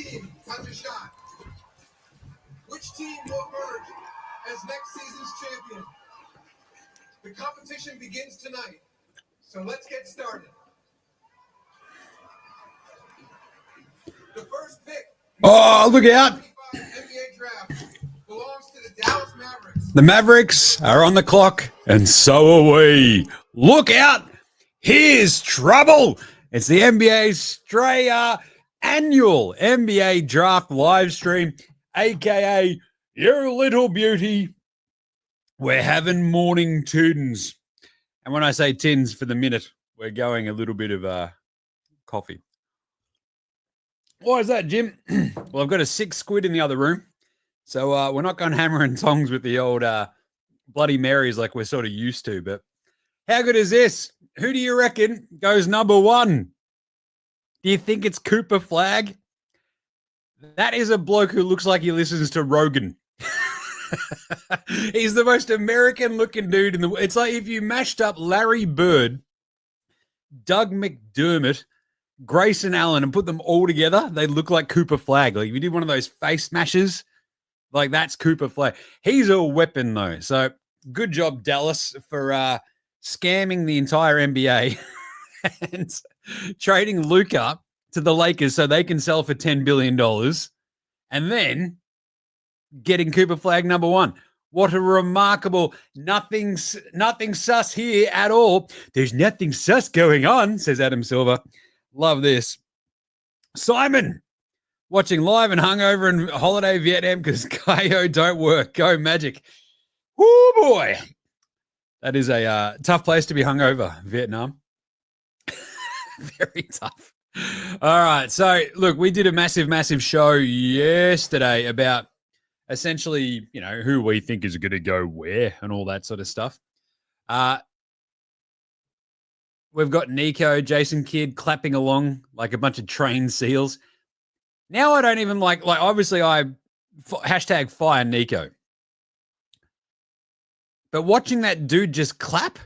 team has a shot? Which team will emerge as next season's champion? The competition begins tonight, so let's get started. The first pick. Oh, look out. NBA draft belongs to the Dallas Mavericks. The Mavericks are on the clock, and so are we. Look out. Here's trouble. It's the NBA Straya annual NBA draft live stream, a.k.a. your little beauty. We're having morning tunes. And when I say tins for the minute, we're going a little bit of coffee. Why is that, Jim? Well, I've got a 6 squid in the other room. So we're not going hammer and tongs with the old Bloody Marys like we're sort of used to. But how good is this? Who do you reckon goes number 1? Do you think it's Cooper Flagg? That is a bloke who looks like he listens to Rogan. He's the most American-looking dude in the world. It's like if you mashed up Larry Bird, Doug McDermott, Grayson Allen, and put them all together, they look like Cooper Flagg. Like if you did one of those face smashes, like that's Cooper Flagg. He's a weapon, though. So good job, Dallas, for scamming the entire NBA and trading Luka to the Lakers so they can sell for $10 billion and then getting Cooper Flagg number 1. What a remarkable nothing sus here at all. There's nothing sus going on, says Adam Silver. Love this. Simon, watching live and hungover in holiday Vietnam because KO don't work. Go Magic. Whoo, boy. That is a tough place to be hungover, Vietnam. Very tough. All right. So, look, we did a massive show yesterday about essentially, you know, who we think is going to go where and all that sort of stuff. We've got Nico, Jason Kidd clapping along like a bunch of trained seals. Now I don't even like obviously I hashtag fire Nico. But watching that dude just clap,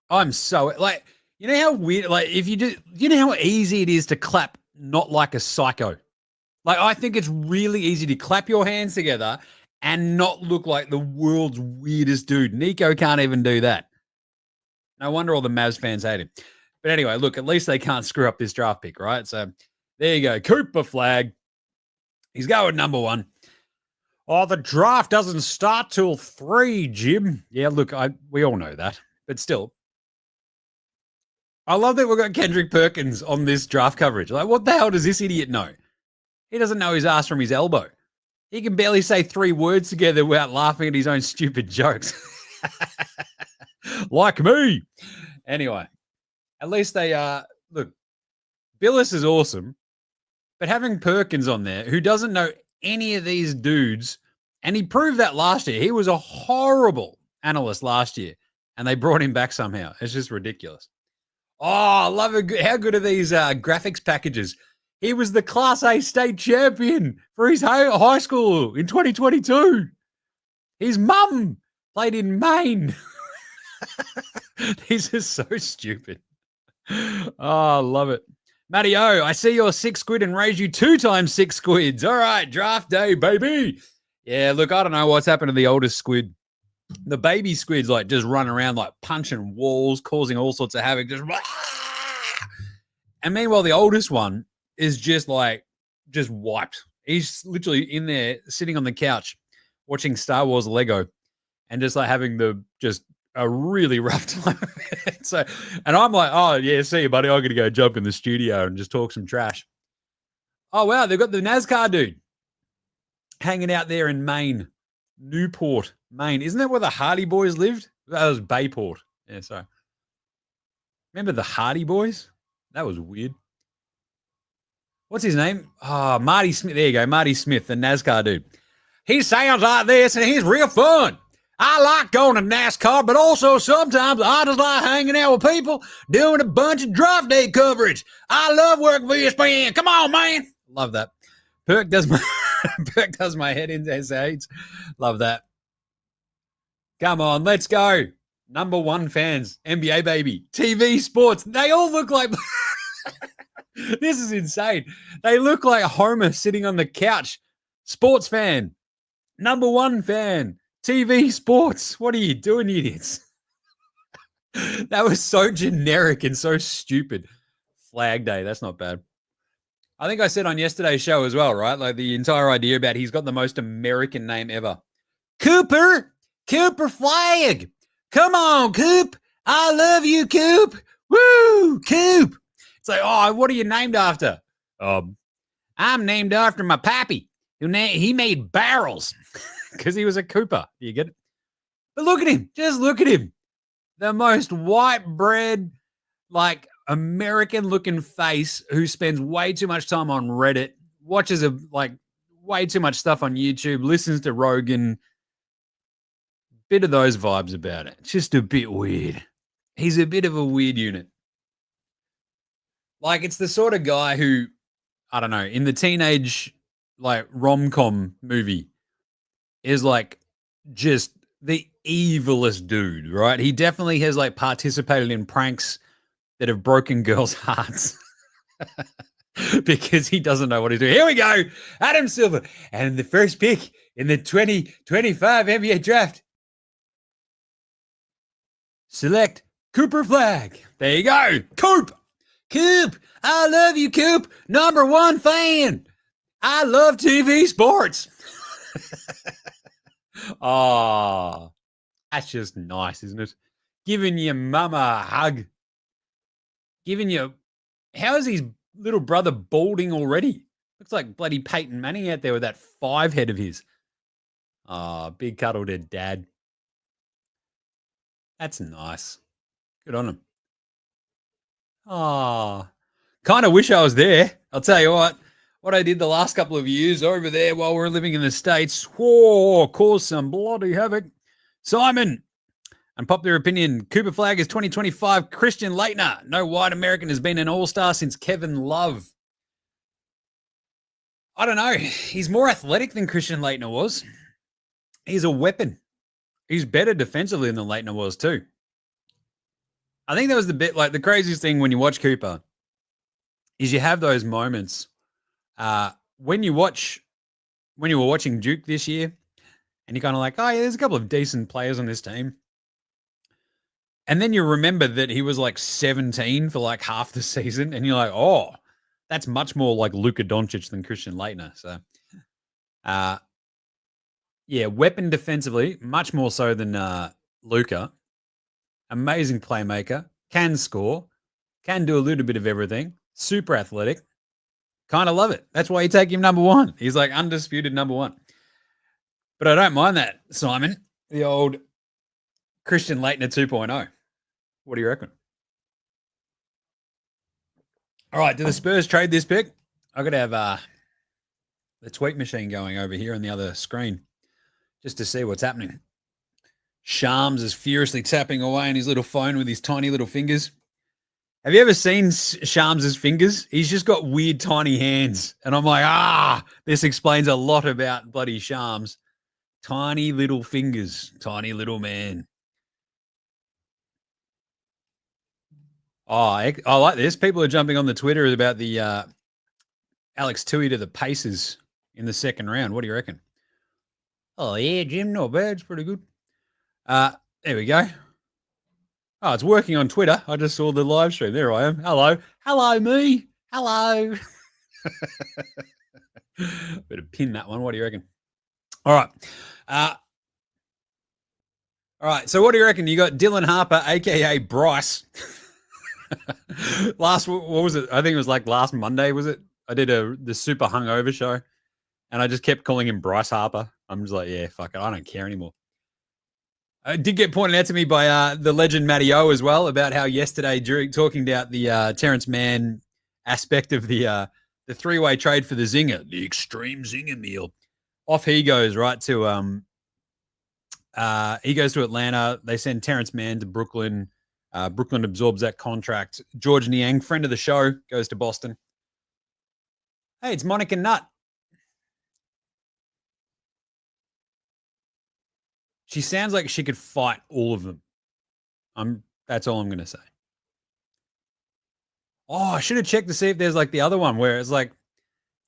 I'm so like, you know how weird, like if you do, you know how easy it is to clap not like a psycho. Like I think it's really easy to clap your hands together and not look like the world's weirdest dude. Nico can't even do that. No wonder all the Mavs fans hate him. But anyway, look, at least they can't screw up this draft pick, right? So there you go. Cooper Flagg. He's going number 1. Oh, the draft doesn't start till 3, Jim. Yeah, look, we all know that. But still, I love that we've got Kendrick Perkins on this draft coverage. Like, what the hell does this idiot know? He doesn't know his ass from his elbow. He can barely say 3 words together without laughing at his own stupid jokes. Like me. Anyway, at least they look, Billis is awesome, but having Perkins on there who doesn't know any of these dudes, and he proved that last year. He was a horrible analyst last year, and they brought him back somehow. It's just ridiculous. Oh, I love it. How good are these graphics packages? He was the Class A state champion for his high school in 2022. His mum played in Maine. These are so stupid. Oh, I love it. Matty O, I see your 6 squid and raise you 2 times 6 squids. All right, draft day, baby. Yeah, look, I don't know what's happened to the oldest squid. The baby squids like just run around like punching walls, causing all sorts of havoc. And meanwhile, the oldest one is just wiped. He's literally in there sitting on the couch watching Star Wars Lego and just like having a really rough time. And I'm like, oh, yeah, see you, buddy. I'm going to go jump in the studio and just talk some trash. Oh, wow. They've got the NASCAR dude hanging out there in Maine, Newport, Maine. Isn't that where the Hardy Boys lived? That was Bayport. Yeah, sorry. Remember the Hardy Boys? That was weird. What's his name? Oh, Marty Smith. There you go. Marty Smith, the NASCAR dude. He sounds like this, and he's real fun. I like going to NASCAR, but also sometimes I just like hanging out with people doing a bunch of draft day coverage. I love working for ESPN. Come on, man. Love that. Perk does my head in his aids. Love that. Come on, let's go. Number 1 fans, NBA baby, TV sports. They all look like This is insane. They look like Homer sitting on the couch. Sports fan, number one fan, TV sports. What are you doing, idiots? That was so generic and so stupid. Flag Day, that's not bad. I think I said on yesterday's show as well, right? Like the entire idea about he's got the most American name ever. Cooper Flag. Come on, Coop. I love you, Coop. Woo, Coop. It's like, oh, what are you named after? I'm named after my pappy. He made barrels because he was a Cooper. You get it? But look at him. Just look at him. The most white bread, like American looking face who spends way too much time on Reddit, watches like way too much stuff on YouTube, listens to Rogan. Bit of those vibes about it. It's just a bit weird. He's a bit of a weird unit. Like it's the sort of guy who, I don't know, in the teenage like rom-com movie is like just the evilest dude, right? He definitely has like participated in pranks that have broken girls' hearts because he doesn't know what to do. Here we go. Adam Silver. And the first pick in the 2025 NBA draft. Select Cooper Flag. There you go. Coop. I love you, Coop. Number one fan. I love TV sports. Oh, that's just nice, isn't it? Giving your mama a hug. How is his little brother balding already? Looks like bloody Peyton Manning out there with that 5 head of his. Oh, big cuddle to dad. That's nice. Good on him. Oh, kind of wish I was there. I'll tell you what I did the last couple of years over there while we were living in the States, whoa, caused some bloody havoc. Simon, unpopular opinion, Cooper Flag is 2025 Christian Laettner. No white American has been an all-star since Kevin Love. I don't know. He's more athletic than Christian Laettner was. He's a weapon. He's better defensively than Laettner was too. I think that was the bit, like the craziest thing when you watch Cooper is you have those moments when you were watching Duke this year and you're kind of like, oh yeah, there's a couple of decent players on this team. And then you remember that he was like 17 for like half the season and you're like, oh, that's much more like Luka Doncic than Christian Laettner. So, yeah, weapon defensively, much more so than Luka. Amazing playmaker, can score, can do a little bit of everything, super athletic. Kind of love it. That's why you take him number one. He's like undisputed number one. But I don't mind that, Simon, the old Christian Laettner 2.0. What do you reckon? All right, do the Spurs trade this pick? I got to have the tweet machine going over here on the other screen just to see what's happening. Shams is furiously tapping away on his little phone with his tiny little fingers. Have you ever seen Shams' fingers? He's just got weird tiny hands. And I'm like, this explains a lot about bloody Shams. Tiny little fingers, tiny little man. Oh, I like this. People are jumping on the Twitter about the Alex Tui to the Pacers in the second round. What do you reckon? Oh, yeah, Jim, not bad. It's pretty good. There we go. Oh, it's working on Twitter. I just saw the live stream. There I am. Hello. Hello, me. Hello. Better pin that one. What do you reckon? All right. All right. So what do you reckon? You got Dylan Harper, a.k.a. Bryce. What was it? I think it was like last Monday, was it? I did the super hungover show, and I just kept calling him Bryce Harper. I'm just like, yeah, fuck it. I don't care anymore. It did get pointed out to me by the legend Matty O as well about how yesterday, during talking about the Terrence Mann aspect of the three-way trade for the Zinger, the extreme Zinger meal. Off he goes, right, to he goes to Atlanta. They send Terrence Mann to Brooklyn. Brooklyn absorbs that contract. George Niang, friend of the show, goes to Boston. Hey, it's Monica Nutt. She sounds like she could fight all of them. That's all I'm going to say. Oh, I should have checked to see if there's like the other one where it's like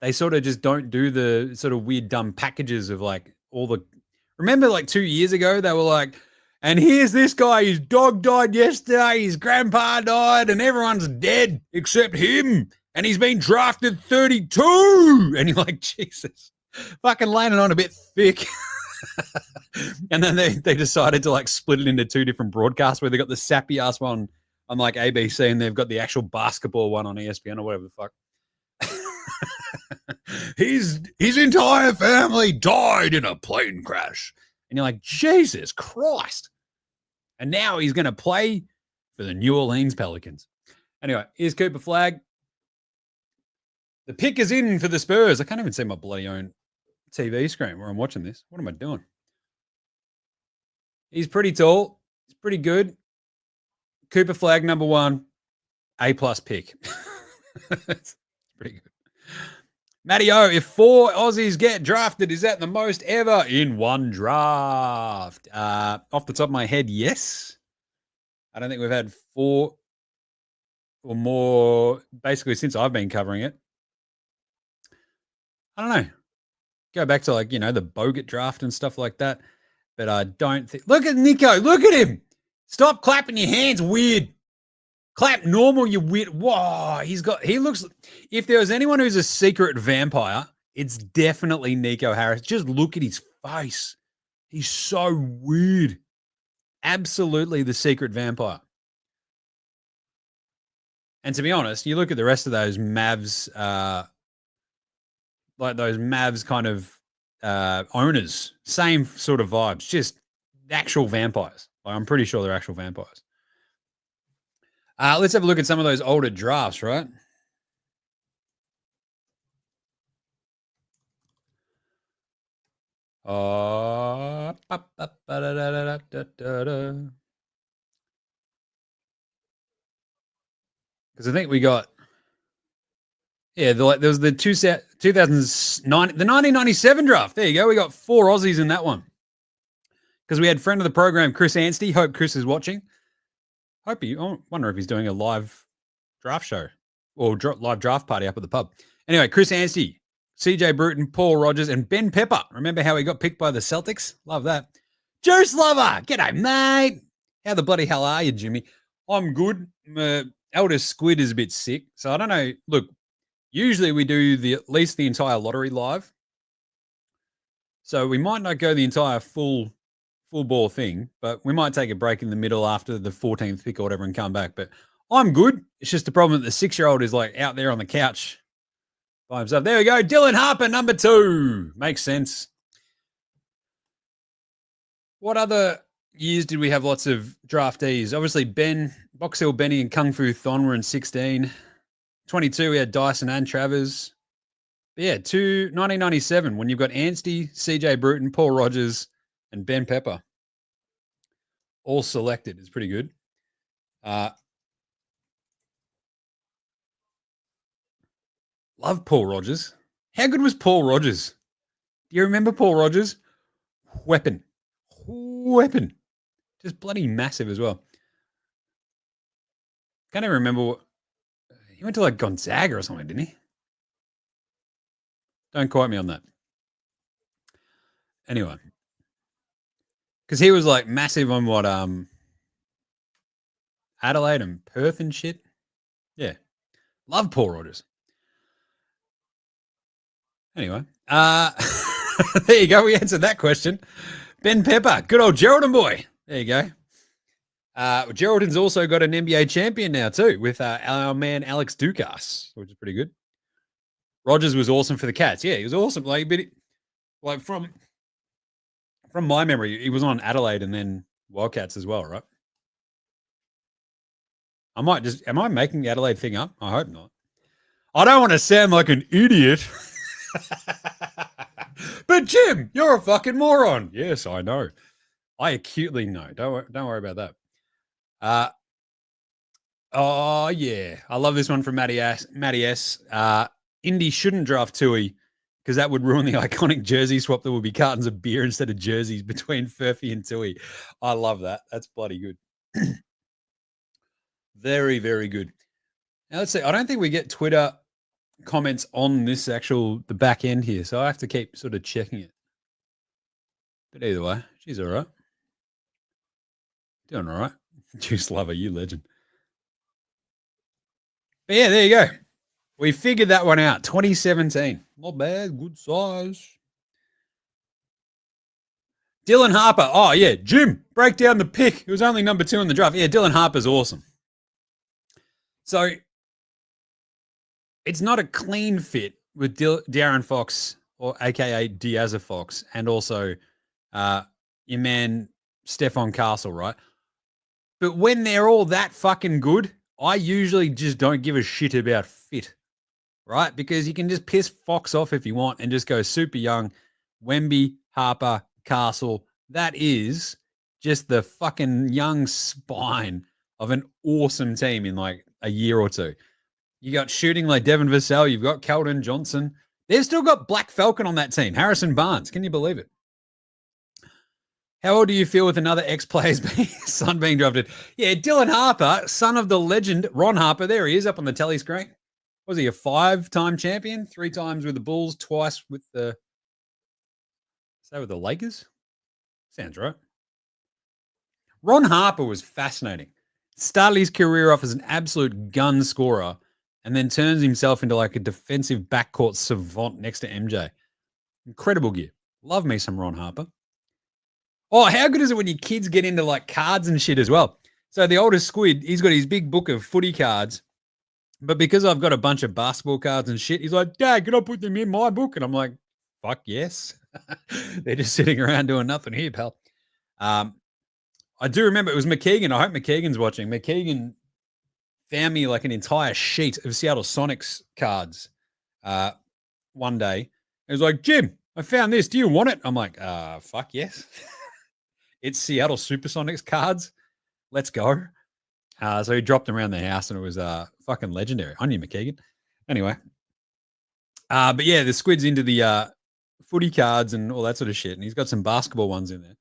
they sort of just don't do the sort of weird dumb packages of like all the. Remember, like 2 years ago, they were like, and here's this guy. His dog died yesterday. His grandpa died, and everyone's dead except him. And he's been drafted 32. And you're like, Jesus, fucking laying it on a bit thick. And then they decided to like split it into two different broadcasts where they got the sappy ass one on like ABC and they've got the actual basketball one on ESPN or whatever the fuck. His entire family died in a plane crash. And you're like, Jesus Christ. And now he's going to play for the New Orleans Pelicans. Anyway, here's Cooper Flagg. The pick is in for the Spurs. I can't even see my bloody own TV screen where I'm watching this. What am I doing? He's pretty tall. He's pretty good. Cooper Flagg, number 1. A+ pick. It's pretty good. Matty O, if 4 Aussies get drafted, is that the most ever in one draft? Off the top of my head, yes. I don't think we've had 4 or more basically since I've been covering it. I don't know. Go back to like, the Bogut draft and stuff like that. But I don't think. Look at Nico. Look at him. Stop clapping your hands weird. Clap normal, you weird. Whoa, he looks. If there was anyone who's a secret vampire, it's definitely Nico Harris. Just look at his face. He's so weird. Absolutely the secret vampire. And to be honest, you look at the rest of those Mavs, like those Mavs kind of owners, same sort of vibes, just actual vampires. Like, I'm pretty sure they're actual vampires. Let's have a look at some of those older drafts, right? Because I think we got, there was the 2009, the 1997 draft. There you go. We got 4 Aussies in that one. Because we had friend of the program, Chris Anstey. Hope Chris is watching. I wonder if he's doing a live draft show or live draft party up at the pub. Anyway, Chris Anstey, CJ Bruton, Paul Rogers, and Ben Pepper. Remember how he got picked by the Celtics? Love that. Juice Lover. G'day, mate. How the bloody hell are you, Jimmy? I'm good. Eldest Squid is a bit sick. So I don't know. Look, usually we do at least the entire lottery live. So we might not go the entire full ball thing, but we might take a break in the middle after the 14th pick or whatever and come back. But I'm good. It's just the problem that the 6-year-old is like out there on the couch by himself. There we go. Dylan Harper, number 2. Makes sense. What other years did we have lots of draftees? Obviously, Box Hill Benny and Kung Fu Thon were in 16. 22, we had Dyson and Travers. But yeah, 1997, when you've got Anstey, CJ Bruton, Paul Rogers, and Ben Pepper all selected, is pretty good. Love Paul Rogers. How good was Paul Rogers? Do you remember Paul Rogers? Weapon. Just bloody massive as well. Can't even remember he went to like Gonzaga or something, didn't he? Don't quote me on that. Anyway. Because he was like massive on what Adelaide and Perth and shit. Yeah. Love Paul Rogers. Anyway. There you go. We answered that question. Ben Pepper. Good old Geraldton boy. There you go. Geraldton's also got an NBA champion now too with our man Alex Dukas, which is pretty good. Rogers was awesome for the Cats. Yeah, he was awesome. Like from my memory, he was on Adelaide and then Wildcats as well, right? Am I making the Adelaide thing up? I hope not. I don't want to sound like an idiot. But Jim, you're a fucking moron. Yes, I know. I acutely know. Don't worry about that. Oh yeah, I love this one from Matty S. Indy shouldn't draft Tui because that would ruin the iconic jersey swap. There would be cartons of beer instead of jerseys between Furphy and Tui. I love that. That's bloody good. Very, very good. Now let's see. I don't think we get Twitter comments on the back end here, so I have to keep sort of checking it. But either way, she's all right. Doing all right. Juice lover, you legend. But yeah, there you go. We figured that one out. 2017. Not bad. Good size. Dylan Harper. Oh, yeah. Jim, break down the pick. It was only number 2 in the draft. Yeah, Dylan Harper's awesome. So it's not a clean fit with Darren Fox, or AKA Diazza Fox, and also your man Stephon Castle, right? But when they're all that fucking good, I usually just don't give a shit about fit, right? Because you can just piss Fox off if you want and just go super young. Wemby, Harper, Castle. That is just the fucking young spine of an awesome team in like a year or two. You got shooting like Devin Vassell. You've got Keldon Johnson. They've still got Black Falcon on that team. Harrison Barnes. Can you believe it? How old do you feel with another ex-player's son being drafted? Yeah, Dylan Harper, son of the legend Ron Harper. There he is up on the telly screen. Was he a 5-time champion? 3 times with the Bulls, twice with the Lakers? Sounds right. Ron Harper was fascinating. Started his career off as an absolute gun scorer and then turns himself into like a defensive backcourt savant next to MJ. Incredible gear. Love me some Ron Harper. Oh, how good is it when your kids get into like cards and shit as well? So the oldest squid, he's got his big book of footy cards, but because I've got a bunch of basketball cards and shit, he's like, Dad, can I put them in my book? And I'm like, fuck yes. They're just sitting around doing nothing here, pal. I do remember it was McKeegan. I hope McKeegan's watching. McKeegan found me like an entire sheet of Seattle Sonics cards one day. He was like, Jim, I found this. Do you want it? I'm like, fuck yes. It's Seattle Supersonics cards. Let's go. So he dropped them around the house and it was fucking legendary. I knew McKeegan. Anyway. But yeah, the squid's into the footy cards and all that sort of shit. And he's got some basketball ones in there.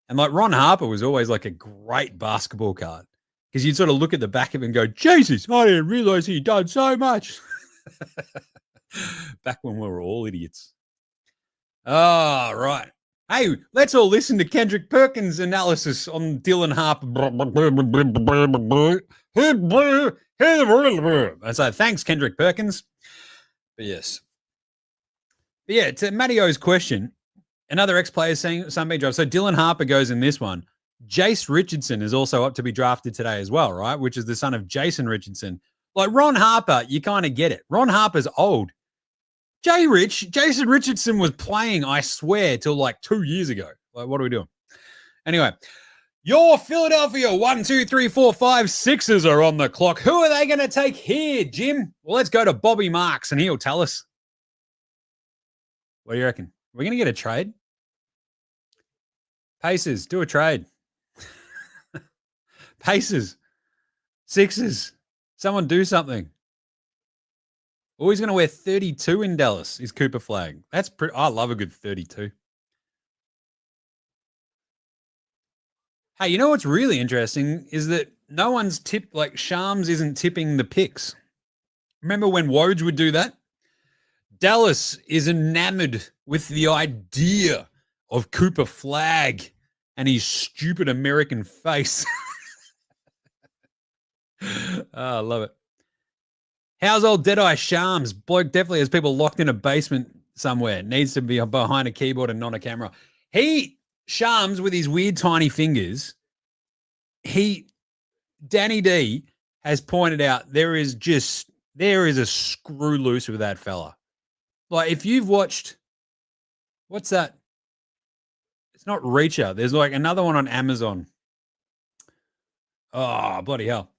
And like Ron Harper was always like a great basketball card because you'd sort of look at the back of it and go, Jesus, I didn't realize he'd done so much. Back when we were all idiots. Oh, right. Hey, let's all listen to Kendrick Perkins' analysis on Dylan Harper. And so thanks, Kendrick Perkins. But yes. But yeah, to Matty O's question, another ex-player saying some being drafted. So Dylan Harper goes in this one. Jace Richardson is also up to be drafted today as well, right? Which is the son of Jason Richardson. Like Ron Harper, you kind of get it. Ron Harper's old. Jason Richardson was playing, I swear, till like 2 years ago. Like, what are we doing? Anyway, your Philadelphia 1, 2, 3, 4, 5, Sixers are on the clock. Who are they going to take here, Jim? Well, let's go to Bobby Marks and he'll tell us. What do you reckon? Are we going to get a trade? Pacers, do a trade. Pacers, Sixers, someone do something. Oh, he's going to wear 32 in Dallas, is Cooper Flag. That's pretty. I love a good 32. Hey, you know what's really interesting is that no one's tipped, like Shams isn't tipping the picks. Remember when Woj would do that? Dallas is enamored with the idea of Cooper Flag and his stupid American face. I love it. How's old Deadeye Shams? Bloke definitely has people locked in a basement somewhere. Needs to be behind a keyboard and not a camera. Shams, with his weird tiny fingers, Danny D has pointed out there is a screw loose with that fella. Like if you've watched, what's that? It's not Reacher. There's like another one on Amazon. Oh, bloody hell.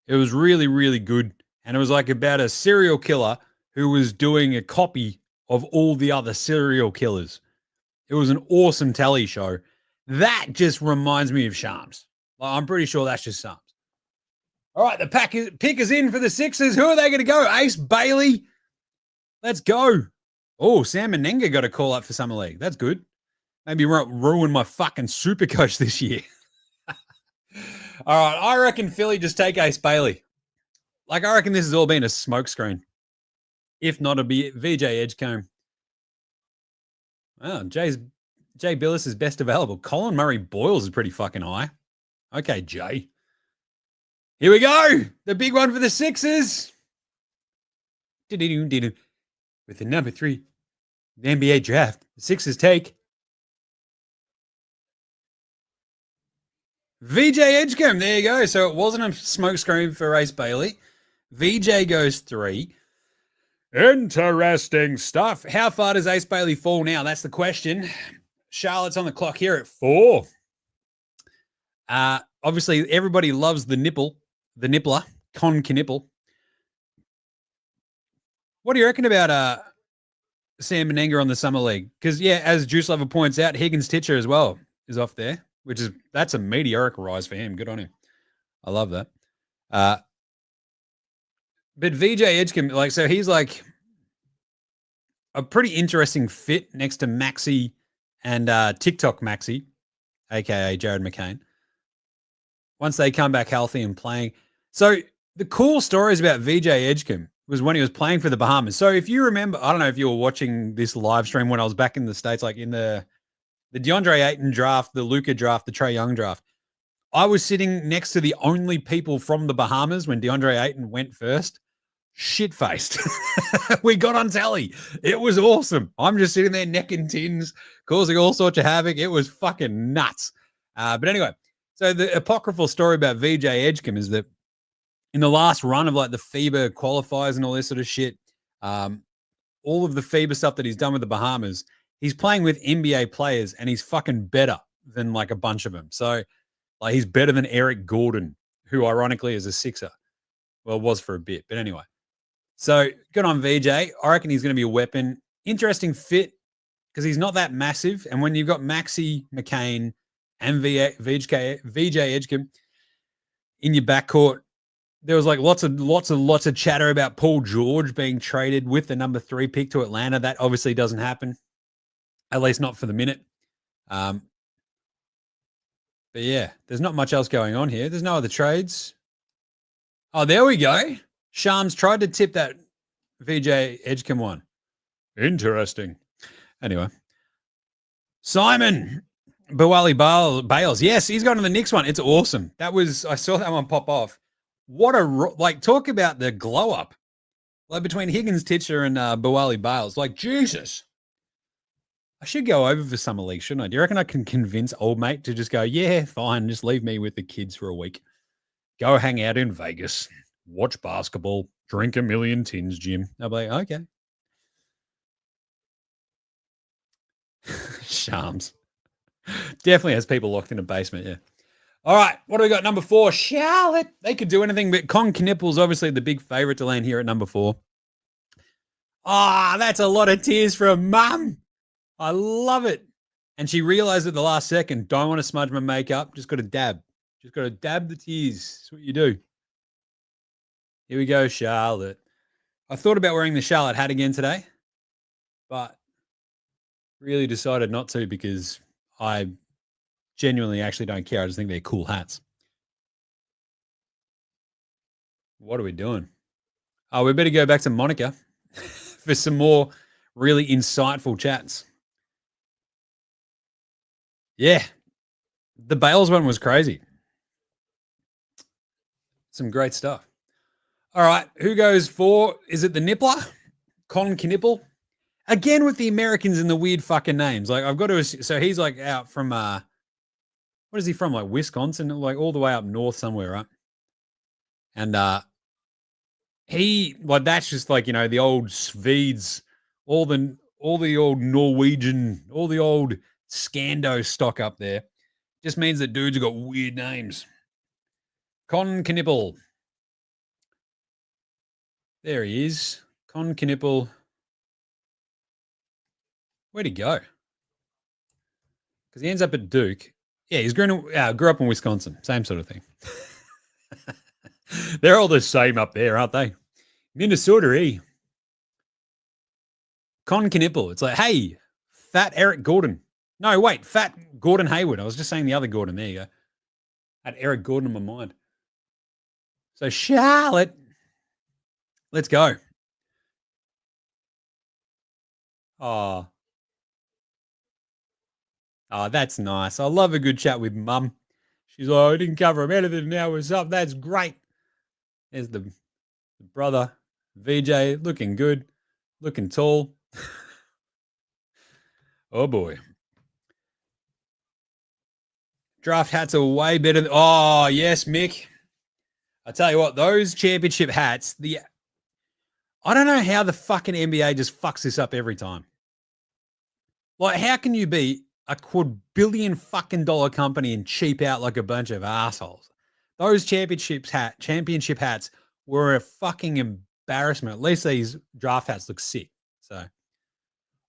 It was really, really good. And it was like about a serial killer who was doing a copy of all the other serial killers. It was an awesome telly show. That just reminds me of Shams. Like, I'm pretty sure that's just Shams. All right, the pick is in for the Sixers. Who are they going to go? Ace Bailey. Let's go. Oh, Sam Menenga got a call up for Summer League. That's good. Maybe ruin my fucking super coach this year. All right, I reckon Philly just take Ace Bailey. Like, I reckon this has all been a smokescreen. If not, it'll be VJ Edgecombe. Oh, Jay Billis is best available. Colin Murray Boyles is pretty fucking high. Okay, Jay. Here we go. The big one for the Sixers. With the number 3, the NBA draft. The Sixers take VJ Edgecombe. There you go. So it wasn't a smokescreen for Ace Bailey. VJ goes 3. Interesting stuff. How far does Ace Bailey fall now? That's the question. Charlotte's on the clock here at 4. Obviously, everybody loves the nippler, Con Knipple. What do you reckon about Sam Menenga on the Summer League? Because, yeah, as Juice Lover points out, Higgins Titcher as well is off there, that's a meteoric rise for him. Good on him. I love that. But VJ Edgecombe, so he's like a pretty interesting fit next to Maxi and TikTok Maxi, aka Jared McCain. Once they come back healthy and playing. So the cool stories about VJ Edgecombe was when he was playing for the Bahamas. So if you remember, I don't know if you were watching this live stream when I was back in the States, like in the DeAndre Ayton draft, the Luka draft, the Trae Young draft. I was sitting next to the only people from the Bahamas when DeAndre Ayton went first. Shit-faced. We got on tally. It was awesome. I'm just sitting there necking tins, causing all sorts of havoc. It was fucking nuts. But anyway, so the apocryphal story about VJ Edgecombe is that in the last run of like the FIBA qualifiers and all this sort of shit, all of the FIBA stuff that he's done with the Bahamas, he's playing with NBA players and he's fucking better than like a bunch of them. So like he's better than Eric Gordon, who ironically is a Sixer. Well, was for a bit, but anyway. So good on VJ. I reckon he's going to be a weapon. Interesting fit because he's not that massive. And when you've got Maxi McCain and VJ Edgecombe in your backcourt, there was like lots of chatter about Paul George being traded with the number 3 pick to Atlanta. That obviously doesn't happen, at least not for the minute. But yeah, there's not much else going on here. There's no other trades. Oh, there we go. Shams tried to tip that VJ Edgecombe one. Interesting. Anyway. Simon Bawali Bales. Yes, he's gone to the Knicks one. It's awesome. I saw that one pop off. What talk about the glow up. Like between Higgins Titcher and Bawali Bales. Like, Jesus. I should go over for Summer League, shouldn't I? Do you reckon I can convince old mate to just go, yeah, fine, just leave me with the kids for a week. Go hang out in Vegas. Watch basketball, drink a million tins, Jim. I'll be like, okay. Shams. Definitely has people locked in a basement, yeah. All right, what do we got? Number 4, Charlotte. They could do anything, but Con Knipple's obviously the big favourite to land here at number 4. That's a lot of tears from Mum. I love it. And she realised at the last second, don't want to smudge my makeup, just got to dab. Just got to dab the tears. That's what you do. Here we go, Charlotte. I thought about wearing the Charlotte hat again today, but really decided not to because I genuinely actually don't care. I just think they're cool hats. What are we doing? Oh, we better go back to Monica for some more really insightful chats. Yeah, the Bales one was crazy. Some great stuff. All right, who goes for? Is it the Nippler? Con Knipple? Again with the Americans and the weird fucking names. Like I've got to. So he's like out from what is he from? Like Wisconsin, like all the way up north somewhere, right? And he that's just like the old Swedes, all the old Norwegian, all the old Scando stock up there. Just means that dudes have got weird names. Con Knipple. There he is. Con Knipple. Where'd he go? Because he ends up at Duke. Yeah, he's grew up in Wisconsin. Same sort of thing. They're all the same up there, aren't they? Minnesota, eh? Con Knipple. It's like, hey, fat Eric Gordon. No, wait, fat Gordon Hayward. I was just saying the other Gordon. There you go. I had Eric Gordon in my mind. So Charlotte. Let's go. Oh, that's nice. I love a good chat with Mum. She's like, I didn't cover him anything. Now what's up? That's great. There's the brother, VJ, looking good, looking tall. Oh boy. Draft hats are way better. Oh, yes, Mick. I tell you what, those championship hats, I don't know how the fucking NBA just fucks this up every time. Like, how can you be a quadrillion fucking dollar company and cheap out like a bunch of assholes? Those championship hats were a fucking embarrassment. At least these draft hats look sick. So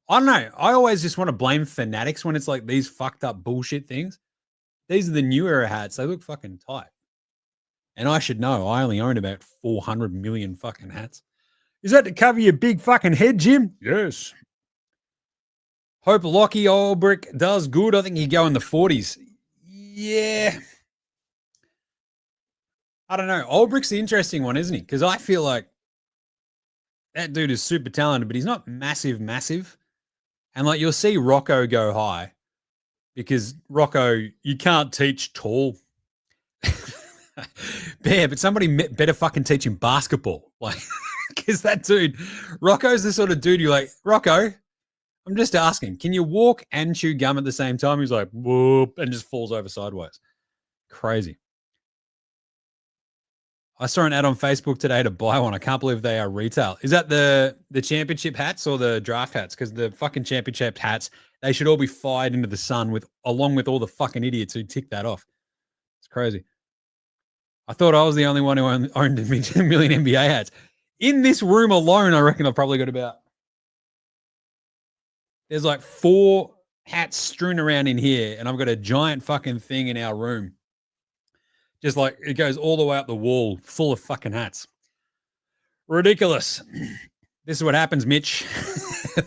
I don't know. I always just want to blame fanatics when it's like these fucked up bullshit things. These are the new era hats. They look fucking tight. And I should know. I only own about 400 million fucking hats. Is that to cover your big fucking head, Jim? Yes. Hope Lockie Olbrick does good. I think he'd go in the 40s. Yeah. I don't know. Olbrick's the interesting one, isn't he? Because I feel like that dude is super talented, but he's not massive. And like you'll see Rocco go high because Rocco, you can't teach tall. Yeah, but somebody better fucking teach him basketball. Like, because that dude, Rocco's the sort of dude you're like, Rocco, I'm just asking, can you walk and chew gum at the same time? He's like, whoop, and just falls over sideways. Crazy. I saw an ad on Facebook today to buy one. I can't believe they are retail. Is that the championship hats or the draft hats? Because the fucking championship hats, they should all be fired into the sun along with all the fucking idiots who tick that off. It's crazy. I thought I was the only one who owned a million NBA hats. In this room alone, I reckon I've probably got about... There's like 4 hats strewn around in here, and I've got a giant fucking thing in our room. Just like it goes all the way up the wall, full of fucking hats. Ridiculous. This is what happens, Mitch.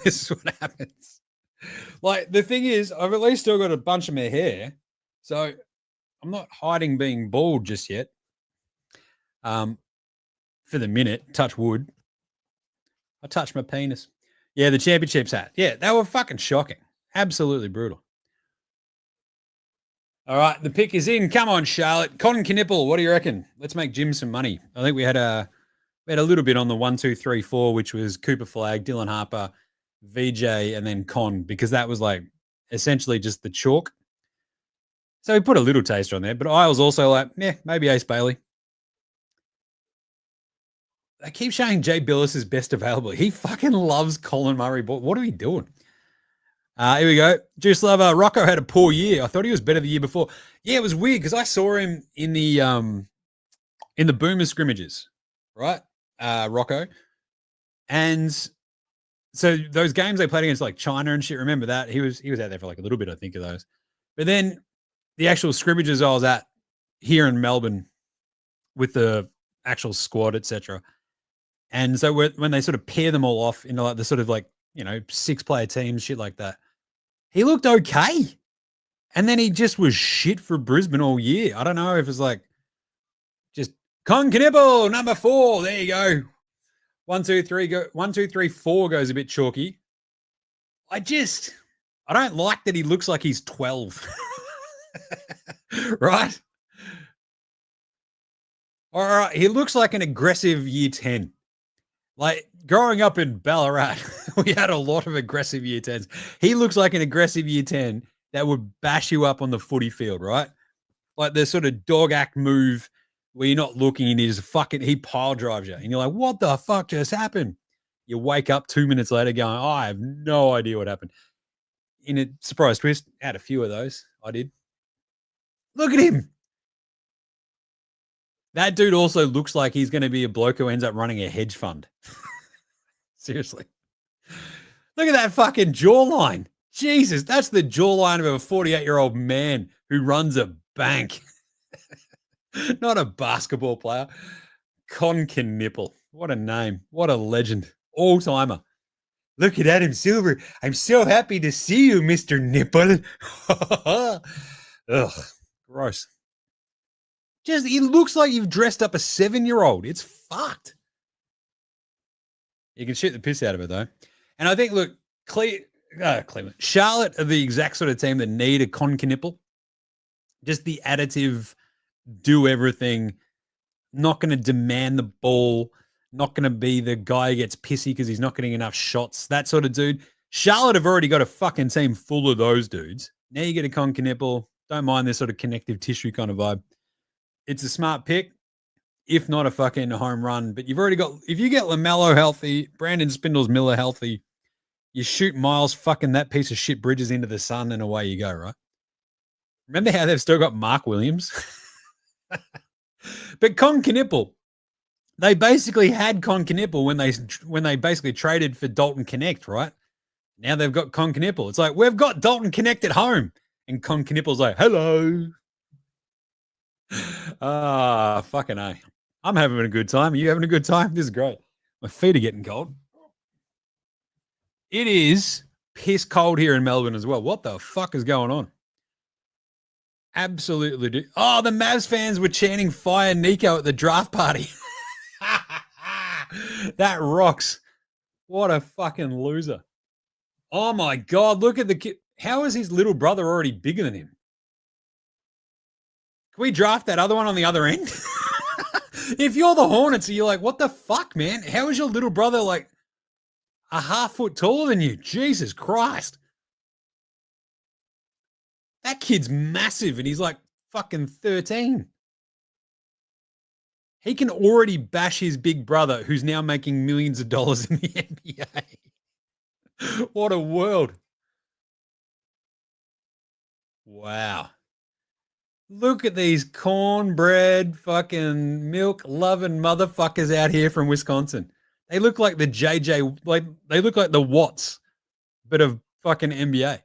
This is what happens. Like, the thing is, I've at least still got a bunch of my hair, so I'm not hiding being bald just yet. For the minute, touch wood. I touched my penis. Yeah, the championships hat. Yeah, they were fucking shocking. Absolutely brutal. All right, the pick is in. Come on, Charlotte. Con Knipple, what do you reckon? Let's make Jim some money. I think we had a little bit on the 1, 2, 3, 4, which was Cooper Flag, Dylan Harper, VJ, and then Con, because that was like essentially just the chalk. So we put a little taster on there, but I was also like, maybe Ace Bailey. They keep showing Jay Billis is best available. He fucking loves Colin Murray. But what are we doing? Here we go. Juice Lover. Rocco had a poor year. I thought he was better the year before. Yeah, it was weird because I saw him in the Boomer scrimmages, right? Rocco. And so those games they played against like China and shit, remember that? He was out there for like a little bit, I think, of those. But then the actual scrimmages I was at here in Melbourne with the actual squad, etc. And so when they sort of pair them all off into like the sort of like, 6-player teams, shit like that, he looked okay. And then he just was shit for Brisbane all year. I don't know if it's like just Con Knipple, number 4. There you go. 1, 2, 3, go. 1, 2, 3, 4 goes a bit chalky. I don't like that he looks like he's 12. Right? All right. He looks like an aggressive year 10. Like, growing up in Ballarat, we had a lot of aggressive year 10s. He looks like an aggressive year 10 that would bash you up on the footy field, right? Like the sort of dog act move where you're not looking and he pile drives you. And you're like, what the fuck just happened? You wake up 2 minutes later going, I have no idea what happened. In a surprise twist, I had a few of those. I did. Look at him. That dude also looks like he's going to be a bloke who ends up running a hedge fund. Seriously. Look at that fucking jawline. Jesus, that's the jawline of a 48-year-old man who runs a bank. Not a basketball player. Con Knipple. What a name. What a legend. All-timer. Look at Adam Silver. I'm so happy to see you, Mr. Nipple. Ugh, gross. He looks like you've dressed up a 7-year-old. It's fucked. You can shoot the piss out of it, though. And I think, look, Cleveland, Charlotte are the exact sort of team that need a Concanipple. Just the additive, do everything, not going to demand the ball, not going to be the guy who gets pissy because he's not getting enough shots, that sort of dude. Charlotte have already got a fucking team full of those dudes. Now you get a Concanipple. Don't mind this sort of connective tissue kind of vibe. It's a smart pick, if not a fucking home run. But you've already got, if you get LaMelo healthy, Brandon Spindles Miller healthy, you shoot Miles fucking that piece of shit Bridges into the sun and away you go, right? Remember how they've still got Mark Williams? But Concanipple, they basically had Concanipple when they basically traded for Dalton Connect, right? Now they've got Concanipple. It's like, we've got Dalton Connect at home. And Concanipple's like, hello. Fucking A. I'm having a good time. Are you having a good time? This is great. My feet are getting cold. It is piss cold here in Melbourne as well. What the fuck is going on? Absolutely. Oh, the Mavs fans were chanting Fire Nico at the draft party. That rocks. What a fucking loser. Oh my God, look at the kid. How is his little brother already bigger than him? Can we draft that other one on the other end? If you're the Hornets, you're like, what the fuck, man? How is your little brother like a half foot taller than you? Jesus Christ. That kid's massive and he's like fucking 13. He can already bash his big brother who's now making millions of dollars in the NBA. What a world. Wow. Look at these cornbread fucking milk loving motherfuckers out here from Wisconsin. They look like the JJ, like they look like the Watts, but of fucking NBA.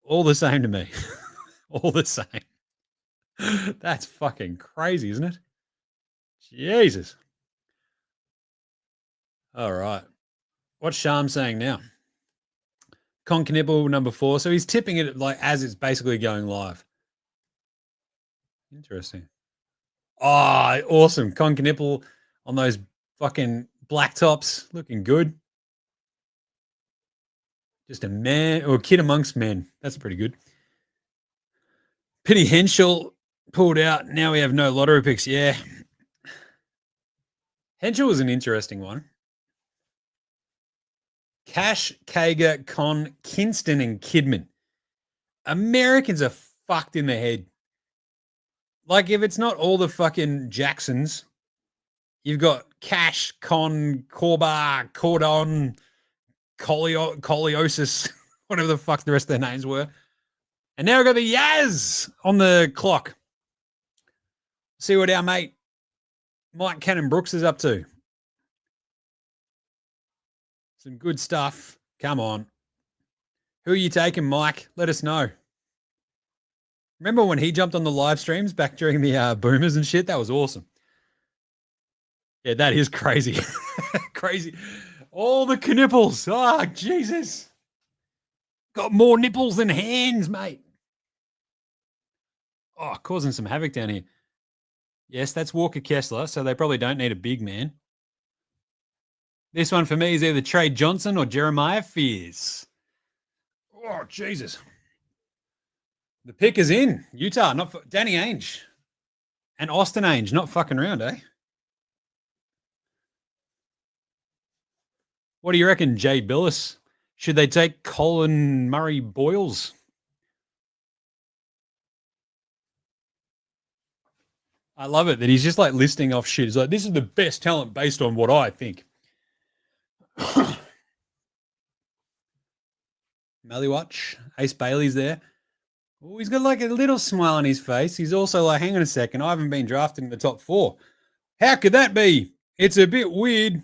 All the same to me. All the same. That's fucking crazy, isn't it? Jesus. All right. What's Sham saying now? Concanipple number 4. So he's tipping it like as it's basically going live. Interesting. Oh, awesome. Concanipple on those fucking black tops. Looking good. Just a man or a kid amongst men. That's pretty good. Penny Henschel pulled out. Now we have no lottery picks. Yeah. Henschel was an interesting one. Cash, Kager, Con, Kinston, and Kidman. Americans are fucked in the head. Like, if it's not all the fucking Jacksons, you've got Cash, Con, Corbar, Cordon, Coliosis, whatever the fuck the rest of their names were. And now we've got the Yaz on the clock. See what our mate Mike Cannon Brooks is up to. Some good stuff. Come on. Who are you taking, Mike? Let us know. Remember when he jumped on the live streams back during the boomers and shit? That was awesome. Yeah, that is crazy. Crazy. All the knipples. Oh, Jesus. Got more nipples than hands, mate. Oh, causing some havoc down here. Yes, that's Walker Kessler, so they probably don't need a big man. This one for me is either Trey Johnson or Jeremiah Fears. Oh, Jesus. The pick is in. Utah, not for Danny Ainge. And Austin Ainge, not fucking around, eh? What do you reckon, Jay Billis? Should they take Colin Murray Boyles? I love it that he's just like listing off shit. He's like, this is the best talent based on what I think. Mallywatch, Ace Bailey's there. Oh, he's got like a little smile on his face. He's also like, hang on a second, I haven't been drafted in the top 4. How could that be? It's a bit weird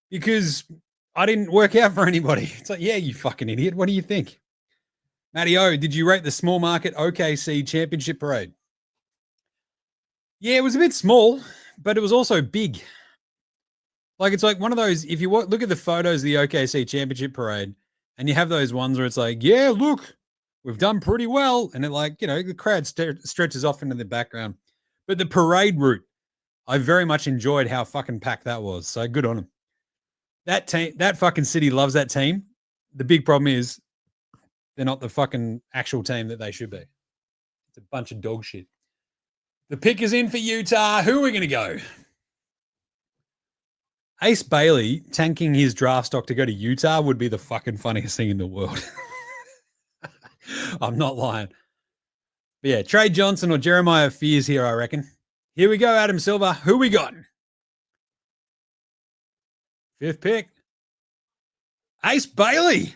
because I didn't work out for anybody. It's like, yeah, you fucking idiot. What do you think? Matty O, did you rate the small market OKC championship parade? Yeah, it was a bit small, but it was also big. Like, it's like one of those, if you look at the photos of the OKC championship parade, and you have those ones where it's like, yeah, look, we've done pretty well. And it like, you know, the crowd stretches off into the background. But the parade route, I very much enjoyed how fucking packed that was. So good on them. That team, that fucking city loves that team. The big problem is they're not the fucking actual team that they should be. It's a bunch of dog shit. The pick is in for Utah. Who are we going to go? Ace Bailey tanking his draft stock to go to Utah would be the fucking funniest thing in the world. I'm not lying. But yeah, Trey Johnson or Jeremiah Fears here, I reckon. Here we go, Adam Silver. Who we got? Fifth pick. Ace Bailey.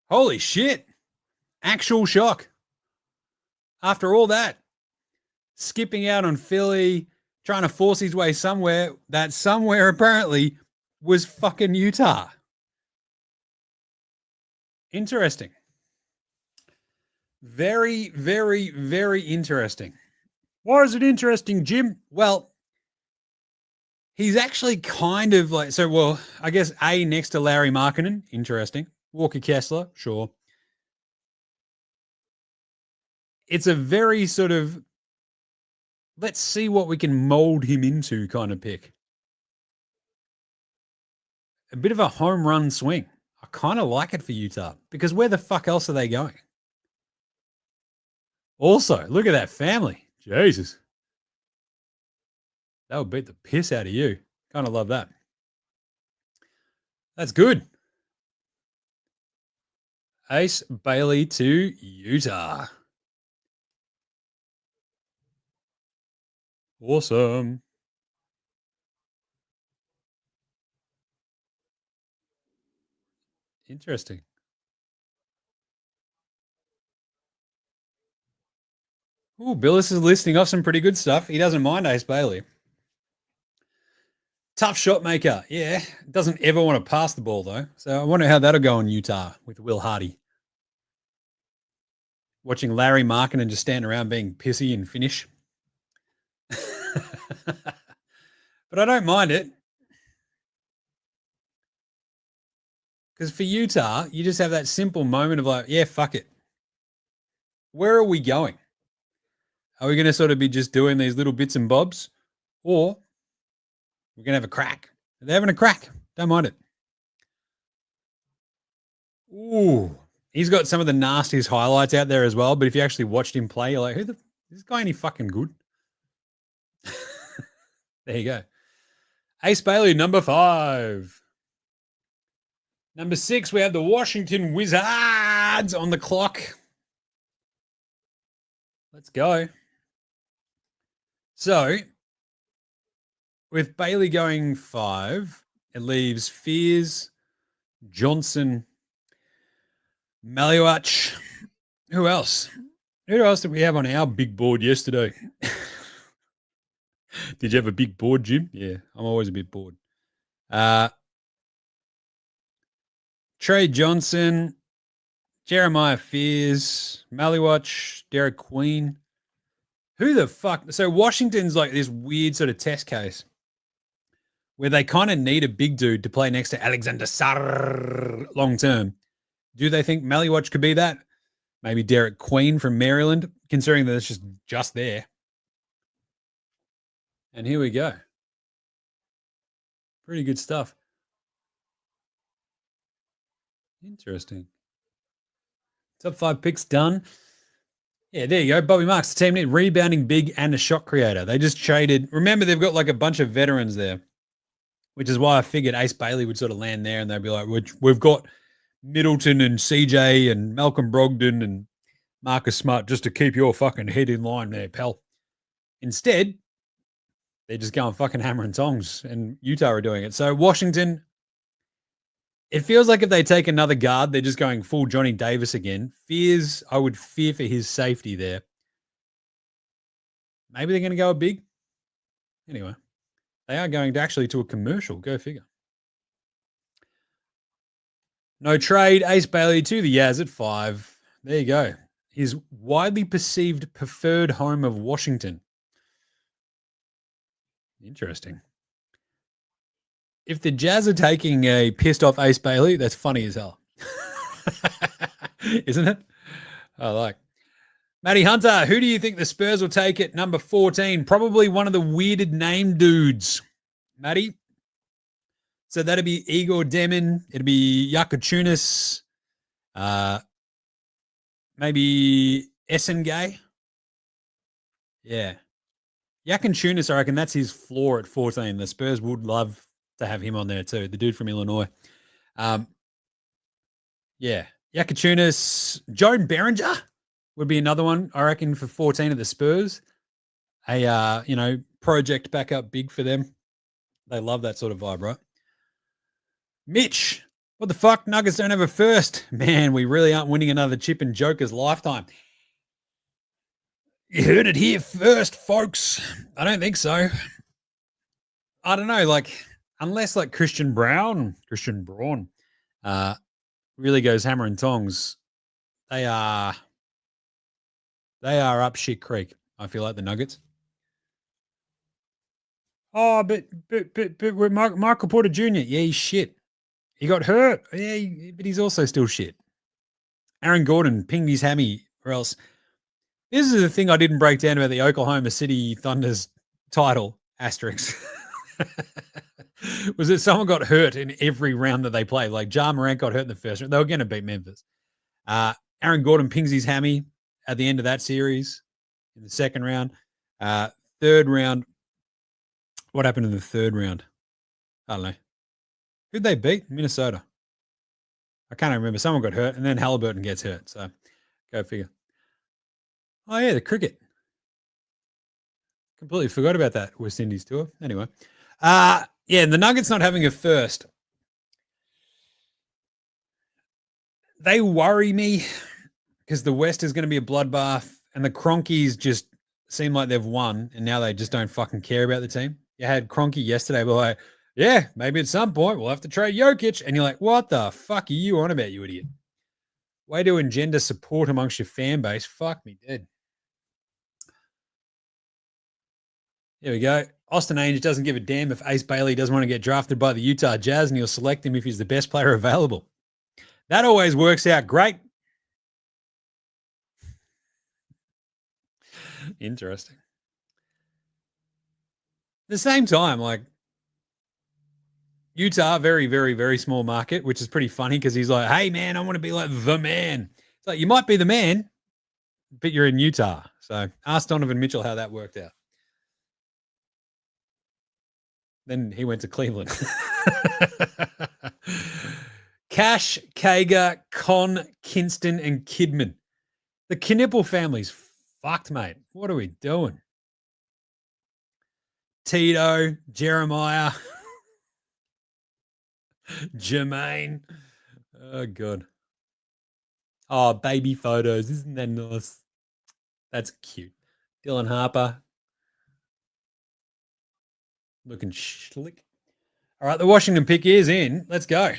Holy shit. Actual shock. After all that, skipping out on Philly, trying to force his way somewhere, that somewhere apparently was fucking Utah. Interesting. Very, very, very interesting. Why is it interesting, Jim? Well, he's actually kind of like, so, well, I guess A next to Larry Markkinen. Interesting. Walker Kessler, sure. It's a very sort of, let's see what we can mold him into kind of pick. A bit of a home run swing. I kind of like it for Utah because where the fuck else are they going? Also, look at that family. Jesus. That would beat the piss out of you. Kind of love that. That's good. Ace Bailey to Utah. Awesome. Interesting. Ooh, Billis is listing off some pretty good stuff. He doesn't mind Ace Bailey. Tough shot maker. Yeah. Doesn't ever want to pass the ball, though. So I wonder how that'll go in Utah with Will Hardy. Watching Larry Markkinen just stand around being pissy and finish. But I don't mind it. Because for Utah, you just have that simple moment of like, yeah, fuck it. Where are we going? Are we going to sort of be just doing these little bits and bobs? Or we're going to have a crack? They're having a crack. Don't mind it. Ooh. He's got some of the nastiest highlights out there as well. But if you actually watched him play, you're like, is this guy any fucking good? There you go. Ace Bailey, number 5. Number 6, we have the Washington Wizards on the clock. Let's go. So, with Bailey going 5, it leaves Fears, Johnson, Maliwach. Who else? Who else did we have on our big board yesterday? Did you have a big board, Jim? Yeah, I'm always a bit bored. Trey Johnson, Jeremiah Fears, Maliwach, Derek Queen. Who the fuck? So Washington's like this weird sort of test case where they kind of need a big dude to play next to Alexander Sarr long term. Do they think Maliwach could be that? Maybe Derek Queen from Maryland, considering that it's just there. And here we go. Pretty good stuff. Interesting. Top 5 picks done. Yeah, there you go. Bobby Marks, the team need rebounding big and a shot creator. They just traded. Remember, they've got like a bunch of veterans there, which is why I figured Ace Bailey would sort of land there and they'd be like, we've got Middleton and CJ and Malcolm Brogdon and Marcus Smart just to keep your fucking head in line there, pal. Instead, they're just going fucking hammer and tongs, and Utah are doing it. So Washington, it feels like if they take another guard, they're just going full Johnny Davis again. I would fear for his safety there. Maybe they're going to go a big. Anyway, they are going to a commercial. Go figure. No trade. Ace Bailey to the Yaz at 5. There you go. His widely perceived preferred home of Washington. Interesting. If the Jazz are taking a pissed off Ace Bailey, that's funny as hell. Isn't it? I like. Matty Hunter, who do you think the Spurs will take at number 14? Probably one of the weirded name dudes Matty. So that'd be Igor Demin. It'd be Yakachunas. Maybe Essengay. Yeah. Yakinchunas, I reckon that's his floor at 14. The Spurs would love to have him on there too. The dude from Illinois. Um, yeah. Yakachunas. Joan Berenger would be another one, I reckon, for 14 of the Spurs. A project backup big for them. They love that sort of vibe, right? Mitch, what the fuck? Nuggets don't have a first. Man, we really aren't winning another chip in Joker's lifetime. You heard it here first, folks. I don't think so. I don't know, unless Christian Braun, really goes hammer and tongs, they are up shit creek. I feel like the Nuggets. Oh, but with Michael Porter Jr., yeah, he's shit. He got hurt. Yeah, but he's also still shit. Aaron Gordon pinged his hammy, or else. This is the thing I didn't break down about the Oklahoma City Thunder's title, asterisk. Was that someone got hurt in every round that they played. Like Ja Morant got hurt in the first round. They were going to beat Memphis. Aaron Gordon pings his hammy at the end of that series in the second round. Third round. What happened in the third round? I don't know. Who'd they beat? Minnesota. I can't remember. Someone got hurt, and then Halliburton gets hurt. So go figure. Oh, yeah, the cricket. Completely forgot about that West Indies tour. Anyway. Yeah, the Nuggets not having a first. They worry me because the West is going to be a bloodbath, and the Cronkies just seem like they've won, and now they just don't fucking care about the team. You had Cronky yesterday, but like, yeah, maybe at some point we'll have to trade Jokic, and you're like, what the fuck are you on about, you idiot? Way to engender support amongst your fan base. Fuck me dead. Here we go. Austin Ainge doesn't give a damn if Ace Bailey doesn't want to get drafted by the Utah Jazz, and he'll select him if he's the best player available. That always works out great. Interesting. At the same time, Utah, very, very, very small market, which is pretty funny because he's like, hey, man, I want to be like the man. It's like, you might be the man, but you're in Utah. So ask Donovan Mitchell how that worked out. Then he went to Cleveland. Cash, Kager, Con, Kinston, and Kidman. The Knipple family's fucked, mate. What are we doing? Tito, Jeremiah, Jermaine. Oh, God. Oh, baby photos. Isn't that nice? That's cute. Dylan Harper. Looking slick. All right, the Washington pick is in. Let's go.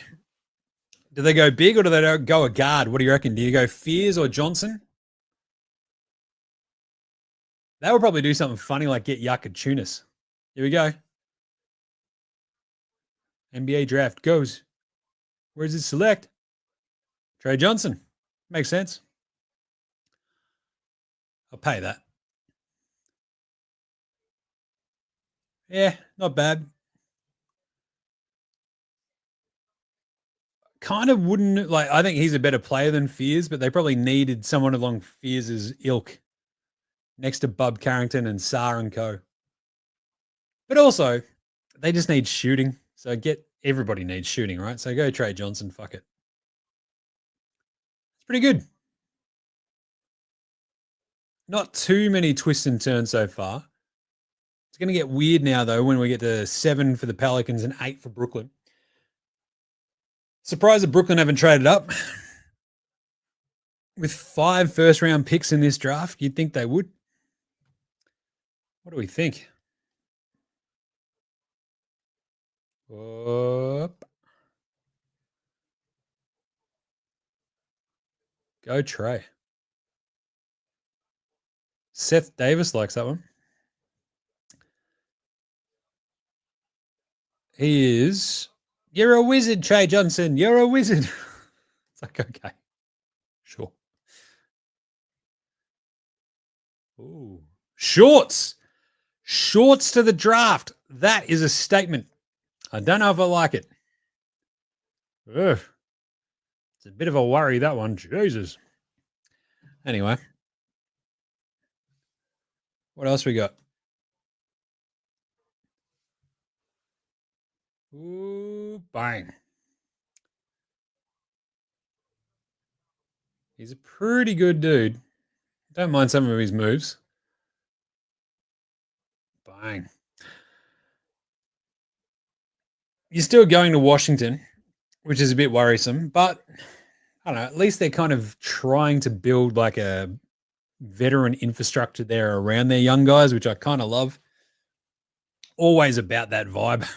Do they go big or do they go a guard? What do you reckon? Do you go Fears or Johnson? They would probably do something funny like get Yakachunas. Here we go. NBA draft goes. Where does it select? Trey Johnson. Makes sense. I'll pay that. Yeah, not bad. Kind of wouldn't I think he's a better player than Fears, but they probably needed someone along Fears' ilk next to Bub Carrington and Saar and co. But also, they just need shooting. So everybody needs shooting, right? So go Trey Johnson. Fuck it. It's pretty good. Not too many twists and turns so far. It's going to get weird now, though, when we get to 7 for the Pelicans and 8 for Brooklyn. Surprised that Brooklyn haven't traded up. With 5 first-round picks in this draft, you'd think they would. What do we think? Whoop. Go Trey. Seth Davis likes that one. He is. You're a wizard, Trey Johnson. You're a wizard. It's like, okay. Sure. Ooh. Shorts. Shorts to the draft. That is a statement. I don't know if I like it. Ugh. It's a bit of a worry, that one. Jesus. Anyway, what else we got? Ooh, bang. He's a pretty good dude. Don't mind some of his moves. Bang. You're still going to Washington, which is a bit worrisome, but I don't know. At least they're kind of trying to build like a veteran infrastructure there around their young guys, which I kind of love. Always about that vibe.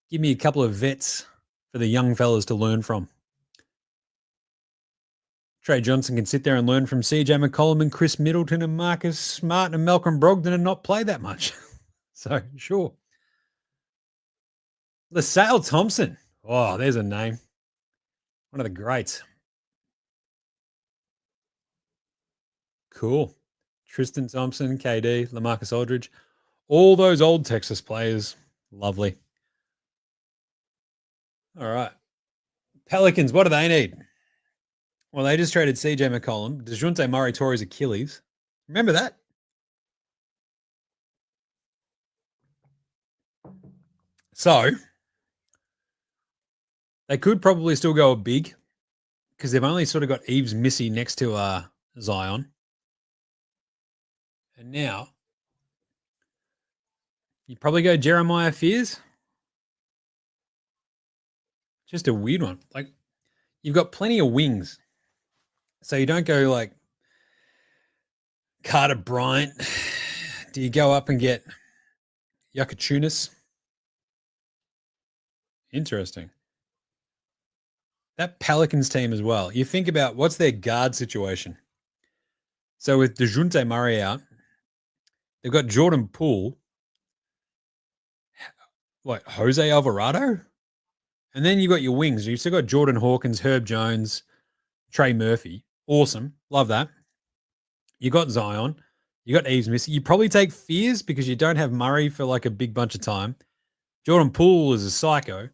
Give me a couple of vets for the young fellas to learn from. Trey Johnson can sit there and learn from CJ McCollum and Chris Middleton and Marcus Smart and Malcolm Brogdon and not play that much. So, sure. LaSalle Thompson. Oh, there's a name. One of the greats. Cool. Tristan Thompson, KD, LaMarcus Aldridge. All those old Texas players. Lovely. All right. Pelicans, what do they need? Well, they just traded CJ McCollum. DeJounte Murray tore his Achilles. Remember that? So they could probably still go big because they've only sort of got Eves Missy next to Zion. And now you probably go Jeremiah Fears. Just a weird one. Like you've got plenty of wings. So you don't go like Carter Bryant. Do you go up and get Yakachunas? Interesting. That Pelicans team as well. You think about what's their guard situation. So with DeJounte Murray out, they've got Jordan Poole, like Jose Alvarado, and then you got your wings. You've still got Jordan Hawkins, Herb Jones, Trey Murphy. Awesome. Love that. You got Zion. You got Eves Missy. You probably take Fears because you don't have Murray for like a big bunch of time. Jordan Poole is a psycho.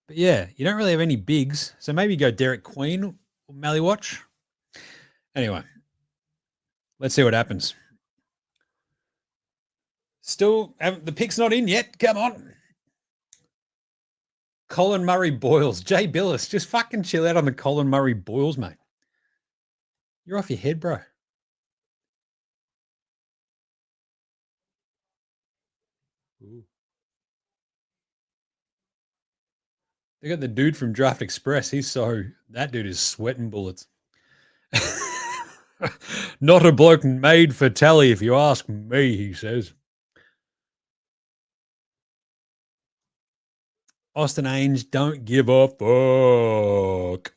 But yeah, you don't really have any bigs. So maybe go Derek Queen or Mallywatch. Anyway, let's see what happens. Still, the pick's not in yet. Come on. Colin Murray Boyles. Jay Billis. Just fucking chill out on the Colin Murray Boyles, mate. You're off your head, bro. Ooh. They got the dude from Draft Express. That dude is sweating bullets. Not a bloke made for tally, if you ask me, he says. Austin Ainge, don't give a fuck.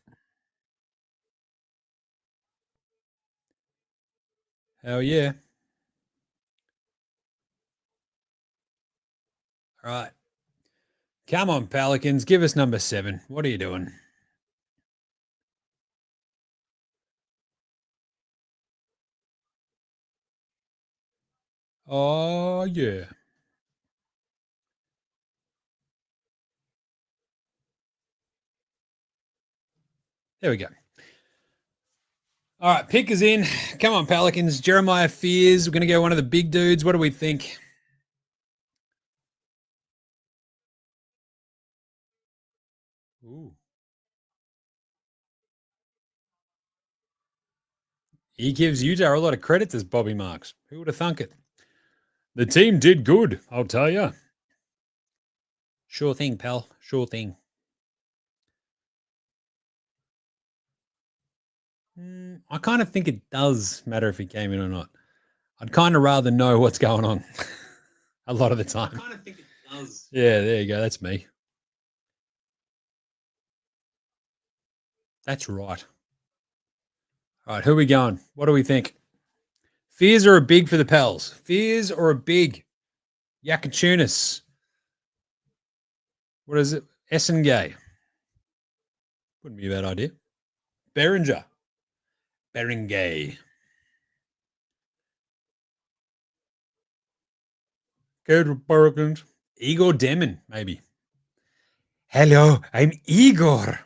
Hell yeah. All right. Come on, Pelicans. Give us number 7. What are you doing? Oh, yeah. There we go. All right, pick is in. Come on, Pelicans. Jeremiah Fears. We're going to go one of the big dudes. What do we think? Ooh. He gives Utah a lot of credit as Bobby Marks. Who would have thunk it? The team did good, I'll tell you. Sure thing, pal. Sure thing. I kind of think it does matter if he came in or not. I'd kind of rather know what's going on a lot of the time. I kind of think it does. Yeah, there you go. That's me. That's right. All right, who are we going? What do we think? Fears or a big for the Pels? Fears or a big? Yakachunas. What is it? Essengay. Wouldn't be a bad idea. Beringer. Beringay. Good Pelicans. Igor Demon, maybe. Hello, I'm Igor.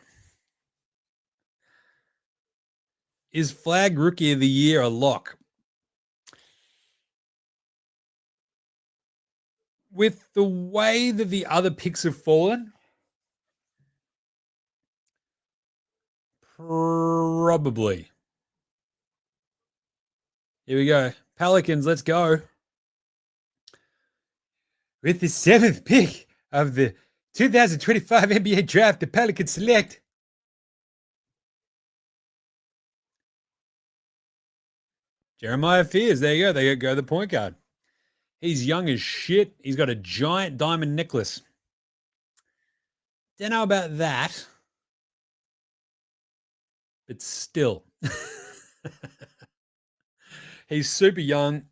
Is Flag Rookie of the Year a lock? With the way that the other picks have fallen, probably. Here we go. Pelicans, let's go. With the 7th pick of the 2025 NBA draft, the Pelicans select Jeremiah Fears. There you go. They go the point guard. He's young as shit. He's got a giant diamond necklace. Don't know about that, but still. He's super young.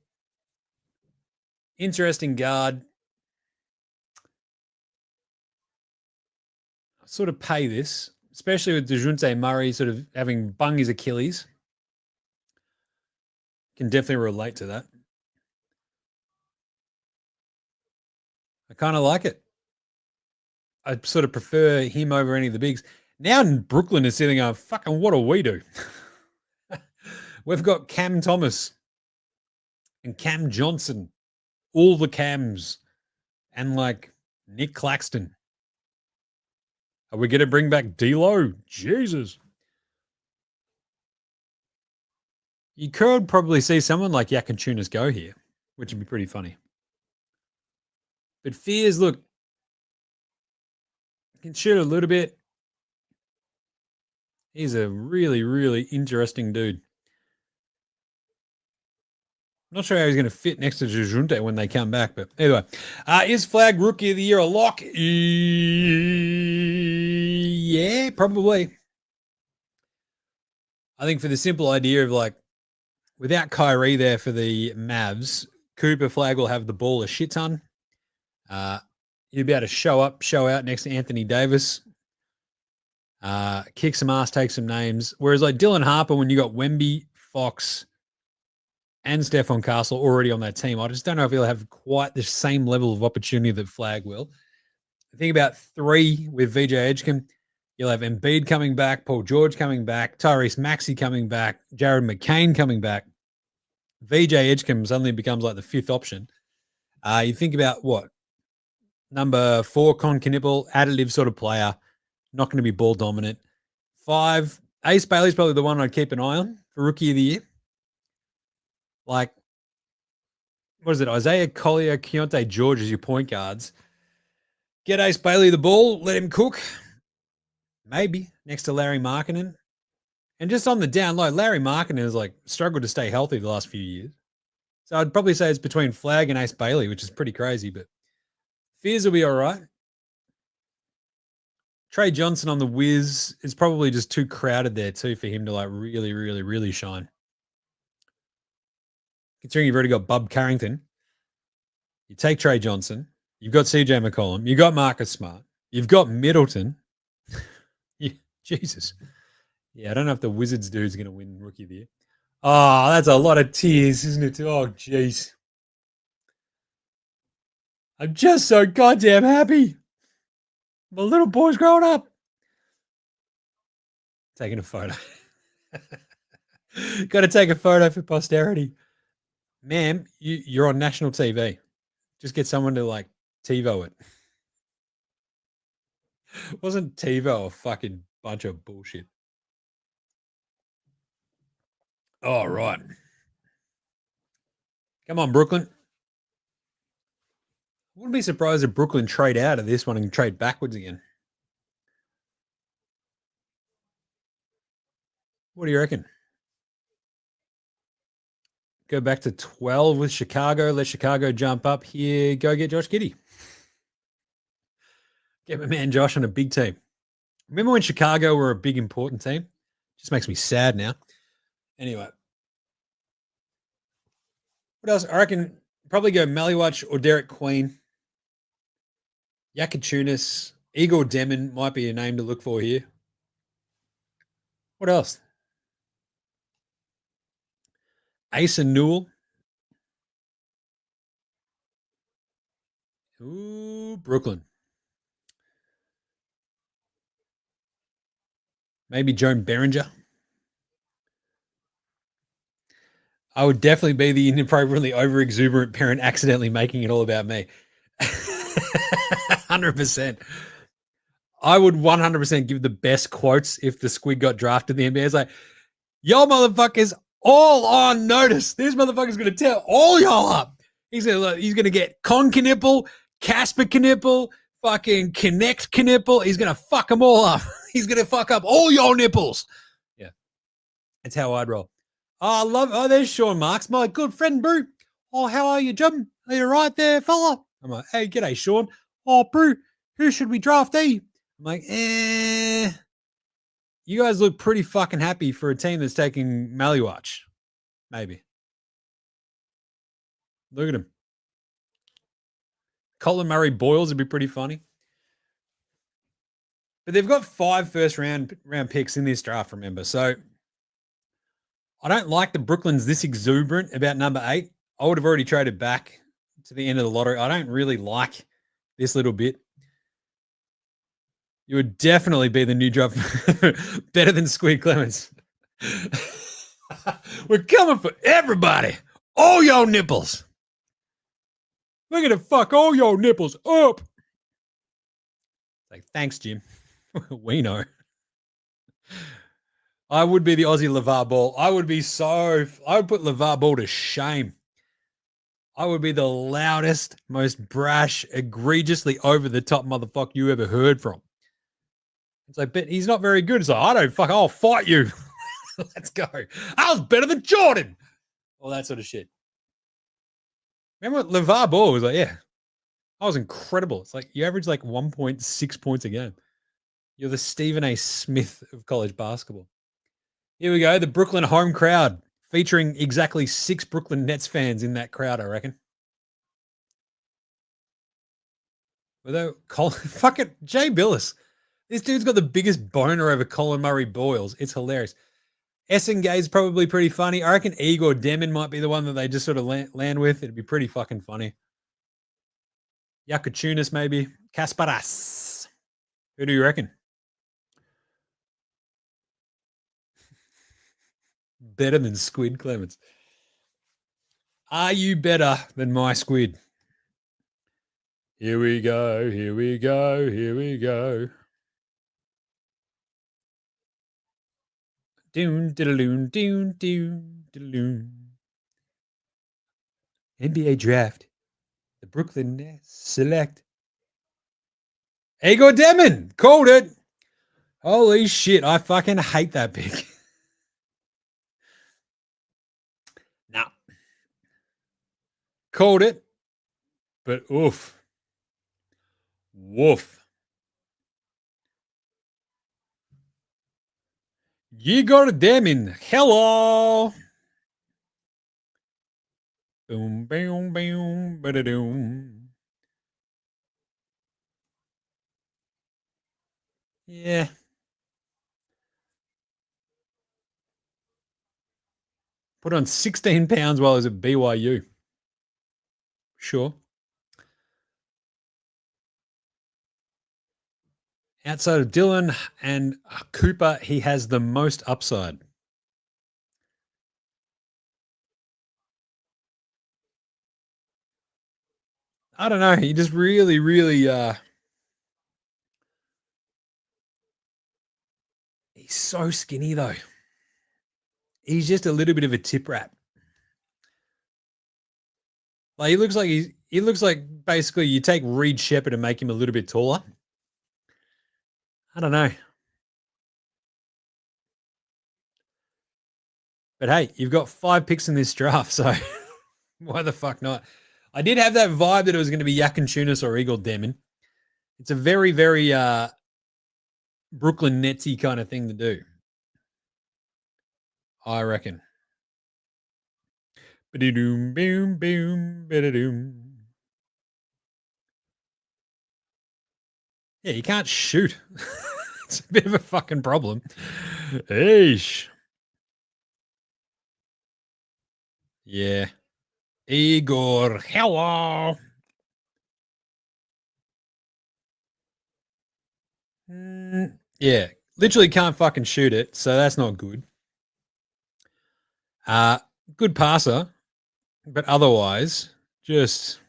Interesting guard. Sort of pay this, especially with DeJounte Murray sort of having bung his Achilles. Can definitely relate to that. I kind of like it. I sort of prefer him over any of the bigs. Now in Brooklyn is sitting going, fucking what do we do? We've got Cam Thomas and Cam Johnson, all the Cams, and like Nick Claxton. Are we going to bring back D'Lo? Jesus. You could probably see someone like Yakinchunas go here, which would be pretty funny. But Fears, look, can shoot a little bit. He's a really, really interesting dude. Not sure how he's going to fit next to DeJounte when they come back, but anyway. Is Flag Rookie of the Year a lock? Yeah, probably. I think for the simple idea of like, without Kyrie there for the Mavs, Cooper Flag will have the ball a shit ton. You'll be able to show up, show out next to Anthony Davis, kick some ass, take some names. Whereas like Dylan Harper, when you got Wemby, Fox, and Stephon Castle already on that team, I just don't know if he'll have quite the same level of opportunity that Flag will. I think about 3 with VJ Edgecombe. You'll have Embiid coming back, Paul George coming back, Tyrese Maxey coming back, Jared McCain coming back. VJ Edgecombe suddenly becomes like the 5th option. You think about what? Number 4, Con Knipple, additive sort of player, not going to be ball dominant. 5, Ace Bailey's probably the one I'd keep an eye on for Rookie of the Year. Like, what is it? Isaiah Collier, Keontae George as your point guards. Get Ace Bailey the ball, let him cook. Maybe next to Larry Markkinen. And just on the down low, Larry Markkinen has like struggled to stay healthy the last few years. So I'd probably say it's between Flag and Ace Bailey, which is pretty crazy, but Fears will be all right. Trey Johnson on the Wiz is probably just too crowded there too for him to like really, really, really shine. Considering you've already got Bub Carrington, you take Trey Johnson, you've got CJ McCollum, you've got Marcus Smart, you've got Middleton. Jesus. Yeah, I don't know if the Wizards dude's going to win Rookie of the Year. Oh, that's a lot of tears, isn't it? Oh, jeez. I'm just so goddamn happy. My little boy's growing up. Taking a photo. Got to take a photo for posterity. Ma'am, you're on national TV. Just get someone to like TiVo it. Wasn't TiVo a fucking bunch of bullshit? All right. Come on, Brooklyn. I wouldn't be surprised if Brooklyn trade out of this one and trade backwards again. What do you reckon? Go back to 12 with Chicago. Let Chicago jump up here. Go get Josh Giddey. Get my man Josh on a big team. Remember when Chicago were a big, important team? Just makes me sad now. Anyway. What else? I reckon probably go Maliwatch or Derek Queen. Yakinchunas. Igor Demon might be a name to look for here. What else? Asa Newell. Ooh, Brooklyn. Maybe Joan Berenger. I would definitely be the inappropriately over exuberant parent accidentally making it all about me. 100%. I would 100% give the best quotes if the squid got drafted in the NBA. It's like, y'all motherfuckers all on notice. This motherfucker's going to tear all y'all up. He's gonna get Con Knipple, Casper Knipple, fucking Connect Knipple. He's going to fuck them all up. He's going to fuck up all your nipples. Yeah, that's how I'd roll. Oh, I love. Oh, there's Sean Marks, my good friend, Brew. Oh, how are you, Jim? Are you right there, fella? I'm like, hey, g'day, Sean. Oh, Brew, who should we draft? I'm like, you guys look pretty fucking happy for a team that's taking Maliwatch. Maybe. Look at him. Colin Murray Boyles would be pretty funny. But they've got 5 first round picks in this draft, remember. So I don't like the Brooklyn's this exuberant about number 8. I would have already traded back to the end of the lottery. I don't really like this little bit. You would definitely be the new draft better than Squid Clemens. We're coming for everybody. All your nipples. We're going to fuck all your nipples up. Like, thanks, Jim. We know. I would be the Aussie LeVar Ball. I would put LeVar Ball to shame. I would be the loudest, most brash, egregiously over the top motherfucker you ever heard from. It's like, but he's not very good. It's like, I'll fight you. Let's go. I was better than Jordan. All that sort of shit. Remember what LeVar Ball was like? Yeah, I was incredible. It's like you average like 1.6 points a game. You're the Stephen A. Smith of college basketball. Here we go. The Brooklyn home crowd featuring exactly 6 Brooklyn Nets fans in that crowd, I reckon. Although, fucking Jay Billis. This dude's got the biggest boner over Colin Murray Boyles. It's hilarious. Essengay's probably pretty funny. I reckon Igor Demon might be the one that they just sort of land with. It'd be pretty fucking funny. Yakutunis maybe. Kasparas. Who do you reckon? Better than Squid Clements. Are you better than my squid? Here we go. Here we go. Here we go. Doon, diddaloon, doon, doon, diddaloon. NBA draft. The Brooklyn Nets select. Igor Demon. Called it. Holy shit. I fucking hate that pick. Nah. Called it. But oof. Woof. Igor Demon. Hello. Boom, boom, boom, ba-da-doom. Yeah. Put on 16 pounds while I was at BYU. Sure. Outside of Dylan and Cooper, he has the most upside. I don't know. He just really, really he's so skinny though. He's just a little bit of a tip rat. Like he looks like basically you take Reed Shepherd and make him a little bit taller. I don't know. But hey, you've got 5 picks in this draft, so why the fuck not? I did have that vibe that it was going to be Yakin or Eagle Demon. It's a very, very Brooklyn Netsy kind of thing to do. I reckon. Ba-doom, boom, boom, ba-da-doom. Yeah, you can't shoot. It's a bit of a fucking problem. Eesh. Yeah. Igor, hello. Yeah, literally can't fucking shoot it, so that's not good. Uh, Good passer, but otherwise, just.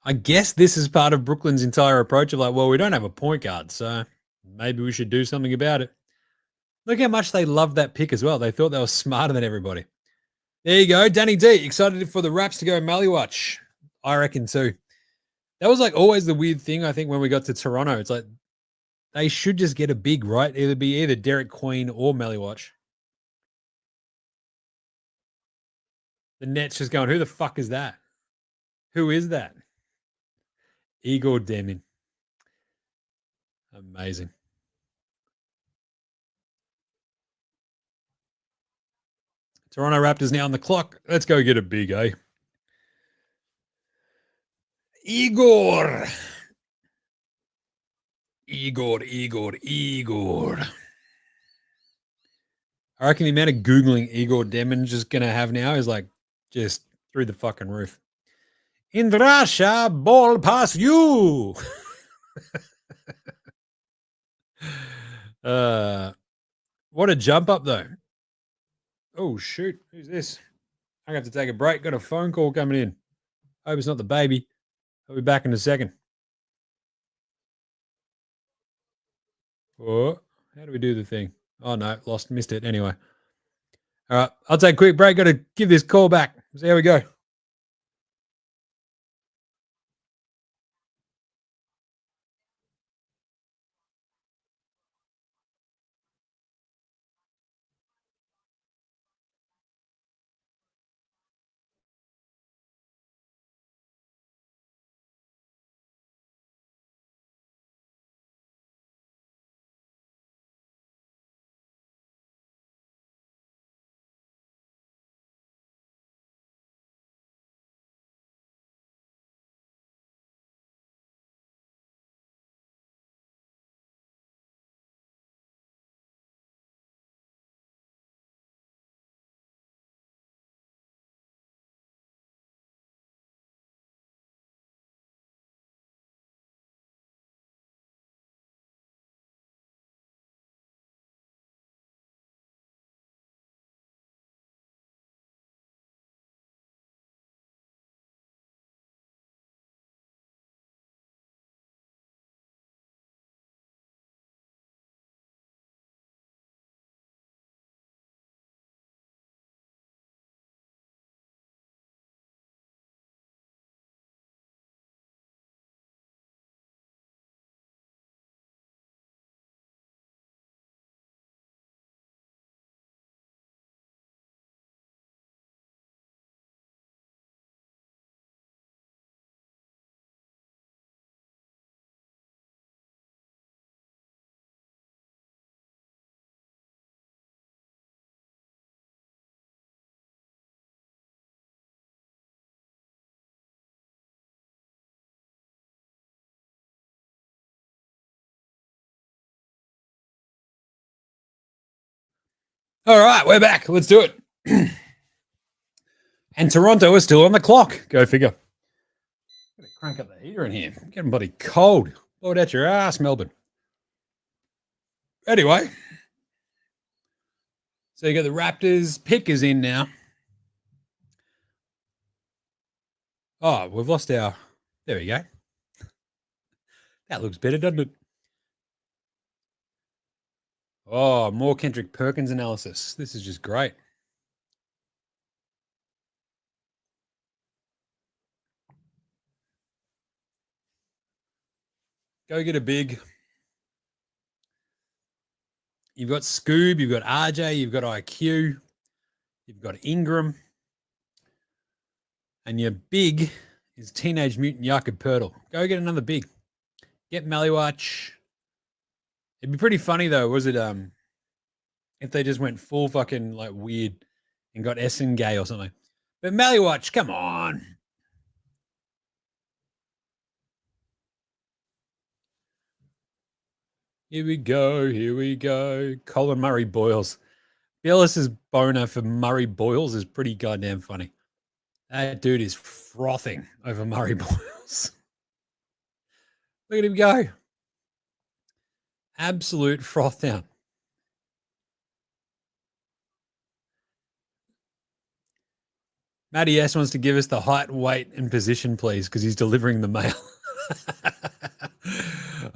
I guess this is part of Brooklyn's entire approach of like, well, we don't have a point guard, so maybe we should do something about it. Look how much they loved that pick as well. They thought they were smarter than everybody. There you go. Danny D, excited for the Raps to go Maliwatch. I reckon too. That was like always the weird thing, I think, when we got to Toronto. It's like they should just get a big, right? Either be either Derek Queen or Maliwatch. The Nets just going, who the fuck is that? Who is that? Igor Demin. Amazing. Toronto Raptors now on the clock. Let's go get a big, eh? Igor. I reckon the amount of Googling Igor Demon just going to have now is like just through the fucking roof. In Russia, ball pass you. What a jump up, though. Oh, shoot. Who's this? I have to take a break. Got a phone call coming in. Hope it's not the baby. I'll be back in a second. Oh, how do we do the thing? Oh, no. Missed it. Anyway. All right. I'll take a quick break. Got to give this call back. See how we go. All right, we're back. Let's do it. And Toronto is still on the clock. Go figure. Gotta crank up the heater in here. Getting bloody cold. Blow it out your ass, Melbourne. Anyway, so you got the Raptors. Pick is in now. Oh, we've lost our. There we go. That looks better, doesn't it? Oh, more Kendrick Perkins analysis. This is just great. Go get a big. You've got Scoob, you've got RJ, you've got IQ, you've got Ingram, and your big is Teenage Mutant Jakob Pertl. Go get another big. Get Maliwatch. It'd be pretty funny though, was it? If they just went full fucking like weird and got Essen Gay or something. But Maliwatch, come on. Here we go. Here we go. Colin Murray Boyles. Billis's boner for Murray Boyles is pretty goddamn funny. That dude is frothing over Murray Boyles. Look at him go. Absolute froth down. Matty S wants to give us the height, weight, and position, please, because he's delivering the mail.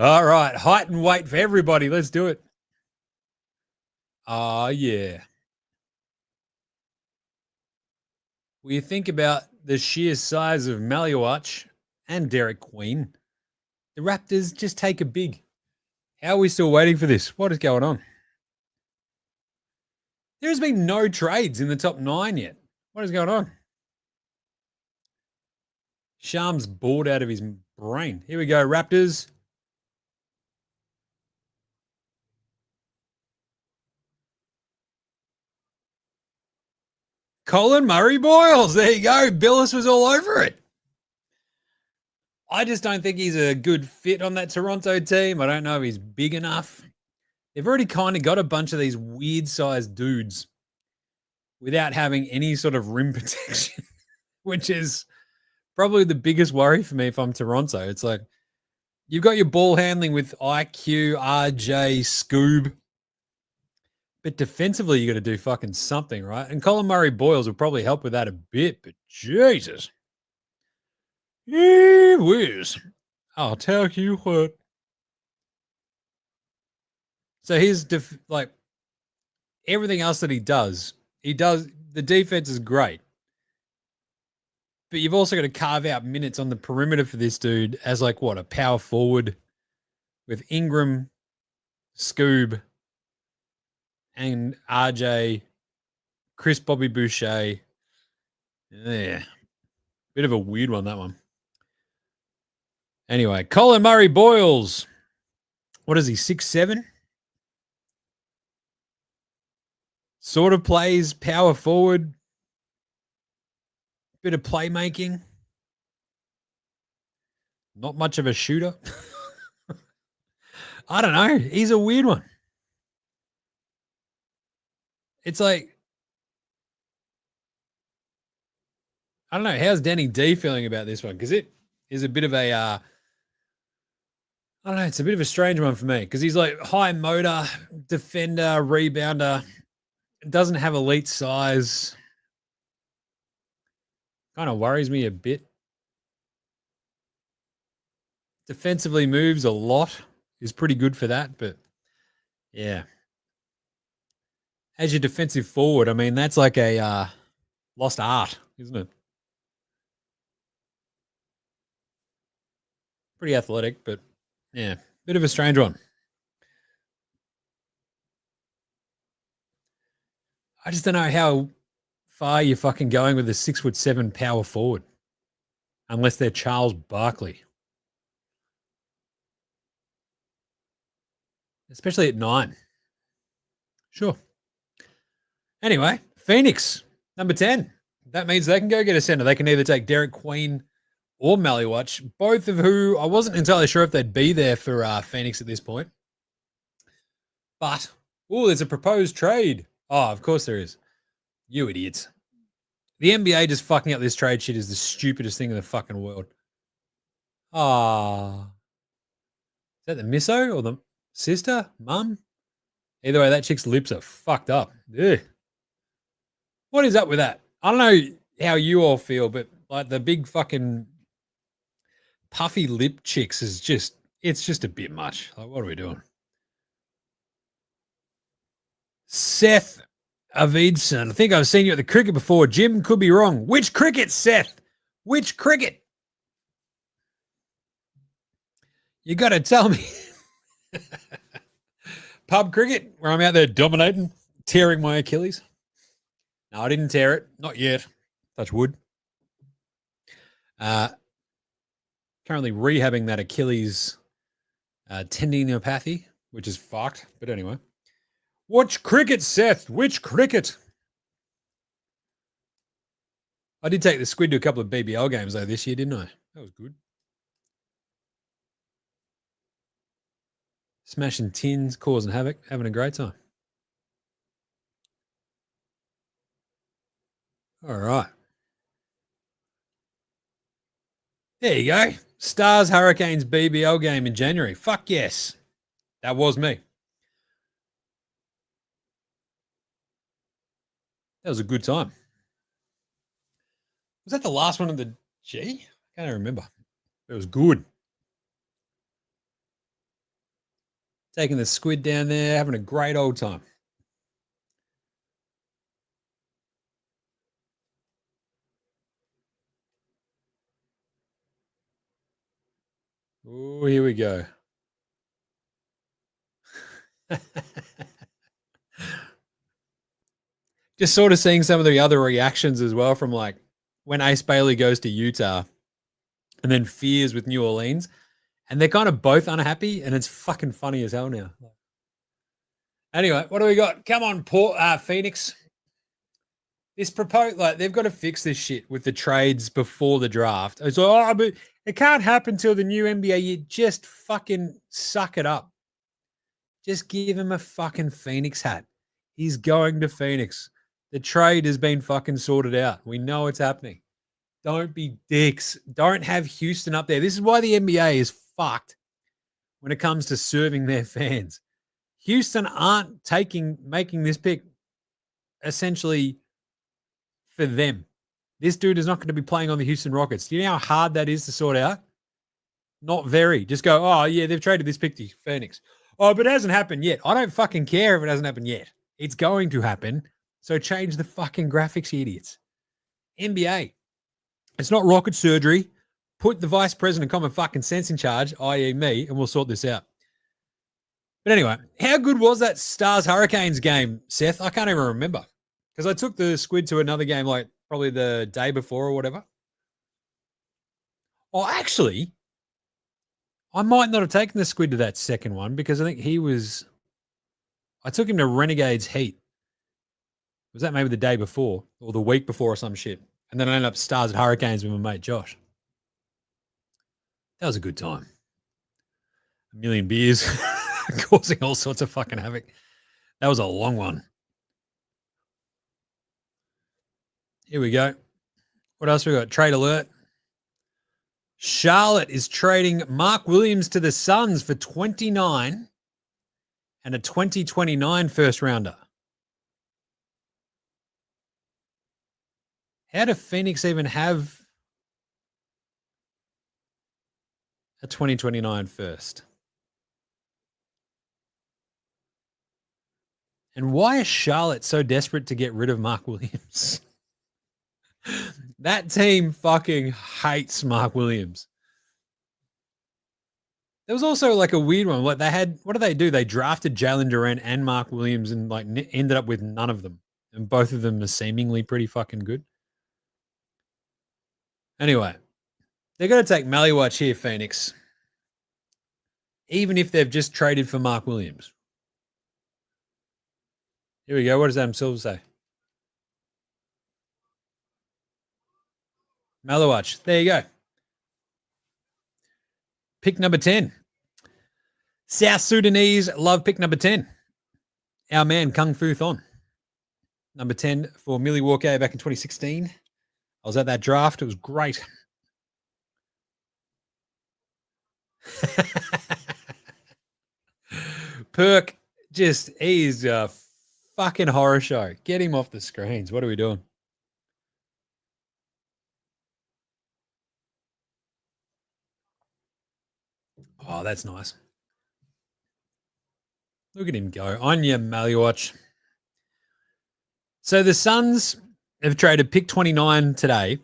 All right. Height and weight for everybody. Let's do it. Oh, yeah. When you think about the sheer size of Maliwatch and Derek Queen, the Raptors just take a big. How are we still waiting for this? What is going on? There has been no trades in the top 9 yet. What is going on? Sham's bored out of his brain. Here we go, Raptors. Colin Murray Boyles. There you go. Billis was all over it. I just don't think he's a good fit on that Toronto team. I don't know if he's big enough. They've already kind of got a bunch of these weird sized dudes without having any sort of rim protection, which is probably the biggest worry for me if I'm Toronto. It's like you've got your ball handling with IQ, RJ, Scoob, but defensively you got to do fucking something, right? And Colin Murray Boyles will probably help with that a bit, but Jesus. Gee whiz. I'll tell you what. So he's like everything else that he does, the defense is great. But you've also got to carve out minutes on the perimeter for this dude as like what, a power forward with Ingram, Scoob, and RJ, Chris Bobby Boucher. Yeah. Bit of a weird one, that one. Anyway, Colin Murray Boyles. What is he, 6'7"? Sort of plays power forward. Bit of playmaking. Not much of a shooter. I don't know. He's a weird one. It's like, I don't know. How's Danny D feeling about this one? Because it is a bit of a, I don't know. It's a bit of a strange one for me because he's like high motor, defender, rebounder. Doesn't have elite size. Kind of worries me a bit. Defensively moves a lot. Is pretty good for that, but yeah. As your defensive forward, I mean, that's like a lost art, isn't it? Pretty athletic, but yeah, bit of a strange one. I just don't know how far you're fucking going with a 6'7" power forward, unless they're Charles Barkley, especially at 9. Sure. Anyway, Phoenix, number 10. That means they can go get a center. They can either take Derek Queen or Maliwatch, both of who I wasn't entirely sure if they'd be there for Phoenix at this point. But, there's a proposed trade. Oh, of course there is. You idiots. The NBA just fucking up this trade shit is the stupidest thing in the fucking world. Ah. Is that the misso or the sister? Mum? Either way, that chick's lips are fucked up. Ugh. What is up with that? I don't know how you all feel, but like the big fucking puffy lip chicks is just, it's just a bit much. Like, what are we doing? Seth Avidson. I think I've seen you at the cricket before. Jim, could be wrong. Which cricket, Seth? Which cricket? You got to tell me. Pub cricket, where I'm out there dominating, tearing my Achilles. No, I didn't tear it. Not yet. Touch wood. Currently rehabbing that Achilles tendinopathy, which is fucked. But anyway. Which cricket, Seth? Which cricket? I did take the squid to a couple of BBL games, though, this year, didn't I? That was good. Smashing tins, causing havoc, having a great time. All right. There you go. Stars Hurricanes BBL game in January. Fuck yes. That was me. That was a good time. Was that the last one of the G? I can't remember. It was good. Taking the squid down there, having a great old time. Oh, here we go. Just sort of seeing some of the other reactions as well from like when Ace Bailey goes to Utah and then Fears with New Orleans. And they're kind of both unhappy, and it's fucking funny as hell now. Anyway, what do we got? Come on, Phoenix. This proposed, like, they've got to fix this shit with the trades before the draft. It's like, oh, but it can't happen till the new NBA year. Just fucking suck it up. Just give him a fucking Phoenix hat. He's going to Phoenix. The trade has been fucking sorted out. We know it's happening. Don't be dicks. Don't have Houston up there. This is why the NBA is fucked when it comes to serving their fans. Houston aren't making this pick essentially for them. This dude is not going to be playing on the Houston Rockets. Do you know how hard that is to sort out? Not very. Just go, oh, yeah, they've traded this pick to Phoenix. Oh, but it hasn't happened yet. I don't fucking care if it hasn't happened yet. It's going to happen. So change the fucking graphics, you idiots. NBA. It's not rocket surgery. Put the vice president of common fucking sense in charge, i.e. me, and we'll sort this out. But anyway, how good was that Stars Hurricanes game, Seth? I can't even remember because I took the squid to another game like probably the day before or whatever. Oh, actually, I might not have taken the squid to that second one because I think I took him to Renegades Heat. Was that maybe the day before or the week before or some shit? And then I ended up Stars at Hurricanes with my mate Josh. That was a good time. A million beers causing all sorts of fucking havoc. That was a long one. Here we go. What else we got? Trade alert. Charlotte is trading Mark Williams to the Suns for 29 and a 2029 first rounder. How do Phoenix even have a 2029 first? And why is Charlotte so desperate to get rid of Mark Williams? That team fucking hates Mark Williams. There was also like a weird one. What did they do? They drafted Jalen Duren and Mark Williams and like ended up with none of them. And both of them are seemingly pretty fucking good. Anyway, they're going to take Maliwatch here, Phoenix. Even if they've just traded for Mark Williams. Here we go. What does Adam Silver say? Maliwatch. There you go. Pick number 10. South Sudanese love pick number 10. Our man, Kung Fu Thon. Number 10 for Milwaukee back in 2016. I was at that draft. It was great. Perk, he's a fucking horror show. Get him off the screens. What are we doing? Oh, that's nice. Look at him go. On your Maliwatch. So the Suns have traded pick 29 today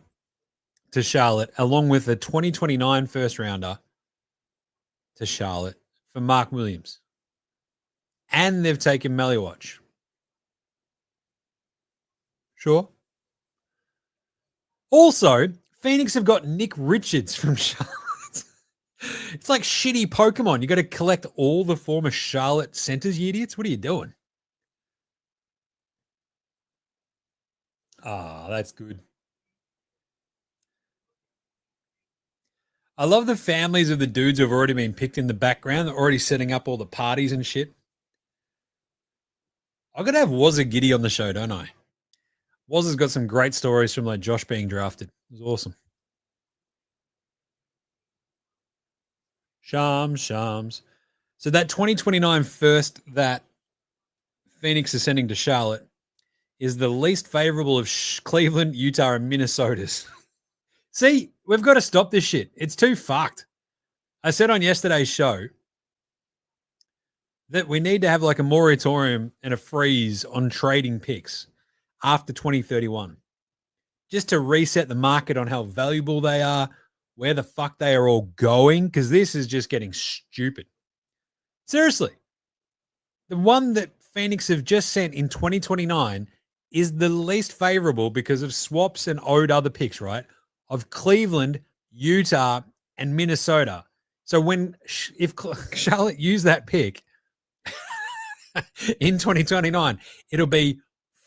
to Charlotte, along with a 2029 first rounder to Charlotte for Mark Williams. And they've taken Maliwatch. Sure. Also, Phoenix have got Nick Richards from Charlotte. It's like shitty Pokemon. You got to collect all the former Charlotte centers, you idiots. What are you doing? Ah, that's good. I love the families of the dudes who have already been picked in the background. They're already setting up all the parties and shit. I've got to have Wazza Giddy on the show, don't I? Wazza's got some great stories from like Josh being drafted. It was awesome. Shams. So that 2029 first that Phoenix is sending to Charlotte is the least favorable of Cleveland, Utah, and Minnesota's. See, we've got to stop this shit. It's too fucked. I said on yesterday's show that we need to have like a moratorium and a freeze on trading picks after 2031 just to reset the market on how valuable they are, where the fuck they are all going, because this is just getting stupid. Seriously. The one that Phoenix have just sent in 2029 is the least favorable because of swaps and owed other picks, right? Of Cleveland, Utah, and Minnesota. So if Charlotte use that pick in 2029, it'll be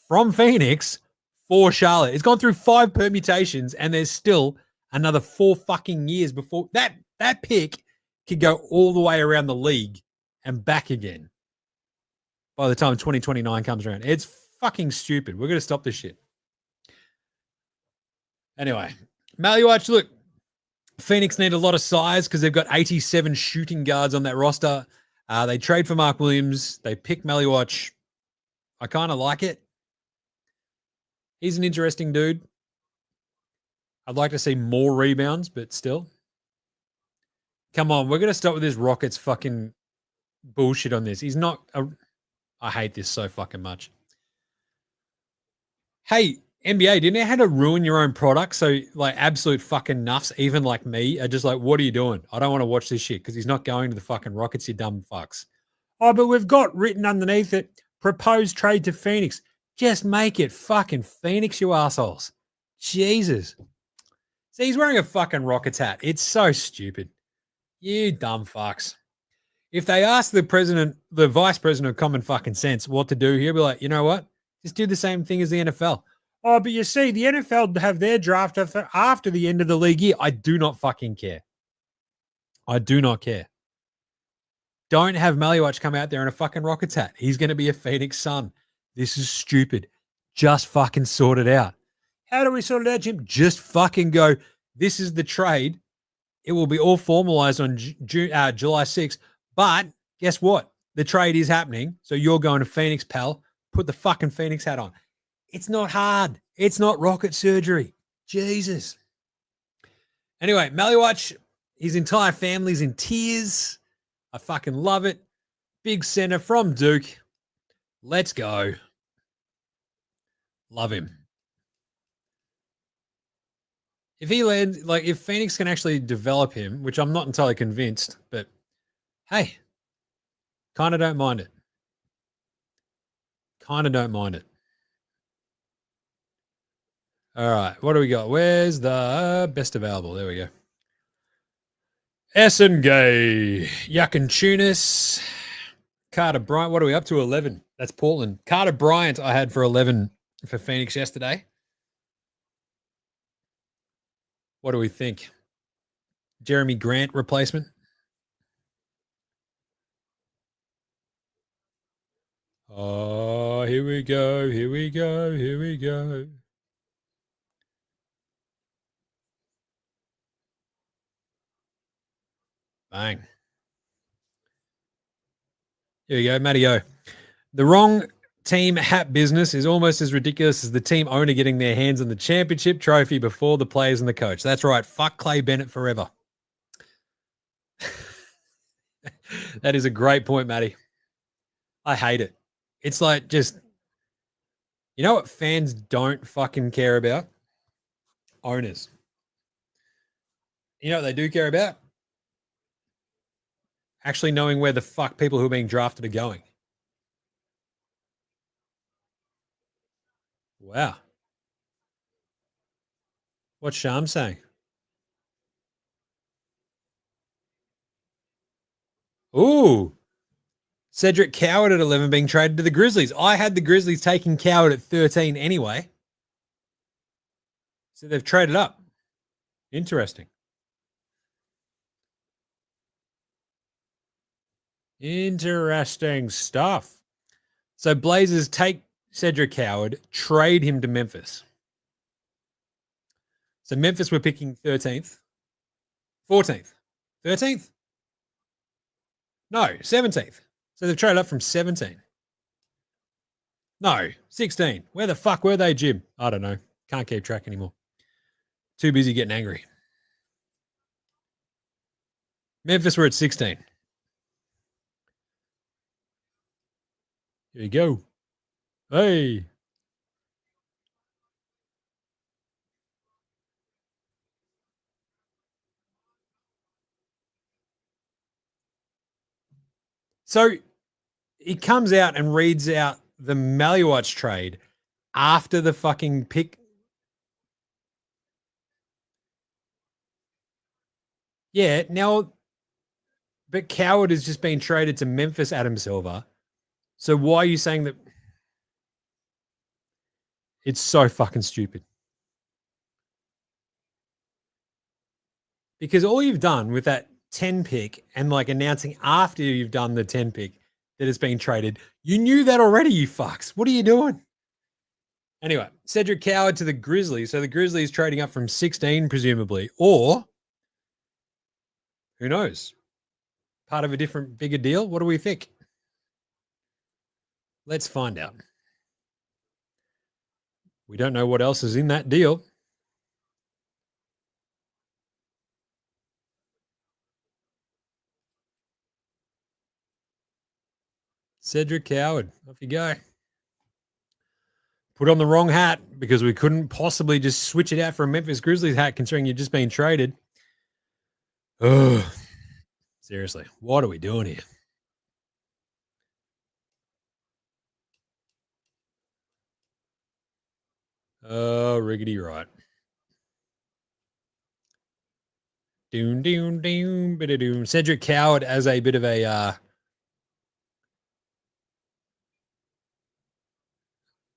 from Phoenix for Charlotte. It's gone through 5 permutations and there's still another 4 fucking years before that pick could go all the way around the league and back again by the time 2029 comes around. It's fucking stupid. We're going to stop this shit. Anyway, Maliwatch, look, Phoenix need a lot of size because they've got 87 shooting guards on that roster. They trade for Mark Williams. They pick Maliwatch. I kind of like it. He's an interesting dude. I'd like to see more rebounds, but still. Come on, we're going to stop with this Rockets fucking bullshit on this. He's not a... I hate this so fucking much. Hey, NBA, didn't you have to ruin your own product? So, like, absolute fucking nuffs, even like me, are just like, what are you doing? I don't want to watch this shit because he's not going to the fucking Rockets, you dumb fucks. Oh, but we've got written underneath it, proposed trade to Phoenix. Just make it fucking Phoenix, you assholes. Jesus. See, he's wearing a fucking Rockets hat. It's so stupid. You dumb fucks. If they ask the vice president of common fucking sense what to do here, be like, you know what? Just do the same thing as the NFL. Oh, but you see, the NFL have their draft after the end of the league year. I do not fucking care. I do not care. Don't have Maliwatch come out there in a fucking Rockets hat. He's going to be a Phoenix Sun. This is stupid. Just fucking sort it out. How do we sort it out, Jim? Just fucking go, this is the trade. It will be all formalized on July 6th. But guess what? The trade is happening. So you're going to Phoenix, pal. Put the fucking Phoenix hat on. It's not hard. It's not rocket surgery. Jesus. Anyway, Maliwatch, his entire family's in tears. I fucking love it. Big center from Duke. Let's go. Love him. If he lands, like if Phoenix can actually develop him, which I'm not entirely convinced, but hey, kind of don't mind it. Kind of don't mind it. All right, what do we got? Where's the best available? There we go. Essen Gay, Yakintunis, Carter Bryant. What are we up to? 11. That's Portland. Carter Bryant I had for 11 for Phoenix yesterday. What do we think? Jeremy Grant replacement? Oh, here we go. Here we go. Here we go. Bang. Here we go, Matty O. The wrong team hat business is almost as ridiculous as the team owner getting their hands on the championship trophy before the players and the coach. That's right. Fuck Clay Bennett forever. That is a great point, Matty. I hate it. It's like just, you know what fans don't fucking care about? Owners. You know what they do care about? Actually knowing where the fuck people who are being drafted are going. Wow. What's Sham saying? Ooh. Cedric Coward at 11 being traded to the Grizzlies. I had the Grizzlies taking Coward at 13 anyway. So they've traded up. Interesting. Interesting stuff. So Blazers take Cedric Coward, trade him to Memphis. So Memphis were picking 13th. 14th. 13th? No, 17th. So they've traded up from 17. No, 16. Where the fuck were they, Jim? I don't know. Can't keep track anymore. Too busy getting angry. Memphis were at 16. Here you go. Hey. So he comes out and reads out the Maliwatch trade after the fucking pick. Yeah, now, but Coward has just been traded to Memphis, Adam Silver. So why are you saying that? It's so fucking stupid. Because all you've done with that 10 pick and like announcing after you've done the 10 pick that it's been traded, you knew that already, you fucks. What are you doing? Anyway, Cedric Coward to the Grizzlies. So the Grizzlies trading up from 16, presumably, or who knows? Part of a different, bigger deal. What do we think? Let's find out. We don't know what else is in that deal. Cedric Coward. Off you go. Put on the wrong hat because we couldn't possibly just switch it out for a Memphis Grizzlies hat considering you've just been traded. Ugh. Seriously, what are we doing here? Oh, riggedy right. Doom, doom, doom, bit of doom. Cedric Coward as a bit of a